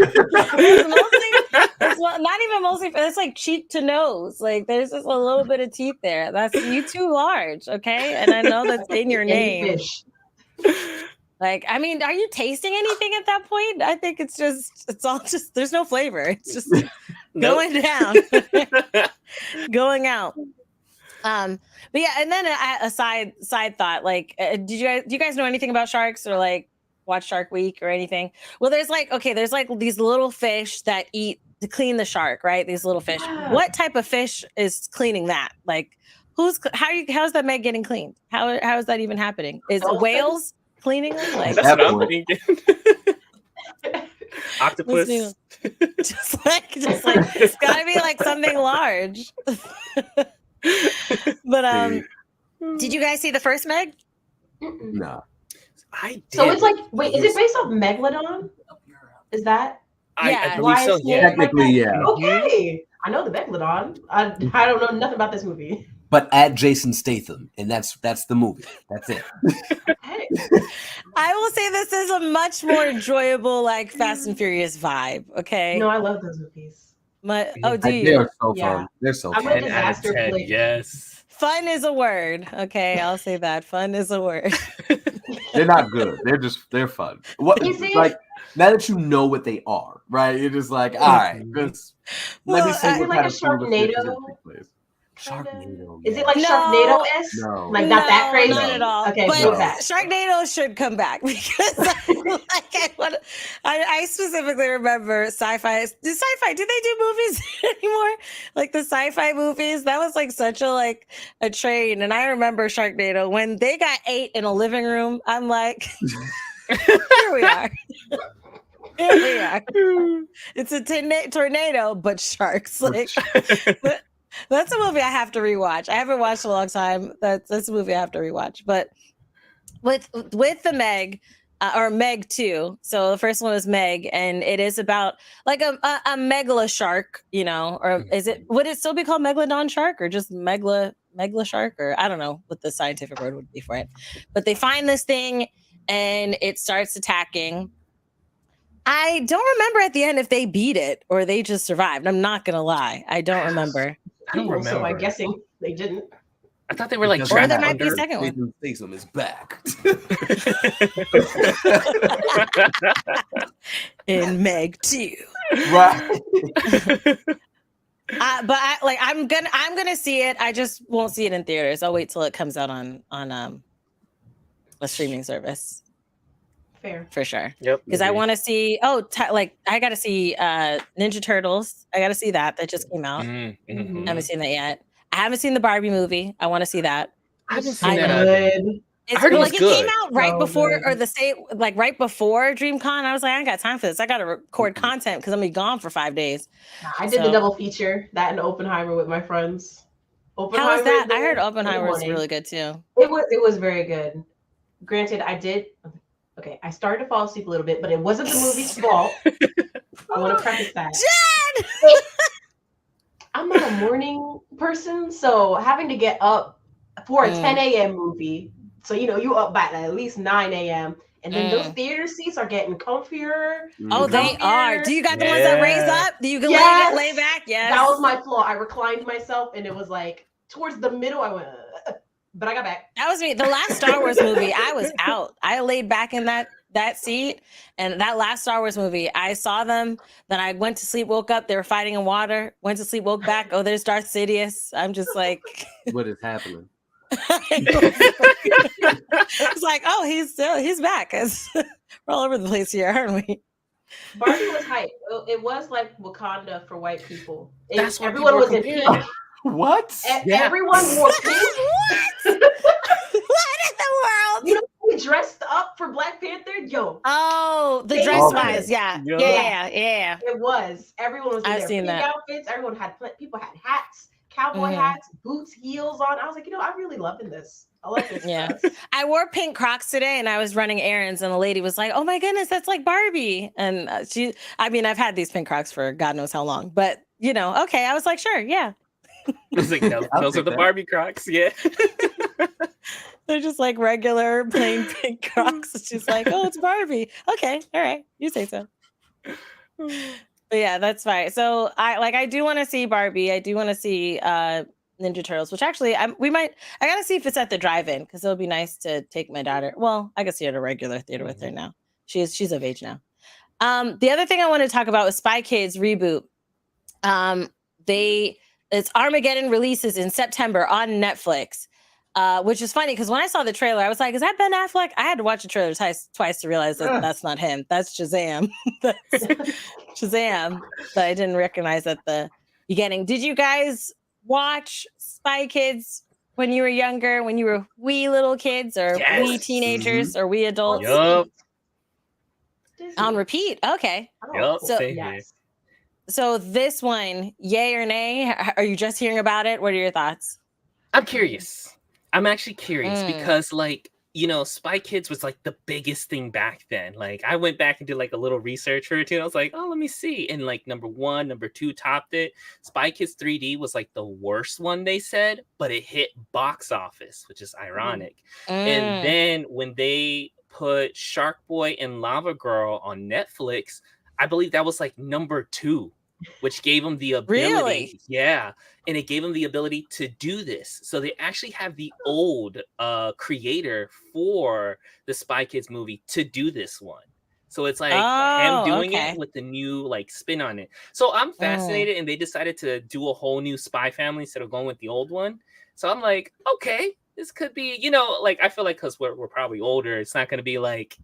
It's not even mostly. It's like cheek to nose. Like there's just a little bit of teeth there. That's you too large, okay? And I know that's in your name. Like, I mean, are you tasting anything at that point? I think it's all just. There's no flavor. It's just going down, going out. But yeah, and then a side thought, like, do you guys know anything about sharks or like watch Shark Week or anything? Well, there's like these little fish that eat to clean the shark, right? These little fish. Yeah. What type of fish is cleaning that? Like, how's that Meg getting cleaned? How is that even happening? Is Dolphins? whales cleaning them? Like, That's that what I'm point. thinking. Octopus. just like it's gotta be like something large. But did you guys see the first Meg? Mm-mm. Nah. I did. So it's like, wait, is it based off Megalodon? Is that? I Yeah. believe so. Why Yeah. Technically, yeah. Okay, I know the Megalodon. I don't know nothing about this movie. But add Jason Statham, and that's the movie. That's it. Hey. I will say this is a much more enjoyable, like Fast and Furious vibe. Okay. No, I love those movies. Do They you? are so Yeah. fun. They're so I'm fun. a 10 out of disaster 10. flick. Yes. Fun is a word. Okay, I'll say that. Fun is a word. They're not good. They're fun. What Is it? like now that you know what they are, right? You're just like, all right, just let me Well, see I what feel like kind a of conversation Sharknado. take place. Kinda. Sharknado. Is it yeah. like No. Sharknado-esque? No. Like not that No, crazy? not at all. Okay, But go back. Sharknado should come back because I specifically remember sci-fi. Did they do movies anymore? Like the sci-fi movies? That was like such a train. And I remember Sharknado when they got ate in a living room. I'm like, here we are. Here we are. It's a tornado, but sharks. Like, but that's a movie I have to rewatch. I haven't watched in a long time. That's a movie I have to rewatch. But with the Meg, or Meg 2. So the first one was Meg, and it is about like a megala shark, or would it still be called megalodon shark or just megala shark, or I don't know what the scientific word would be for it. But they find this thing and it starts attacking. I don't remember at the end if they beat it or they just survived. I'm not gonna lie. I don't remember. I don't remember. So I'm guessing they didn't. I thought they were like Because Or trapped there might be a under. second one. Statham is back. In Meg 2. Right. But I'm gonna see it. I just won't see it in theaters. I'll wait till it comes out on a streaming service Fair. for sure. Yep. Because I want to see. I got to see Ninja Turtles. I got to see that just came out. I haven't seen that yet. I haven't seen the Barbie movie. I want to see that. I haven't I seen that. know. Good. It's I heard it was like it good. came out right So before, good. or right before DreamCon. I was like, I ain't got time for this. I got to record content because I'm gonna be gone for 5 days. I did the So- double feature, that and Oppenheimer with my friends. How was that? Oppenheimer I heard in the Oppenheimer was morning. really good too. It was very good. Granted, I started to fall asleep a little bit, but it wasn't the movie's fault. I want to preface that. Jen! I'm not a morning person, so having to get up for a 10 a.m. movie, so you up by at least 9 a.m. and then those theater seats are getting comfier. Oh, they are. Do you got the ones that raise up? Do you can Yes. lay back? Yes. That was my flaw. I reclined myself, and it was like towards the middle. I went, but I got back. That was me. The last Star Wars movie, I was out. I laid back in that seat, and that last Star Wars movie, I saw them. Then I went to sleep, woke up. They were fighting in water. Went to sleep, woke back. Oh, there's Darth Sidious. I'm just like, What is happening? it's like, oh, he's back. We're all over the place here, aren't we? Barbie was hype. It was like Wakanda for white people. That's what Everyone people was in compared pink. it. What? Yeah. Everyone wore pink. What? What in the world? You know, we dressed up for Black Panther. Yo, Oh, the Okay. dress wise, yeah. Yeah. it was. Everyone was in I've their seen pink that. outfits. Everyone had people had hats, cowboy hats, boots, heels on. I was like, I'm really loving this. I love this. Yeah. stuff. I wore pink Crocs today, and I was running errands, and the lady was like, "Oh my goodness, that's like Barbie." And I've had these pink Crocs for God knows how long, but okay. I was like, sure, yeah. I was like, no, I'll those are take the that. Barbie Crocs. Yeah. They're just like regular plain pink Crocs. It's just like, oh, it's Barbie. Okay, all right, you say so. But yeah, that's fine. So I do want to see Barbie. I do want to see Ninja Turtles, which actually I gotta see if it's at the drive-in because it'll be nice to take my daughter. Well, I can see her at a regular theater with her now. She's of age now. The other thing I want to talk about was Spy Kids reboot. It's Armageddon releases in September on Netflix, which is funny because when I saw the trailer, I was like, "Is that Ben Affleck?" I had to watch the trailer twice to realize that that's not him. That's Shazam. That's Shazam. But I didn't recognize at the beginning. Did you guys watch Spy Kids when you were younger? When you were wee little kids, or wee teenagers, or wee adults? Yup. On repeat. Okay. Yup. So Same here. Yes. So this one, yay or nay? Are you just hearing about it? What are your thoughts? I'm curious. I'm actually curious Mm. because, like, you know, Spy Kids was like the biggest thing back then. Like, I went back and did like a little research for it too. I was like, oh, let me see. And like number 1, number 2 topped it. Spy Kids 3D was like the worst one, they said, but it hit box office, which is ironic. And then when they put Shark Boy and Lava Girl on Netflix, I believe that was like number 2, which gave them the ability. Really? Yeah. And it gave them the ability to do this. So they actually have the old creator for the Spy Kids movie to do this one. So it's like him doing it with the new like spin on it. So I'm fascinated, and they decided to do a whole new Spy Family instead of going with the old one. So I'm like, okay, this could be, you know, like I feel like because we're probably older, it's not going to be like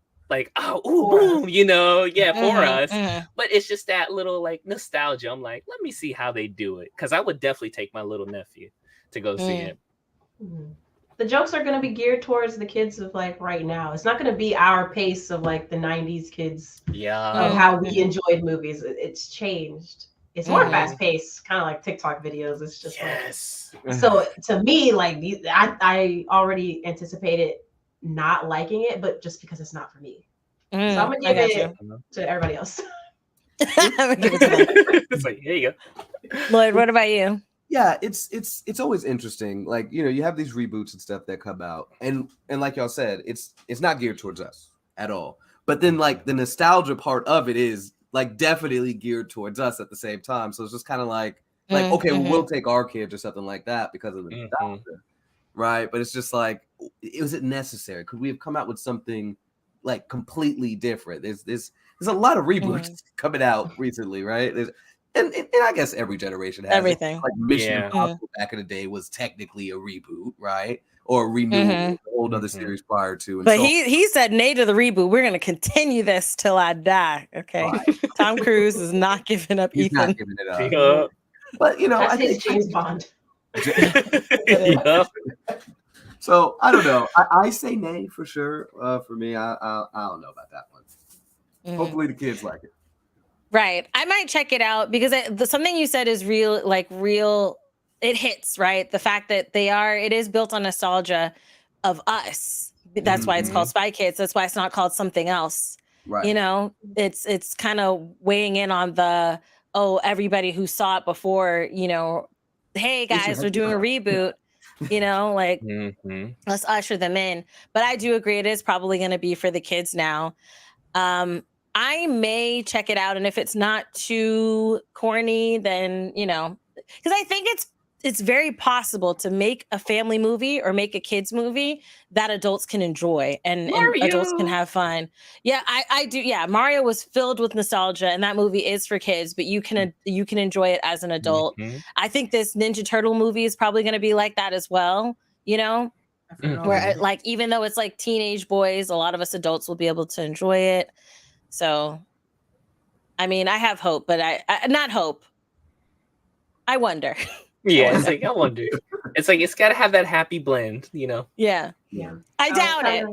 oh ooh, boom, you know, for us. But it's just that little like nostalgia. I'm like, let me see how they do it, because I would definitely take my little nephew to go see it. The jokes are going to be geared towards the kids of like right now. It's not going to be our pace of like the 90s kids of how we enjoyed movies. It's changed. It's more fast paced, kind of like TikTok videos. It's just like, so to me, like I already anticipated not liking it, but just because it's not for me. So I'm gonna give it to everybody else. It's like, here you go. Lloyd, what about you? Yeah, it's always interesting. Like, you know, you have these reboots and stuff that come out, and like y'all said, it's not geared towards us at all. But then like the nostalgia part of it is like definitely geared towards us at the same time. So it's just kind of like okay, well, we'll take our kids or something like that because of the nostalgia, right? But it's just like, was it necessary? Could we have come out with something like completely different? There's a lot of reboots coming out recently, right? And I guess every generation has everything. It. Like Mission Impossible back in the day was technically a reboot, right? Or a renewal of a whole other series prior to. And but he said nay to the reboot. We're going to continue this till I die. Okay. Right. Tom Cruise is not giving up He's Ethan. Not giving it up. But, you know, I think James Bond. So I don't know. I say nay for sure. For me, I don't know about that one. Hopefully the kids like it. Right. I might check it out because something you said is real. It hits, right? The fact that it is built on nostalgia of us. That's why it's called Spy Kids. That's why it's not called something else. Right. You know, it's kind of weighing in on everybody who saw it before, you know, hey guys, we're doing a reboot, you know, like let's usher them in. But I do agree it is probably going to be for the kids now. I may check it out, and if it's not too corny, then, you know, because I think it's very possible to make a family movie or make a kids movie that adults can enjoy and adults can have fun. Yeah, I do. Yeah, Mario was filled with nostalgia, and that movie is for kids, but you can enjoy it as an adult. I think this Ninja Turtle movie is probably going to be like that as well. You know, where like even though it's like teenage boys, a lot of us adults will be able to enjoy it. So, I mean, I have hope, but I not hope. I wonder. Yeah, it's like, I wonder. It's like, it's got to have that happy blend, you know? Yeah. I doubt it.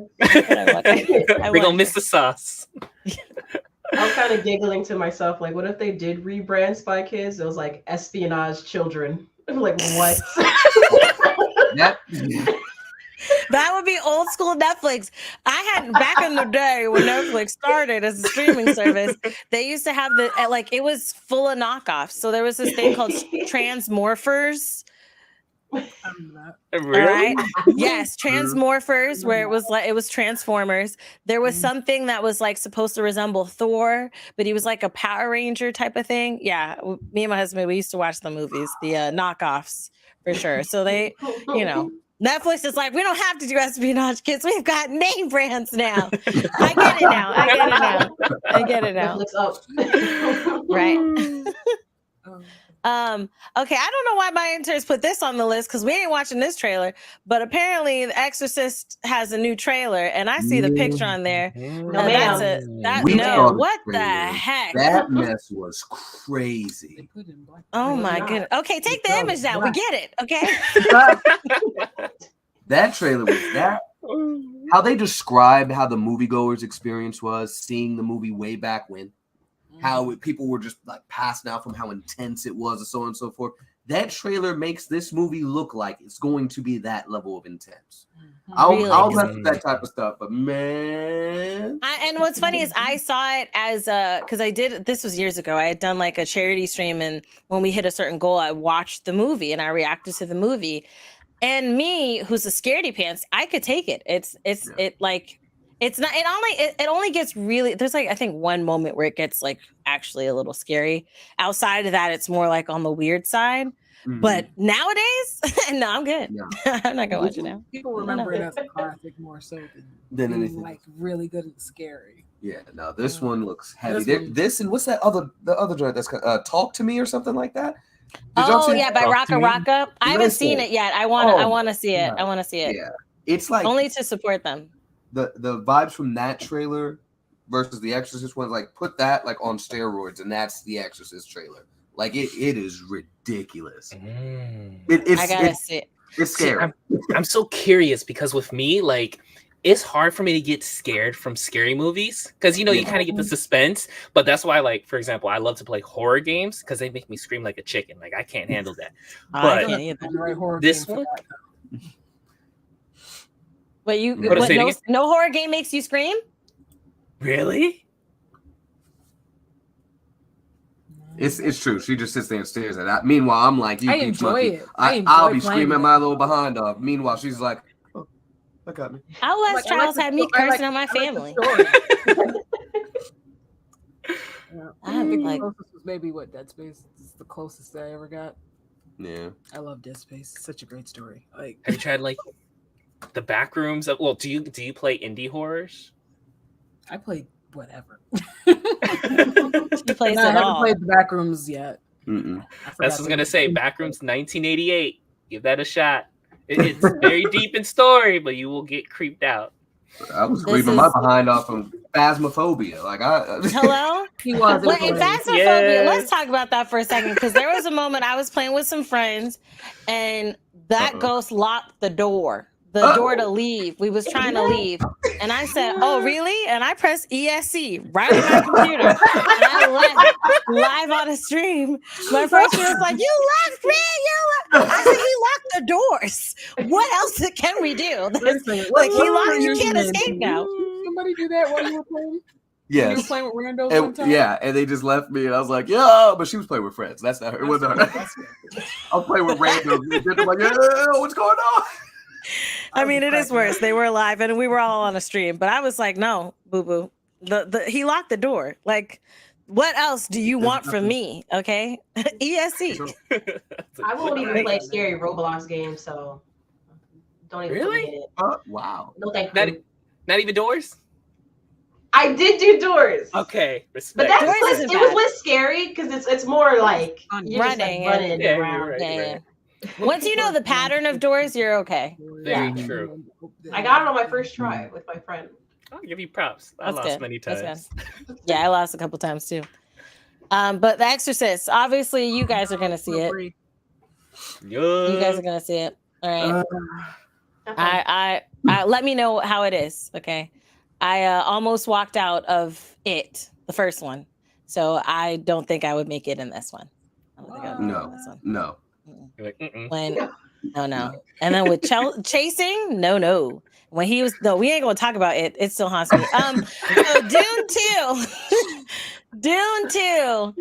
We're going to miss the sauce. I'm kind of giggling to myself. Like, what if they did rebrand Spy Kids? It was like espionage children. I'm like, what? That would be old school Netflix. I had back in the day when Netflix started as a streaming service, they used to have it was full of knockoffs. So there was this thing called Transmorphers. Really? All right. Yes, Transmorphers, where it was Transformers. There was something that was like supposed to resemble Thor, but he was like a Power Ranger type of thing. Yeah, me and my husband, we used to watch the movies, the knockoffs for sure. So they, you know. Netflix is like, we don't have to do espionage kids. We've got name brands now. I get it now. Netflix up. Right. Okay, I don't know why my interns put this on the list because we ain't watching this trailer, but apparently The Exorcist has a new trailer, and I see the picture on there. No, And that's ma'am. that We no, saw the what the trailer. heck? That mess was They crazy. put in black. Oh It was my not. goodness. Okay, take the image down. We get it. Okay. That trailer was that. How they described how the moviegoers' experience was seeing the movie way back when. How people were just like passing out from how intense it was and so on and so forth. That trailer makes this movie look like it's going to be that level of intense. Really? I'll mess with that type of stuff, but man. And what's funny is I saw it as because this was years ago. I had done like a charity stream, and when we hit a certain goal, I watched the movie and I reacted to the movie. And me, who's a scaredy pants, I could take it. It's not. It only gets really. There's like I think one moment where it gets like actually a little scary. Outside of that, it's more like on the weird side. But nowadays, no, I'm good. Yeah. I'm not gonna watch it now. People remember it as a classic more so Than being, anything. like really good and scary. Yeah, no, this one looks heavy. This one- This and what's that the other joint that's Talk to Me or something like that? Did y'all Oh see yeah, by Talk to Raka Me? Raka. I haven't Listen. seen it yet. I Oh, want to see it. God. I want to see it. Yeah, it's like Only to support them. the vibes from that trailer versus the Exorcist one. Like put that like on steroids, and that's the Exorcist trailer. Like it is ridiculous. I gotta see it. It's See, scary. I'm so curious because with me, like, it's hard for me to get scared from scary movies because you kind of get the suspense. But that's why, like, for example, I love to play horror games because they make me scream like a chicken. Like I can't handle that. I But can't either. The right horror this game for one? that. But you, What what, say it no, again? no horror game makes you scream? Really? It's true. She just sits there and stares at it. Meanwhile, I'm like, you I peach enjoy monkey. it. I enjoy I'll be playing screaming it. my little behind off. Meanwhile, she's like, oh, look at me. Outlast Trials had me cursing on my I like the family. story. Yeah. I have think like the closest was maybe what Dead Space. It's the closest I ever got. Yeah. I love Dead Space. It's such a great story. Like Have you tried like the back rooms of? Well, do you play indie horrors? I played whatever. she plays I it haven't all. played the back rooms yet. Mm-mm. That's what I was gonna say. Backrooms 1988. Give that a shot. It's very deep in story, but you will get creeped out. I was This screaming my is- behind off from Phasmophobia. Like Hello? He was. It Well, was in hilarious. Phasmophobia, Yes. let's talk about that for a second because there was a moment I was playing with some friends and that Uh-oh. ghost locked the door. The Uh-oh. door to leave. We was trying to leave. And I said, oh, really? And I pressed ESC right on my computer. And I left live on a stream. My friend she was like, you locked me. I said, he locked the doors. What else can we do? Wait a second. Like, he What locked, were you can't doing? escape now. Somebody do that while you were playing? You were yes. playing with randos one And, time? yeah, and they just left me, and I was like, "Yeah," but she was playing with friends. That's not her. It wasn't her. I was playing with randoms. And they're like, "Yeah, what's going on?" I mean, it is worse. They were alive and we were all on a stream, but I was like, no, boo boo. He locked the door. Like, what else do you want from me? Okay. ESC. I won't even play scary Roblox games, so don't even Really? put me in it. Wow. No, thank Not, you. not even doors. I did do doors. Okay, But respect. that's Doors less, isn't it was bad. less scary because it's more like you're just like Running running Yeah, around. you're right. Yeah. Once you know the pattern of doors, you're okay. Very Yeah. true. I got it on my first try with my friend. I'll give you props. I That's lost good. many That's times. Yeah, I lost a couple times too. But The Exorcist, obviously, you guys are gonna see it. You guys are gonna see it. All right. Okay. I let me know how it is. Okay. I almost walked out of it, the first one. So I don't think I would make it in this one. I don't think I would make it in this one. No. You're like, mm-mm. When no. And then with chasing, no. When he was we ain't gonna talk about it. It still haunts me. So Dune 2. Dune 2.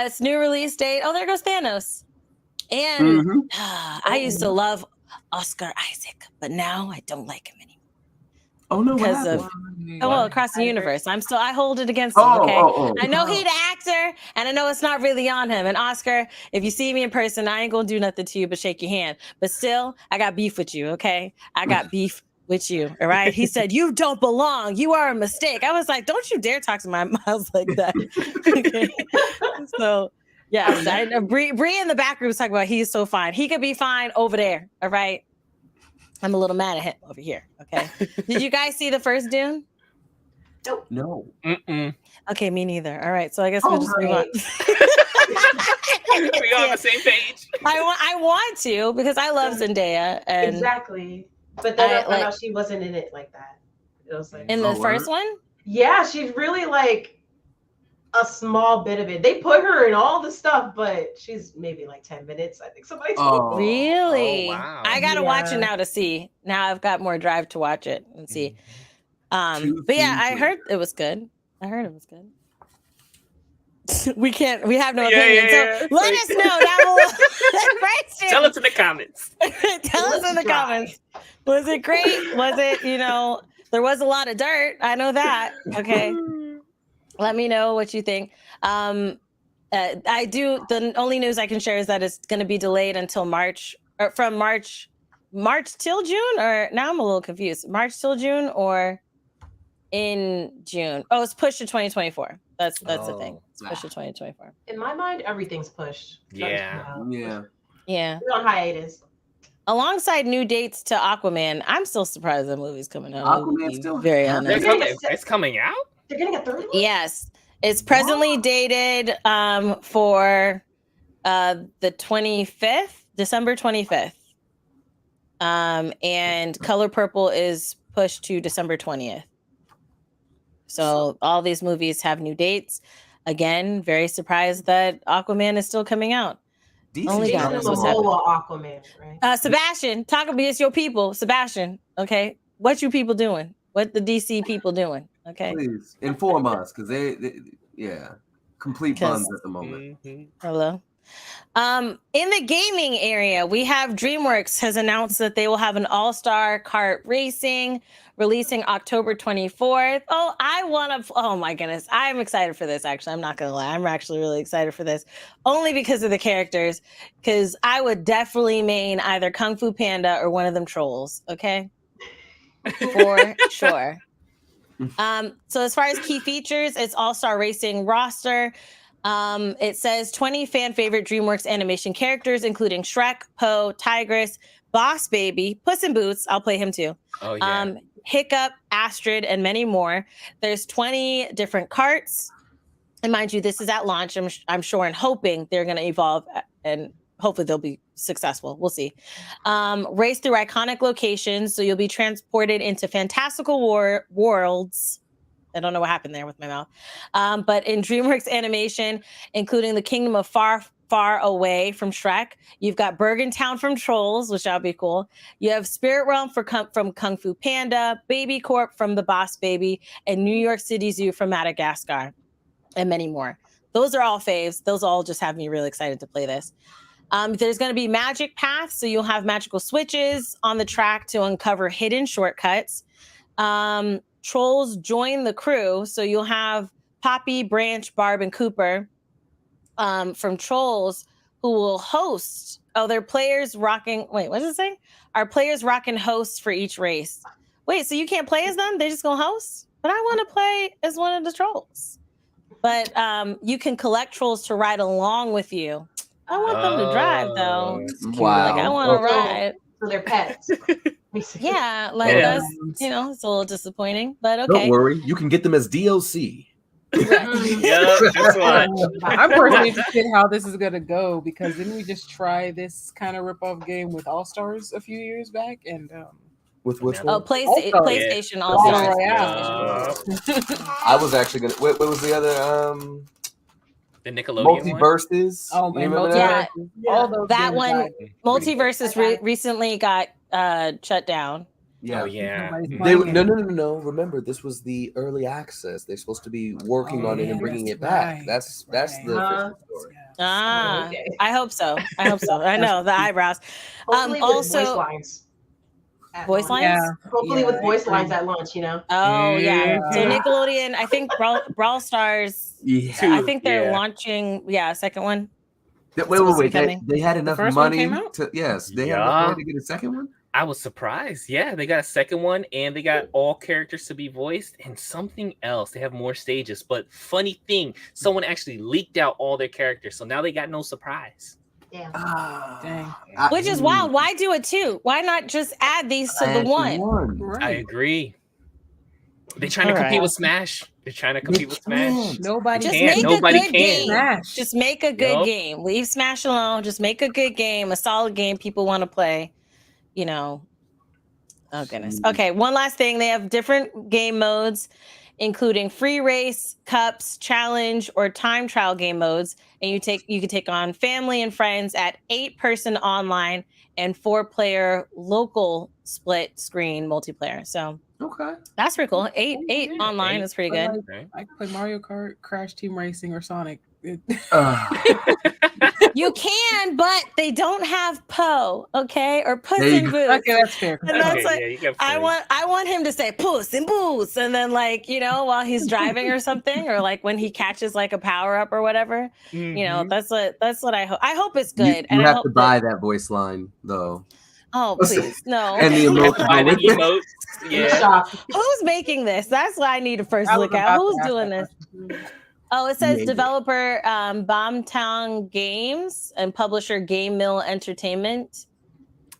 It's new release date. Oh, there goes Thanos. And Mhm. I used to love Oscar Isaac, but now I don't like him anymore. Oh no. What Because happened? of well, across the universe. I hold it against him. Okay. I know he's an actor, and I know it's not really on him. And Oscar, if you see me in person, I ain't gonna do nothing to you but shake your hand. But still, I got beef with you. Okay, I got beef with you. All right. He said, "You don't belong. You are a mistake." I was like, "Don't you dare talk to my mouth like that." Okay. So Yes, I know. Bree in the back room was talking about he's so fine. He could be fine over there. All right. I'm a little mad at him over here. Okay. Did you guys see the first Dune? No. Mm-mm. Okay, me neither. All right. So I guess we'll just move on. We on the same page. I want to because I love Zendaya. And Exactly. But then I found out she wasn't in it like that. It was like in the first one? Yeah, she's really like a small bit of it. They put her in all the stuff, but she's maybe like 10 minutes. I think somebody told me. Really? Oh, wow. I gotta watch it now to see. Now I've got more drive to watch it and see. But yeah, I heard it was good. We have no opinion. So let us know down below. Tell us in the comments. Tell us in the comments. Was it great? Was it, there was a lot of dirt. I know that. Okay. Let me know what you think. The only news I can share is that it's going to be delayed until March, or from March till June, or now I'm a little confused. March till June or in June? Oh, it's pushed to 2024. That's the thing. It's pushed to 2024. In my mind, everything's pushed. Yeah. We're on hiatus. Alongside new dates to Aquaman, I'm still surprised the movie's coming out. Aquaman's still very honest. It's coming out? They're getting a third one? Yes. It's presently dated for the 25th, December 25th. And Color Purple is pushed to December 20th. So all these movies have new dates. Again, very surprised that Aquaman is still coming out. Only God knows what's happening. Aquaman, right? Sebastian, talk about it's your people. Sebastian, okay? What you people doing? What the DC people doing? Okay. Please inform us, because they complete buns at the moment. Hello. In the gaming area, we have DreamWorks has announced that they will have an all-star kart racing releasing October 24th. Oh my goodness. I'm excited for this, actually. I'm not gonna lie. I'm actually really excited for this. Only because of the characters. Because I would definitely main either Kung Fu Panda or one of them trolls, okay? For sure. So as far as key features, it's all-star racing roster. It says 20 fan favorite DreamWorks animation characters, including Shrek, Poe, Tigress, Boss Baby, Puss in Boots. I'll play him too. Oh, yeah. Hiccup, Astrid, and many more. There's 20 different karts. And mind you, this is at launch. I'm sure and hoping they're going to evolve and hopefully they'll be successful. We'll see. Race through iconic locations. So you'll be transported into fantastical worlds. I don't know what happened there with my mouth. But in DreamWorks animation, including the Kingdom of Far, Far Away from Shrek, you've got Bergentown from Trolls, which that'll be cool. You have Spirit Realm from Kung Fu Panda, Baby Corp from The Boss Baby, and New York City Zoo from Madagascar, and many more. Those are all faves. Those all just have me really excited to play this. There's going to be magic paths, so you'll have magical switches on the track to uncover hidden shortcuts. Trolls join the crew, so you'll have Poppy, Branch, Barb, and Cooper from Trolls who will host. Oh, they're players rocking. Wait, what does it say? Our players rocking hosts for each race. Wait, so you can't play as them? They're just gonna host? But I want to play as one of the trolls. But you can collect trolls to ride along with you. I want them to drive though. Wow. Like I want to ride. So they're pets. Yeah, like that's it's a little disappointing, but okay. Don't worry, you can get them as DLC. Just watch. I'm personally interested how this is gonna go because didn't we just try this kind of rip-off game with All Stars a few years back? And With which Oh, one? PlayStation Battle also. Royale. I was actually gonna. What was the other? The Nickelodeon one? Multiverses. Oh, You man, remember Yeah, all those that games one, died. Multiverses recently got shut down. Yeah. Oh, yeah. Nobody's They, playing it. no. Remember, this was the early access. They're supposed to be working on it and bringing it back. right, That's that's the right. official story. Ah, Okay. I hope so. I know the eyebrows. Hopefully with Also- voice lines. at Voice launch. lines? Yeah. Hopefully with I voice agree. lines at launch, you know? Oh yeah. So Yeah. Nickelodeon, I think Brawl Stars. Yeah. I think they're Yeah. launching. Yeah, second one. Wait. supposed to be They, coming. they had enough first one money came out? to. Yes, they had enough money to get a second one. I was surprised. Yeah, they got a second one, and they got all characters to be voiced, and something else. They have more stages. But funny thing, someone actually leaked out all their characters, so now they got no surprise. Yeah. Dang. Which is wild. Why do it two? Why not just add these to the one? Right. I agree. They're trying to compete with Smash. They're trying to compete with Smash. Nobody Just can. make Nobody a good can. game. Smash. Just make a good Yup. game. Leave Smash alone. Just make a good game, a solid game people want to play. You know. Oh goodness. Okay, one last thing. They have different game modes, including free race, cups, challenge, or time trial game modes. And you can take on family and friends at 8-person online and 4-player local split screen multiplayer. So Okay. that's pretty cool. Eight online is pretty good. Right? I can play Mario Kart, Crash Team Racing, or Sonic. You can, but they don't have Poe, okay, or Puss There you in go. Boots. Okay, that's fair. And that's Okay, like, yeah, you got I want him to say Puss in Boots, and then like while he's driving or something, or like when he catches like a power up or whatever. Mhm. That's what I hope. I hope it's You, good, you and I have hope to buy that voice line though, Oh please, no. and the You have to emoji. buy the with it. emotes. I'm Yeah. shocked. Who's making this? That's what I need to first I was look at. about to Who's ask doing that this? question. Oh, it says Yeah. developer Boomtown Games and publisher Game Mill Entertainment.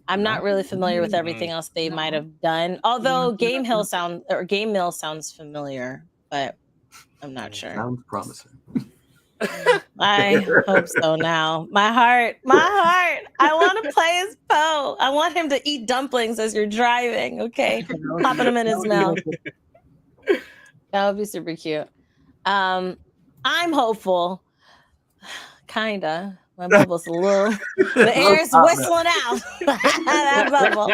I'm not really familiar with everything else they might have done. Although Game Mill sounds familiar, but I'm not sure. Sounds promising. I hope so now. My heart. I want to play as Poe. I want him to eat dumplings as you're driving, okay? Popping them in his mouth. That would be super cute. I'm hopeful. Kinda. My bubble's a little. The air's whistling out. That bubble.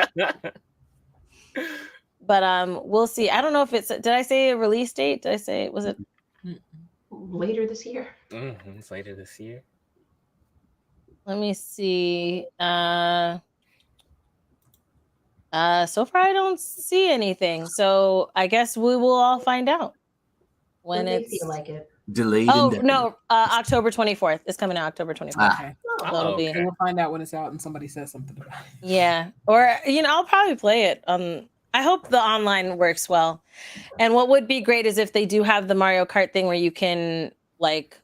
But we'll see. I don't know if it's. Did I say a release date? Did I say was it Later this year. It's later this year. Let me see. So far I don't see anything. So I guess we will all find out when They it's feel like it. Delayed. Oh indefinite. no, October 24th. It's coming out October 24th. Okay. That'll be So we'll find out when it's out and somebody says something about it. yeah. Or I'll probably play it. I hope the online works well. And what would be great is if they do have the Mario Kart thing where you can like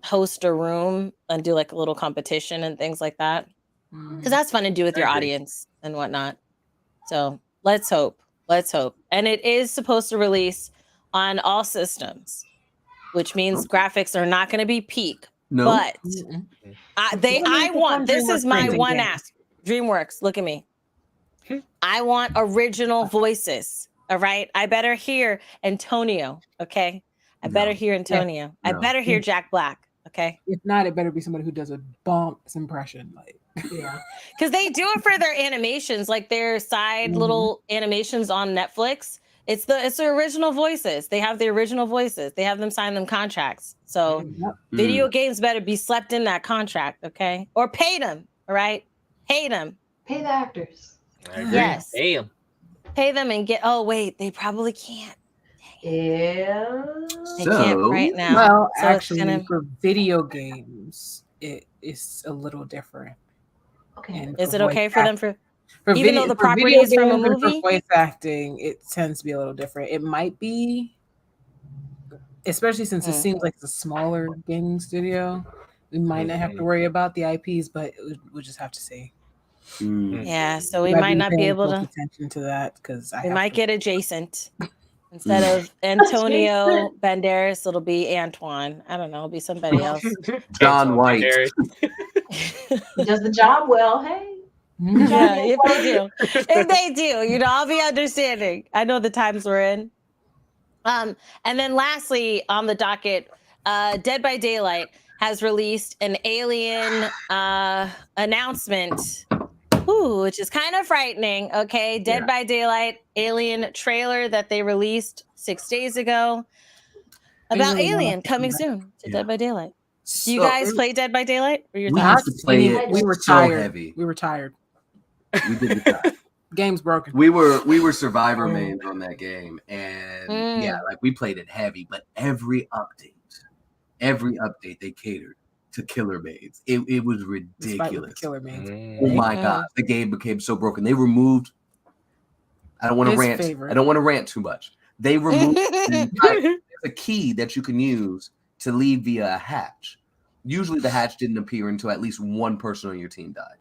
host a room and do like a little competition and things like that. Because that's fun to do with your audience and whatnot. So let's hope. And it is supposed to release on all systems, which means graphics are not going to be peak. No. But this is my one ask. DreamWorks, look at me. I want original voices. All right. I better hear Antonio. Okay. I better hear Antonio. I better hear Jack Black. Okay. If not, it better be somebody who does a bonk's impression. Like, Yeah. Because they do it for their animations, like their side little animations on Netflix. It's the original voices. They have the original voices. They have them sign them contracts. So video games better be slept in that contract, okay? Or pay them, all right? Pay them. Pay the actors. I agree. Yes. Damn. Pay them and get. Oh wait, they probably can't. Yeah. They can't right now. well, So it's actually, gonna- for video games, it is a little different. Okay. And Is for it okay voice for them act- for even though the property is from a games and for movie? voice acting, it tends to be a little different. It might be, especially since it seems like it's a smaller gaming studio. We might not have to worry about the IPs, but we'll just have to see. Yeah, so we I've might been not be paying able close to. attention to that because We might get adjacent. Instead of Antonio Banderas, it'll be Antoine. I don't know. It'll be somebody else. John White. He does the job well. Hey. Yeah, if they do. If they do, I'll be understanding. I know the times we're in. And then lastly on the docket, Dead by Daylight has released an Alien announcement. Which is kind of frightening. Okay. Dead by Daylight Alien trailer that they released 6 days ago about Alien coming soon to Dead by Daylight. Do you guys play Dead by Daylight? Or you're We tired? used to play it. We were so tired. heavy. We were tired. We did the Game's broken. We were survivor mains on that game, and like we played it heavy. But every update they catered to killer maids. It was ridiculous. Killer maids. Oh my god, the game became so broken. They removed I don't want to His rant. favorite. I don't want to rant too much. They removed there's a key that you can use to leave via a hatch. Usually the hatch didn't appear until at least one person on your team died.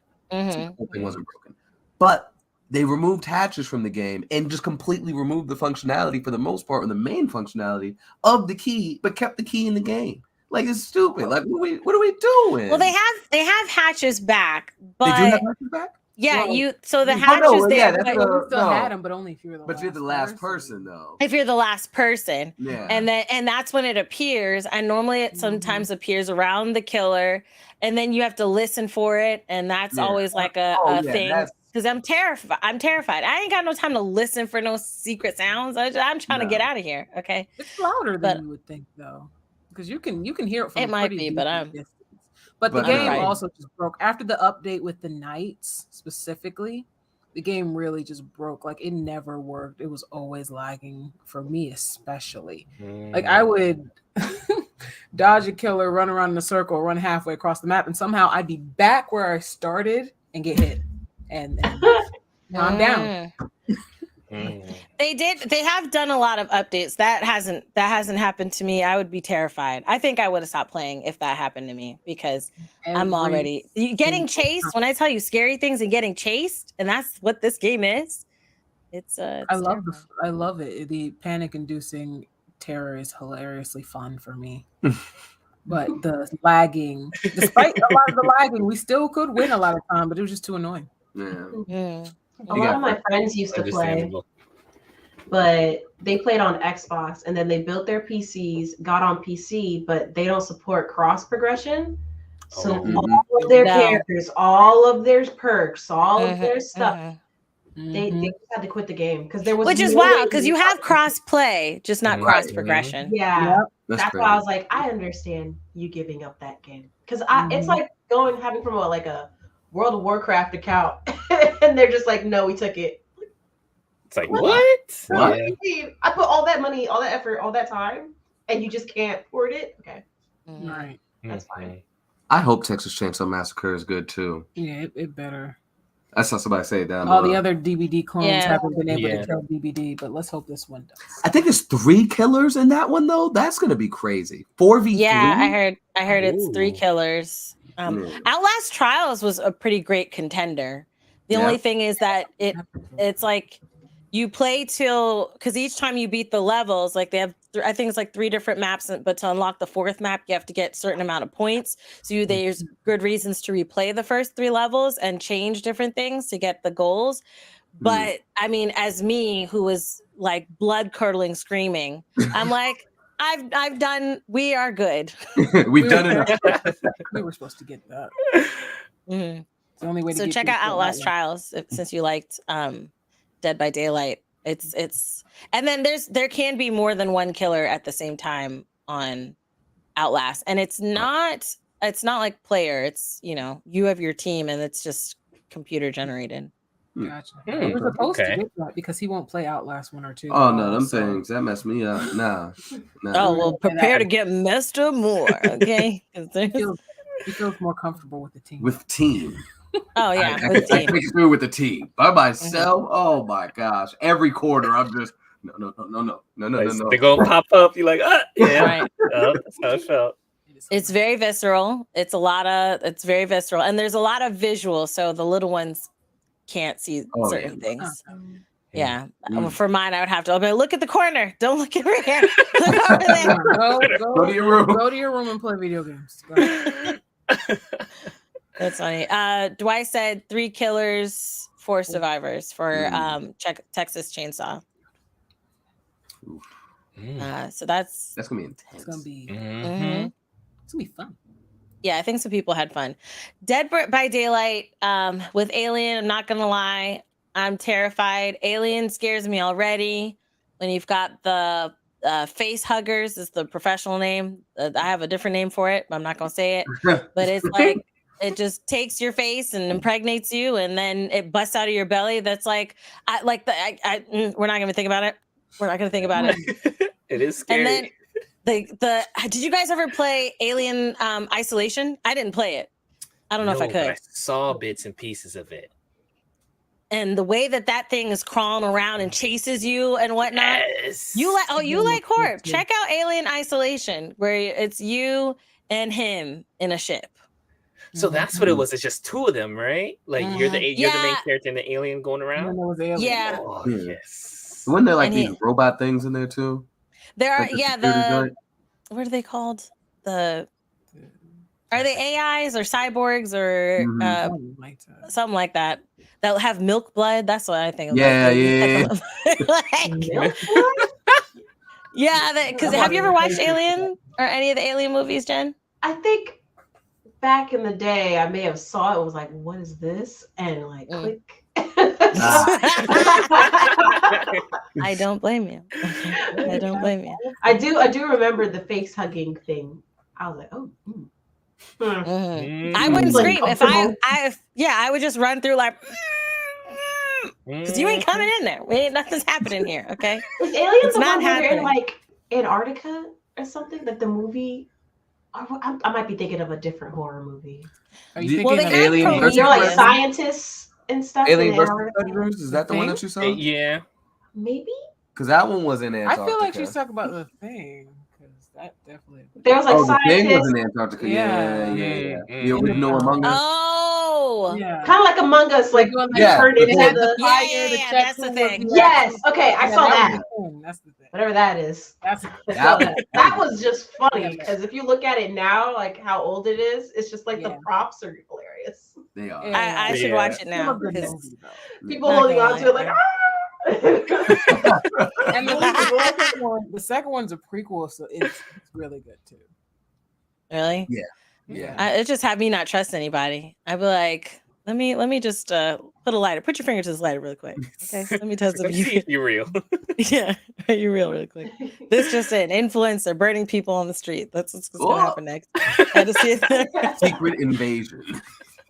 So the whole thing wasn't broken. But they removed hatches from the game and just completely removed the functionality for the most part, or the main functionality of the key, but kept the key in the game. Like, it's stupid. Like, what are we doing? Well, they have hatches back, but they do have hatches back. Yeah, Well, the hatch is there. That's but you still had them, but only if you were the But you're the last person, though. If you're the last person, yeah, and that's when it appears. And normally it sometimes appears around the killer, and then you have to listen for it, and that's always like a thing. Because I'm terrified. I ain't got no time to listen for no secret sounds. I'm trying to get out of here. Okay, it's louder than you would think, though, because you can hear it from. It might be, but the game also just broke after the update with the knights specifically. The game really just broke. Like, it never worked. It was always lagging for me, especially. Like, I would dodge a killer, run around in a circle, run halfway across the map, and somehow I'd be back where I started and get hit. And now I'm down. They have done a lot of updates. That hasn't happened to me. I would be terrified. I think I would have stopped playing if that happened to me, because I'm already getting chased. When I tell you scary things and getting chased, and that's what this game is. It's I love it. The panic-inducing terror is hilariously fun for me. But the lagging, despite a lot of the lagging, we still could win a lot of time, but it was just too annoying. Yeah. A lot of my friends used to play, but they played on Xbox, and then they built their PCs, got on PC, but they don't support cross progression. So all of their characters, all of their perks, all of their stuff, they just had to quit the game because there was. Which is wild, because you have cross play, just not cross progression. Yeah, that's why I was like, I understand you giving up that game, because it's like having from a World of Warcraft account, and they're just like, no, we took it. It's like, what? What do you mean? I put all that money, all that effort, all that time, and you just can't port it? Okay. Right. That's fine. I hope Texas Chainsaw Massacre is good too. Yeah, it better. I saw somebody say that. All the other DVD clones haven't been able to kill DVD, but let's hope this one does. I think it's 3 killers in that one, though. That's gonna be crazy. 4v3. Yeah, I heard it's 3 killers. Outlast Trials was a pretty great contender. The only thing is that it's like you play because each time you beat the levels, like they have, I think it's like 3 different maps, but to unlock the 4th map, you have to get a certain amount of points. So there's good reasons to replay the first 3 levels and change different things to get the goals. But I mean, as me, who was like blood curdling screaming, I'm like, I've done. We are good. We've done it. We were supposed to get that. It's the only way to check out Outlast Trials since you liked Dead by Daylight. It's and then there can be more than one killer at the same time on Outlast, and it's not like player. It's you have your team, and it's just computer generated. Gotcha. He was supposed to get that because he won't play Outlast 1 or 2. Oh no, them things that messed me up. Nah. Oh well, prepare to get messed up more. Okay, he feels more comfortable with the team. With team. Oh yeah, I take it through with the team by myself. Oh my gosh! Every quarter, I'm just no. They go pop up. You're like, yeah, right. That's how it felt. It's very visceral. It's very visceral, and there's a lot of visual, so the little ones can't see certain things. Yeah. For mine, I would have to look at the corner. Don't look over here. Look over there. Go to your room. Go to your room and play video games. That's funny. Dwight said 3 killers, 4 survivors for Texas Chainsaw. So that's gonna be intense. It's gonna be it's gonna be fun. Yeah, I think some people had fun. Dead by Daylight with Alien, I'm not gonna lie, I'm terrified. Alien scares me already. When you've got the face huggers is the professional name. I have a different name for it, but I'm not gonna say it. But it's like it just takes your face and impregnates you, and then it busts out of your belly. That's like we're not gonna think about it. We're not gonna think about it. It is scary. And then did you guys ever play Alien Isolation? I didn't play it. I don't know if I could. I saw bits and pieces of it. and the way that thing is crawling around and chases you and whatnot. Yes. You like Horror. too. Check out Alien Isolation, where it's you and him in a ship. So that's what it was. It's just two of them, right? Like you're the main Yeah. character and the alien going And then around. there was Alien. Yeah. Oh Yeah. yes. Wasn't there like And these robot things in there too? There are Like the security joint? what are they called? Are they AIs or cyborgs or Something like that. something like that? That have milk blood. That's what I think of. Yeah, Like, yeah, because have you ever watched Alien or any of the Alien movies, Jen? I think back in the day, I may have saw it. Was like, what is this? And like, click. I don't blame you. I don't blame you. I do remember the face hugging thing. I was like, oh. I wouldn't Like, scream if I would just run through like because you ain't coming in there. Nothing's happening here. Okay, Is Alien It's the not one where they're in happening. like Antarctica or something? Like the movie? I might be thinking of a different horror movie. Are you Well, thinking they of have Alien Prometheus. They're like Yes. scientists and stuff. Alien in versus Antarctica. Predators? Is that the one that you saw? Yeah. Maybe Because that one was in I Antarctica. feel like she's talking about the thing because that definitely. there was like Oh, the thing was scientists, in Antarctica. Yeah. Mm. The original Among Us. Oh, Yeah. kind of like Among Us, like Yeah. turned They into had the. Yeah, that's the thing. Yes. Okay, I saw that. That's the thing. Whatever that is. That's I saw That- that. That was just funny Yeah. because if you look at it now, like how old it is, it's just like the Yeah. props are hilarious. They are. Yeah. I should Yeah. watch it now. Still a good 'Cause- movie, though. People Not holding gonna on to it like, lie. And the second one's a prequel, so it's really good too. Really? Yeah. It just had me not trust anybody. I'd be like, let me just put a lighter. Put your finger to this lighter really quick. Okay. Let me test Let's if see you. if you're real. Yeah, are you real really quick? This just an influencer burning people on the street. That's what's gonna happen next. I had to see if they're Secret invasion.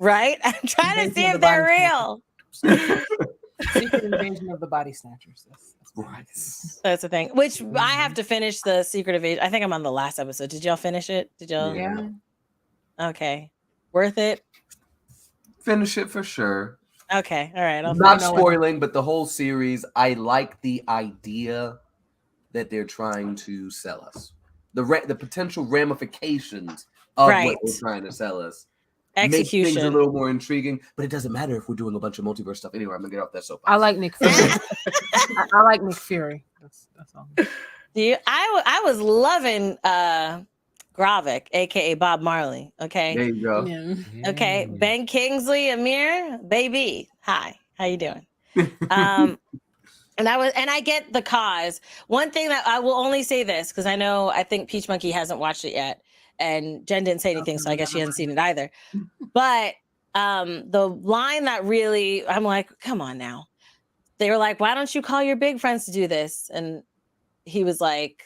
right. I'm trying to see Invasion of if the they're body real. Secret Invasion of the Body Snatchers. That's Right. That's the thing. Which I have to finish the Secret Invasion. I think I'm on the last episode. Did y'all finish it? Did y'all? Yeah. Okay. Worth it? Finish it for sure. Okay. All right. I'll Not finish it. spoiling, but the whole series, I like the idea that they're trying to sell us. The potential ramifications of Right. what they're trying to sell us. Make things a Execution. little more intriguing, but it doesn't matter if we're doing a bunch of multiverse stuff. Anyway, I'm gonna get off that soapbox. I like Nick Fury. I like Nick Fury. That's all. I was loving Gravik, aka Bob Marley. Okay. There you go. Yeah. Okay. Ben Kingsley, Amir, baby. Hi. How you doing? And I get the cause. One thing that I will only say this, because I think Peach Monkey hasn't watched it yet. And Jen didn't say anything, so I guess she hasn't seen it either. But the line that really, I'm like, come on now. They were like, why don't you call your big friends to do this? And he was like,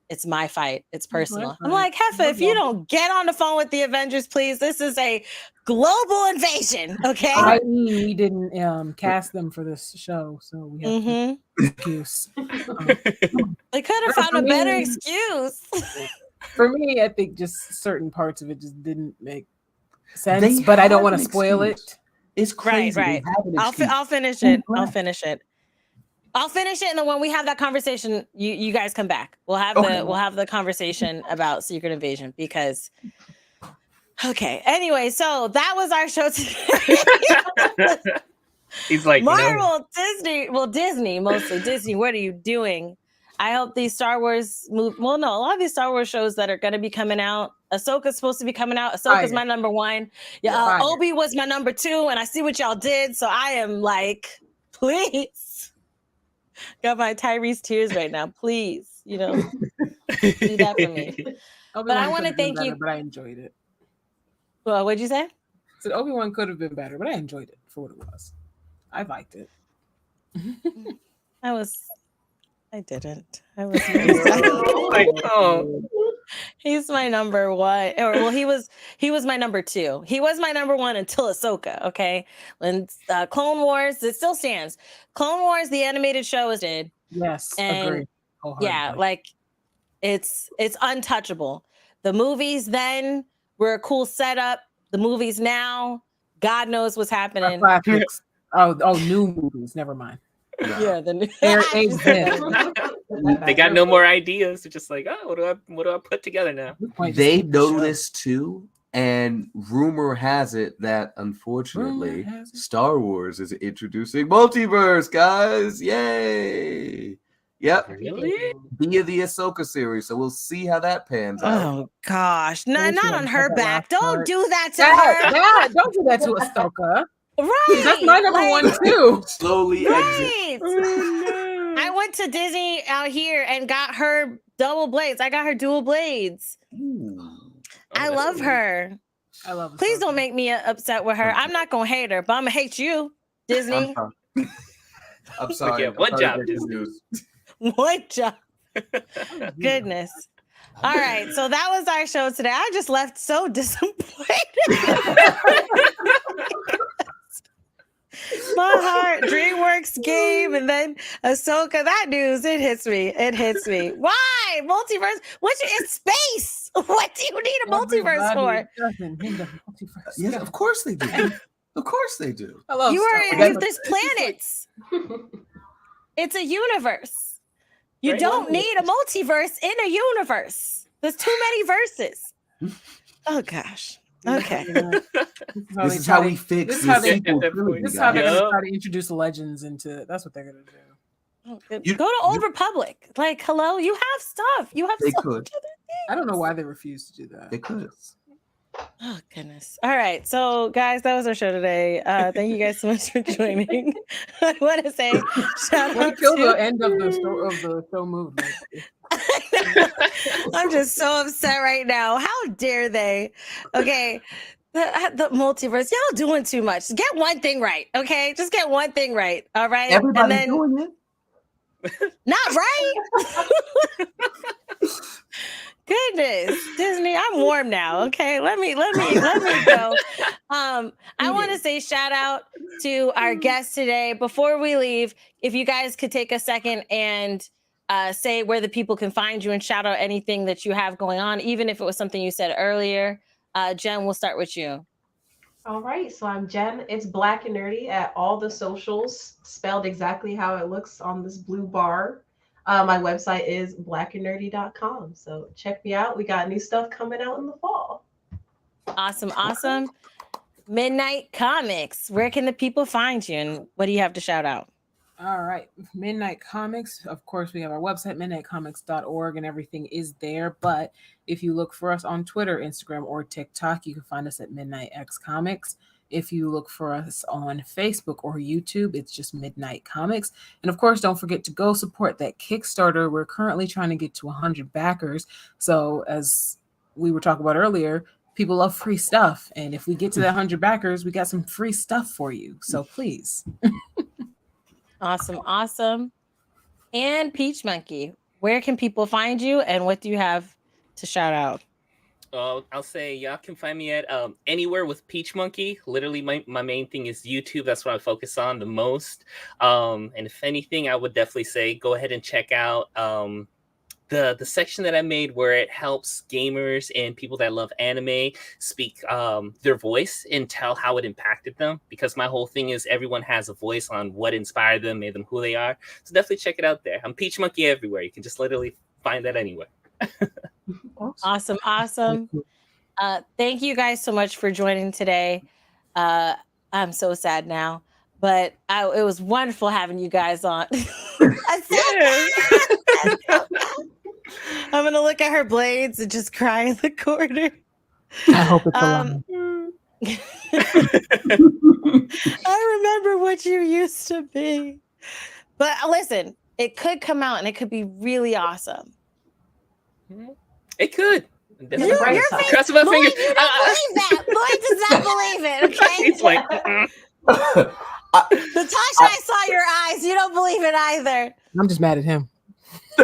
it's my fight. It's personal. I'm like, Heffa, if you don't get on the phone with the Avengers, please. This is a global invasion, okay? I mean, we didn't cast them for this show, so we have to excuse. They could have found a better excuse. For me, I think just certain parts of it just didn't make sense, but I don't want to spoil it. It's crazy. Right. I'll finish it. I'll finish it. And then when we have that conversation, you guys come back. We'll have the conversation about Secret Invasion because okay. Anyway, so that was our show today. He's like Marvel, no. Disney mostly. Disney, what are you doing? I hope these Star Wars a lot of these Star Wars shows that are going to be coming out. Ahsoka's supposed to be coming out. Ahsoka's my number 1. Yeah, Obi was my number 2, and I see what y'all did. So I am like, please. Got my Tyrese tears right now. Please, do that for me. But I want to thank you. But I enjoyed it. Well, what'd you say? So Obi-Wan could have been better, but I enjoyed it for what it was. I liked it. I didn't. I was like, oh. He's my number 1. Well, he was my number 2. He was my number 1 until Ahsoka. Okay, when Clone Wars, it still stands. Clone Wars, the animated show, is did. Yes, and agree. Yeah, like it's untouchable. The movies then were a cool setup. The movies now, God knows what's happening. New movies. Never mind. No. Yeah, the new. There She said exists. that. They got no more ideas. They're just like, oh, what do I put together now? They know this too, and rumor has it that unfortunately Star Wars is introducing multiverse, guys. Yay! Yep. Really? Via the Ahsoka series, so we'll see how that pans out. Oh gosh, no, not on her that back. last Don't part. do that to her. Don't do that to Ahsoka. Right. That's my number like- one too. Slowly exit. Right. I went to Disney out here and got her double blades. I got her dual blades. I love her. I love Ahsoka. Please don't make me upset with her. I'm not gonna hate her, but I'm gonna hate you, Disney. I'm sorry. Yeah, what I'm sorry job, to break Disney? news. What job? Goodness. All right, so that was our show today. I just left so disappointed. My heart, DreamWorks game, and then Ahsoka. That news, it hits me. It hits me. Why multiverse? Which is space? What do you need a multiverse for? Yes, of course they do. Of course they do. I love You Star are Wars. there's planets. It's a universe. You Right. don't need a multiverse in a universe. There's too many verses. Oh gosh. Okay. This is how we fix this is the how they- sequel This trilogy, This is how they're guys. gonna try to introduce legends into. That's what they're gonna do. Oh, good. Go to Old Republic. Like, hello, you have stuff. You have They so could. much other I don't know why they refuse to do that. They could. Oh goodness. All right. So guys, that was our show today. Thank you guys so much for joining. I want to say shout When out kill the to end of the show moved. I'm just so upset right now. How dare they? Okay. The multiverse, y'all doing too much. Get one thing right, okay? Just get one thing right, all right? Everybody's doing it. Not right. Goodness, Disney, I'm warm now. Okay, let me go. I want to say shout out to our guest today. Before we leave, if you guys could take a second and say where the people can find you and shout out anything that you have going on, even if it was something you said earlier. Jen, we'll start with you. All right, so I'm Jen. It's Black and Nerdy at all the socials, spelled exactly how it looks on this blue bar. My website is blackandnerdy.com. So check me out. We got new stuff coming out in the fall. Awesome. Midnight Comics. Where can the people find you and what do you have to shout out? All right. Midnight Comics. Of course, we have our website, midnightcomics.org, and everything is there. But if you look for us on Twitter, Instagram, or TikTok, you can find us at Midnight X Comics. If you look for us on Facebook or YouTube, it's just Midnight Comics. And of course, don't forget to go support that Kickstarter. We're currently trying to get to 100 backers. So as we were talking about earlier, people love free stuff. And if we get to that 100 backers, we got some free stuff for you. So please. Awesome. And Peach Monkey, where can people find you and what do you have to shout out? I'll say y'all can find me at anywhere with Peach Monkey. Literally, my main thing is YouTube. That's what I focus on the most. And if anything, I would definitely say go ahead and check out the section that I made where it helps gamers and people that love anime speak their voice and tell how it impacted them. Because my whole thing is everyone has a voice on what inspired them, made them who they are. So definitely check it out there. I'm Peach Monkey everywhere. You can just literally find that anywhere. Awesome. Thank you guys so much for joining today. I'm so sad now, but it was wonderful having you guys on. I'm gonna look at her blades and just cry in the corner. I hope it's a I remember what you used to be. But listen, it could come out and it could be really awesome. It could. Your face, cross my fingers. You don't believe that. Lloyd does not believe it, okay? He's like, Natasha, I saw your eyes. You don't believe it either. I'm just mad at him. He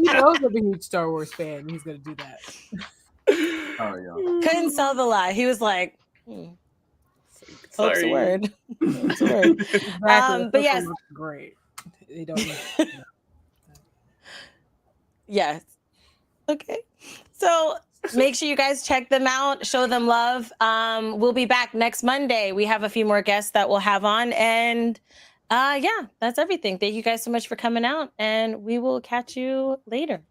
knows I'm a huge Star Wars fan. And he's gonna do that. Oh yeah. Couldn't sell the lie. He was like, Hope's sorry. a word. Hope's a word. Exactly. But yes. Great. They don't know. Yes. Okay. So Make sure you guys check them out, show them love. We'll be back next Monday. We have a few more guests that we'll have on. And yeah, that's everything. Thank you guys so much for coming out, and we will catch you later.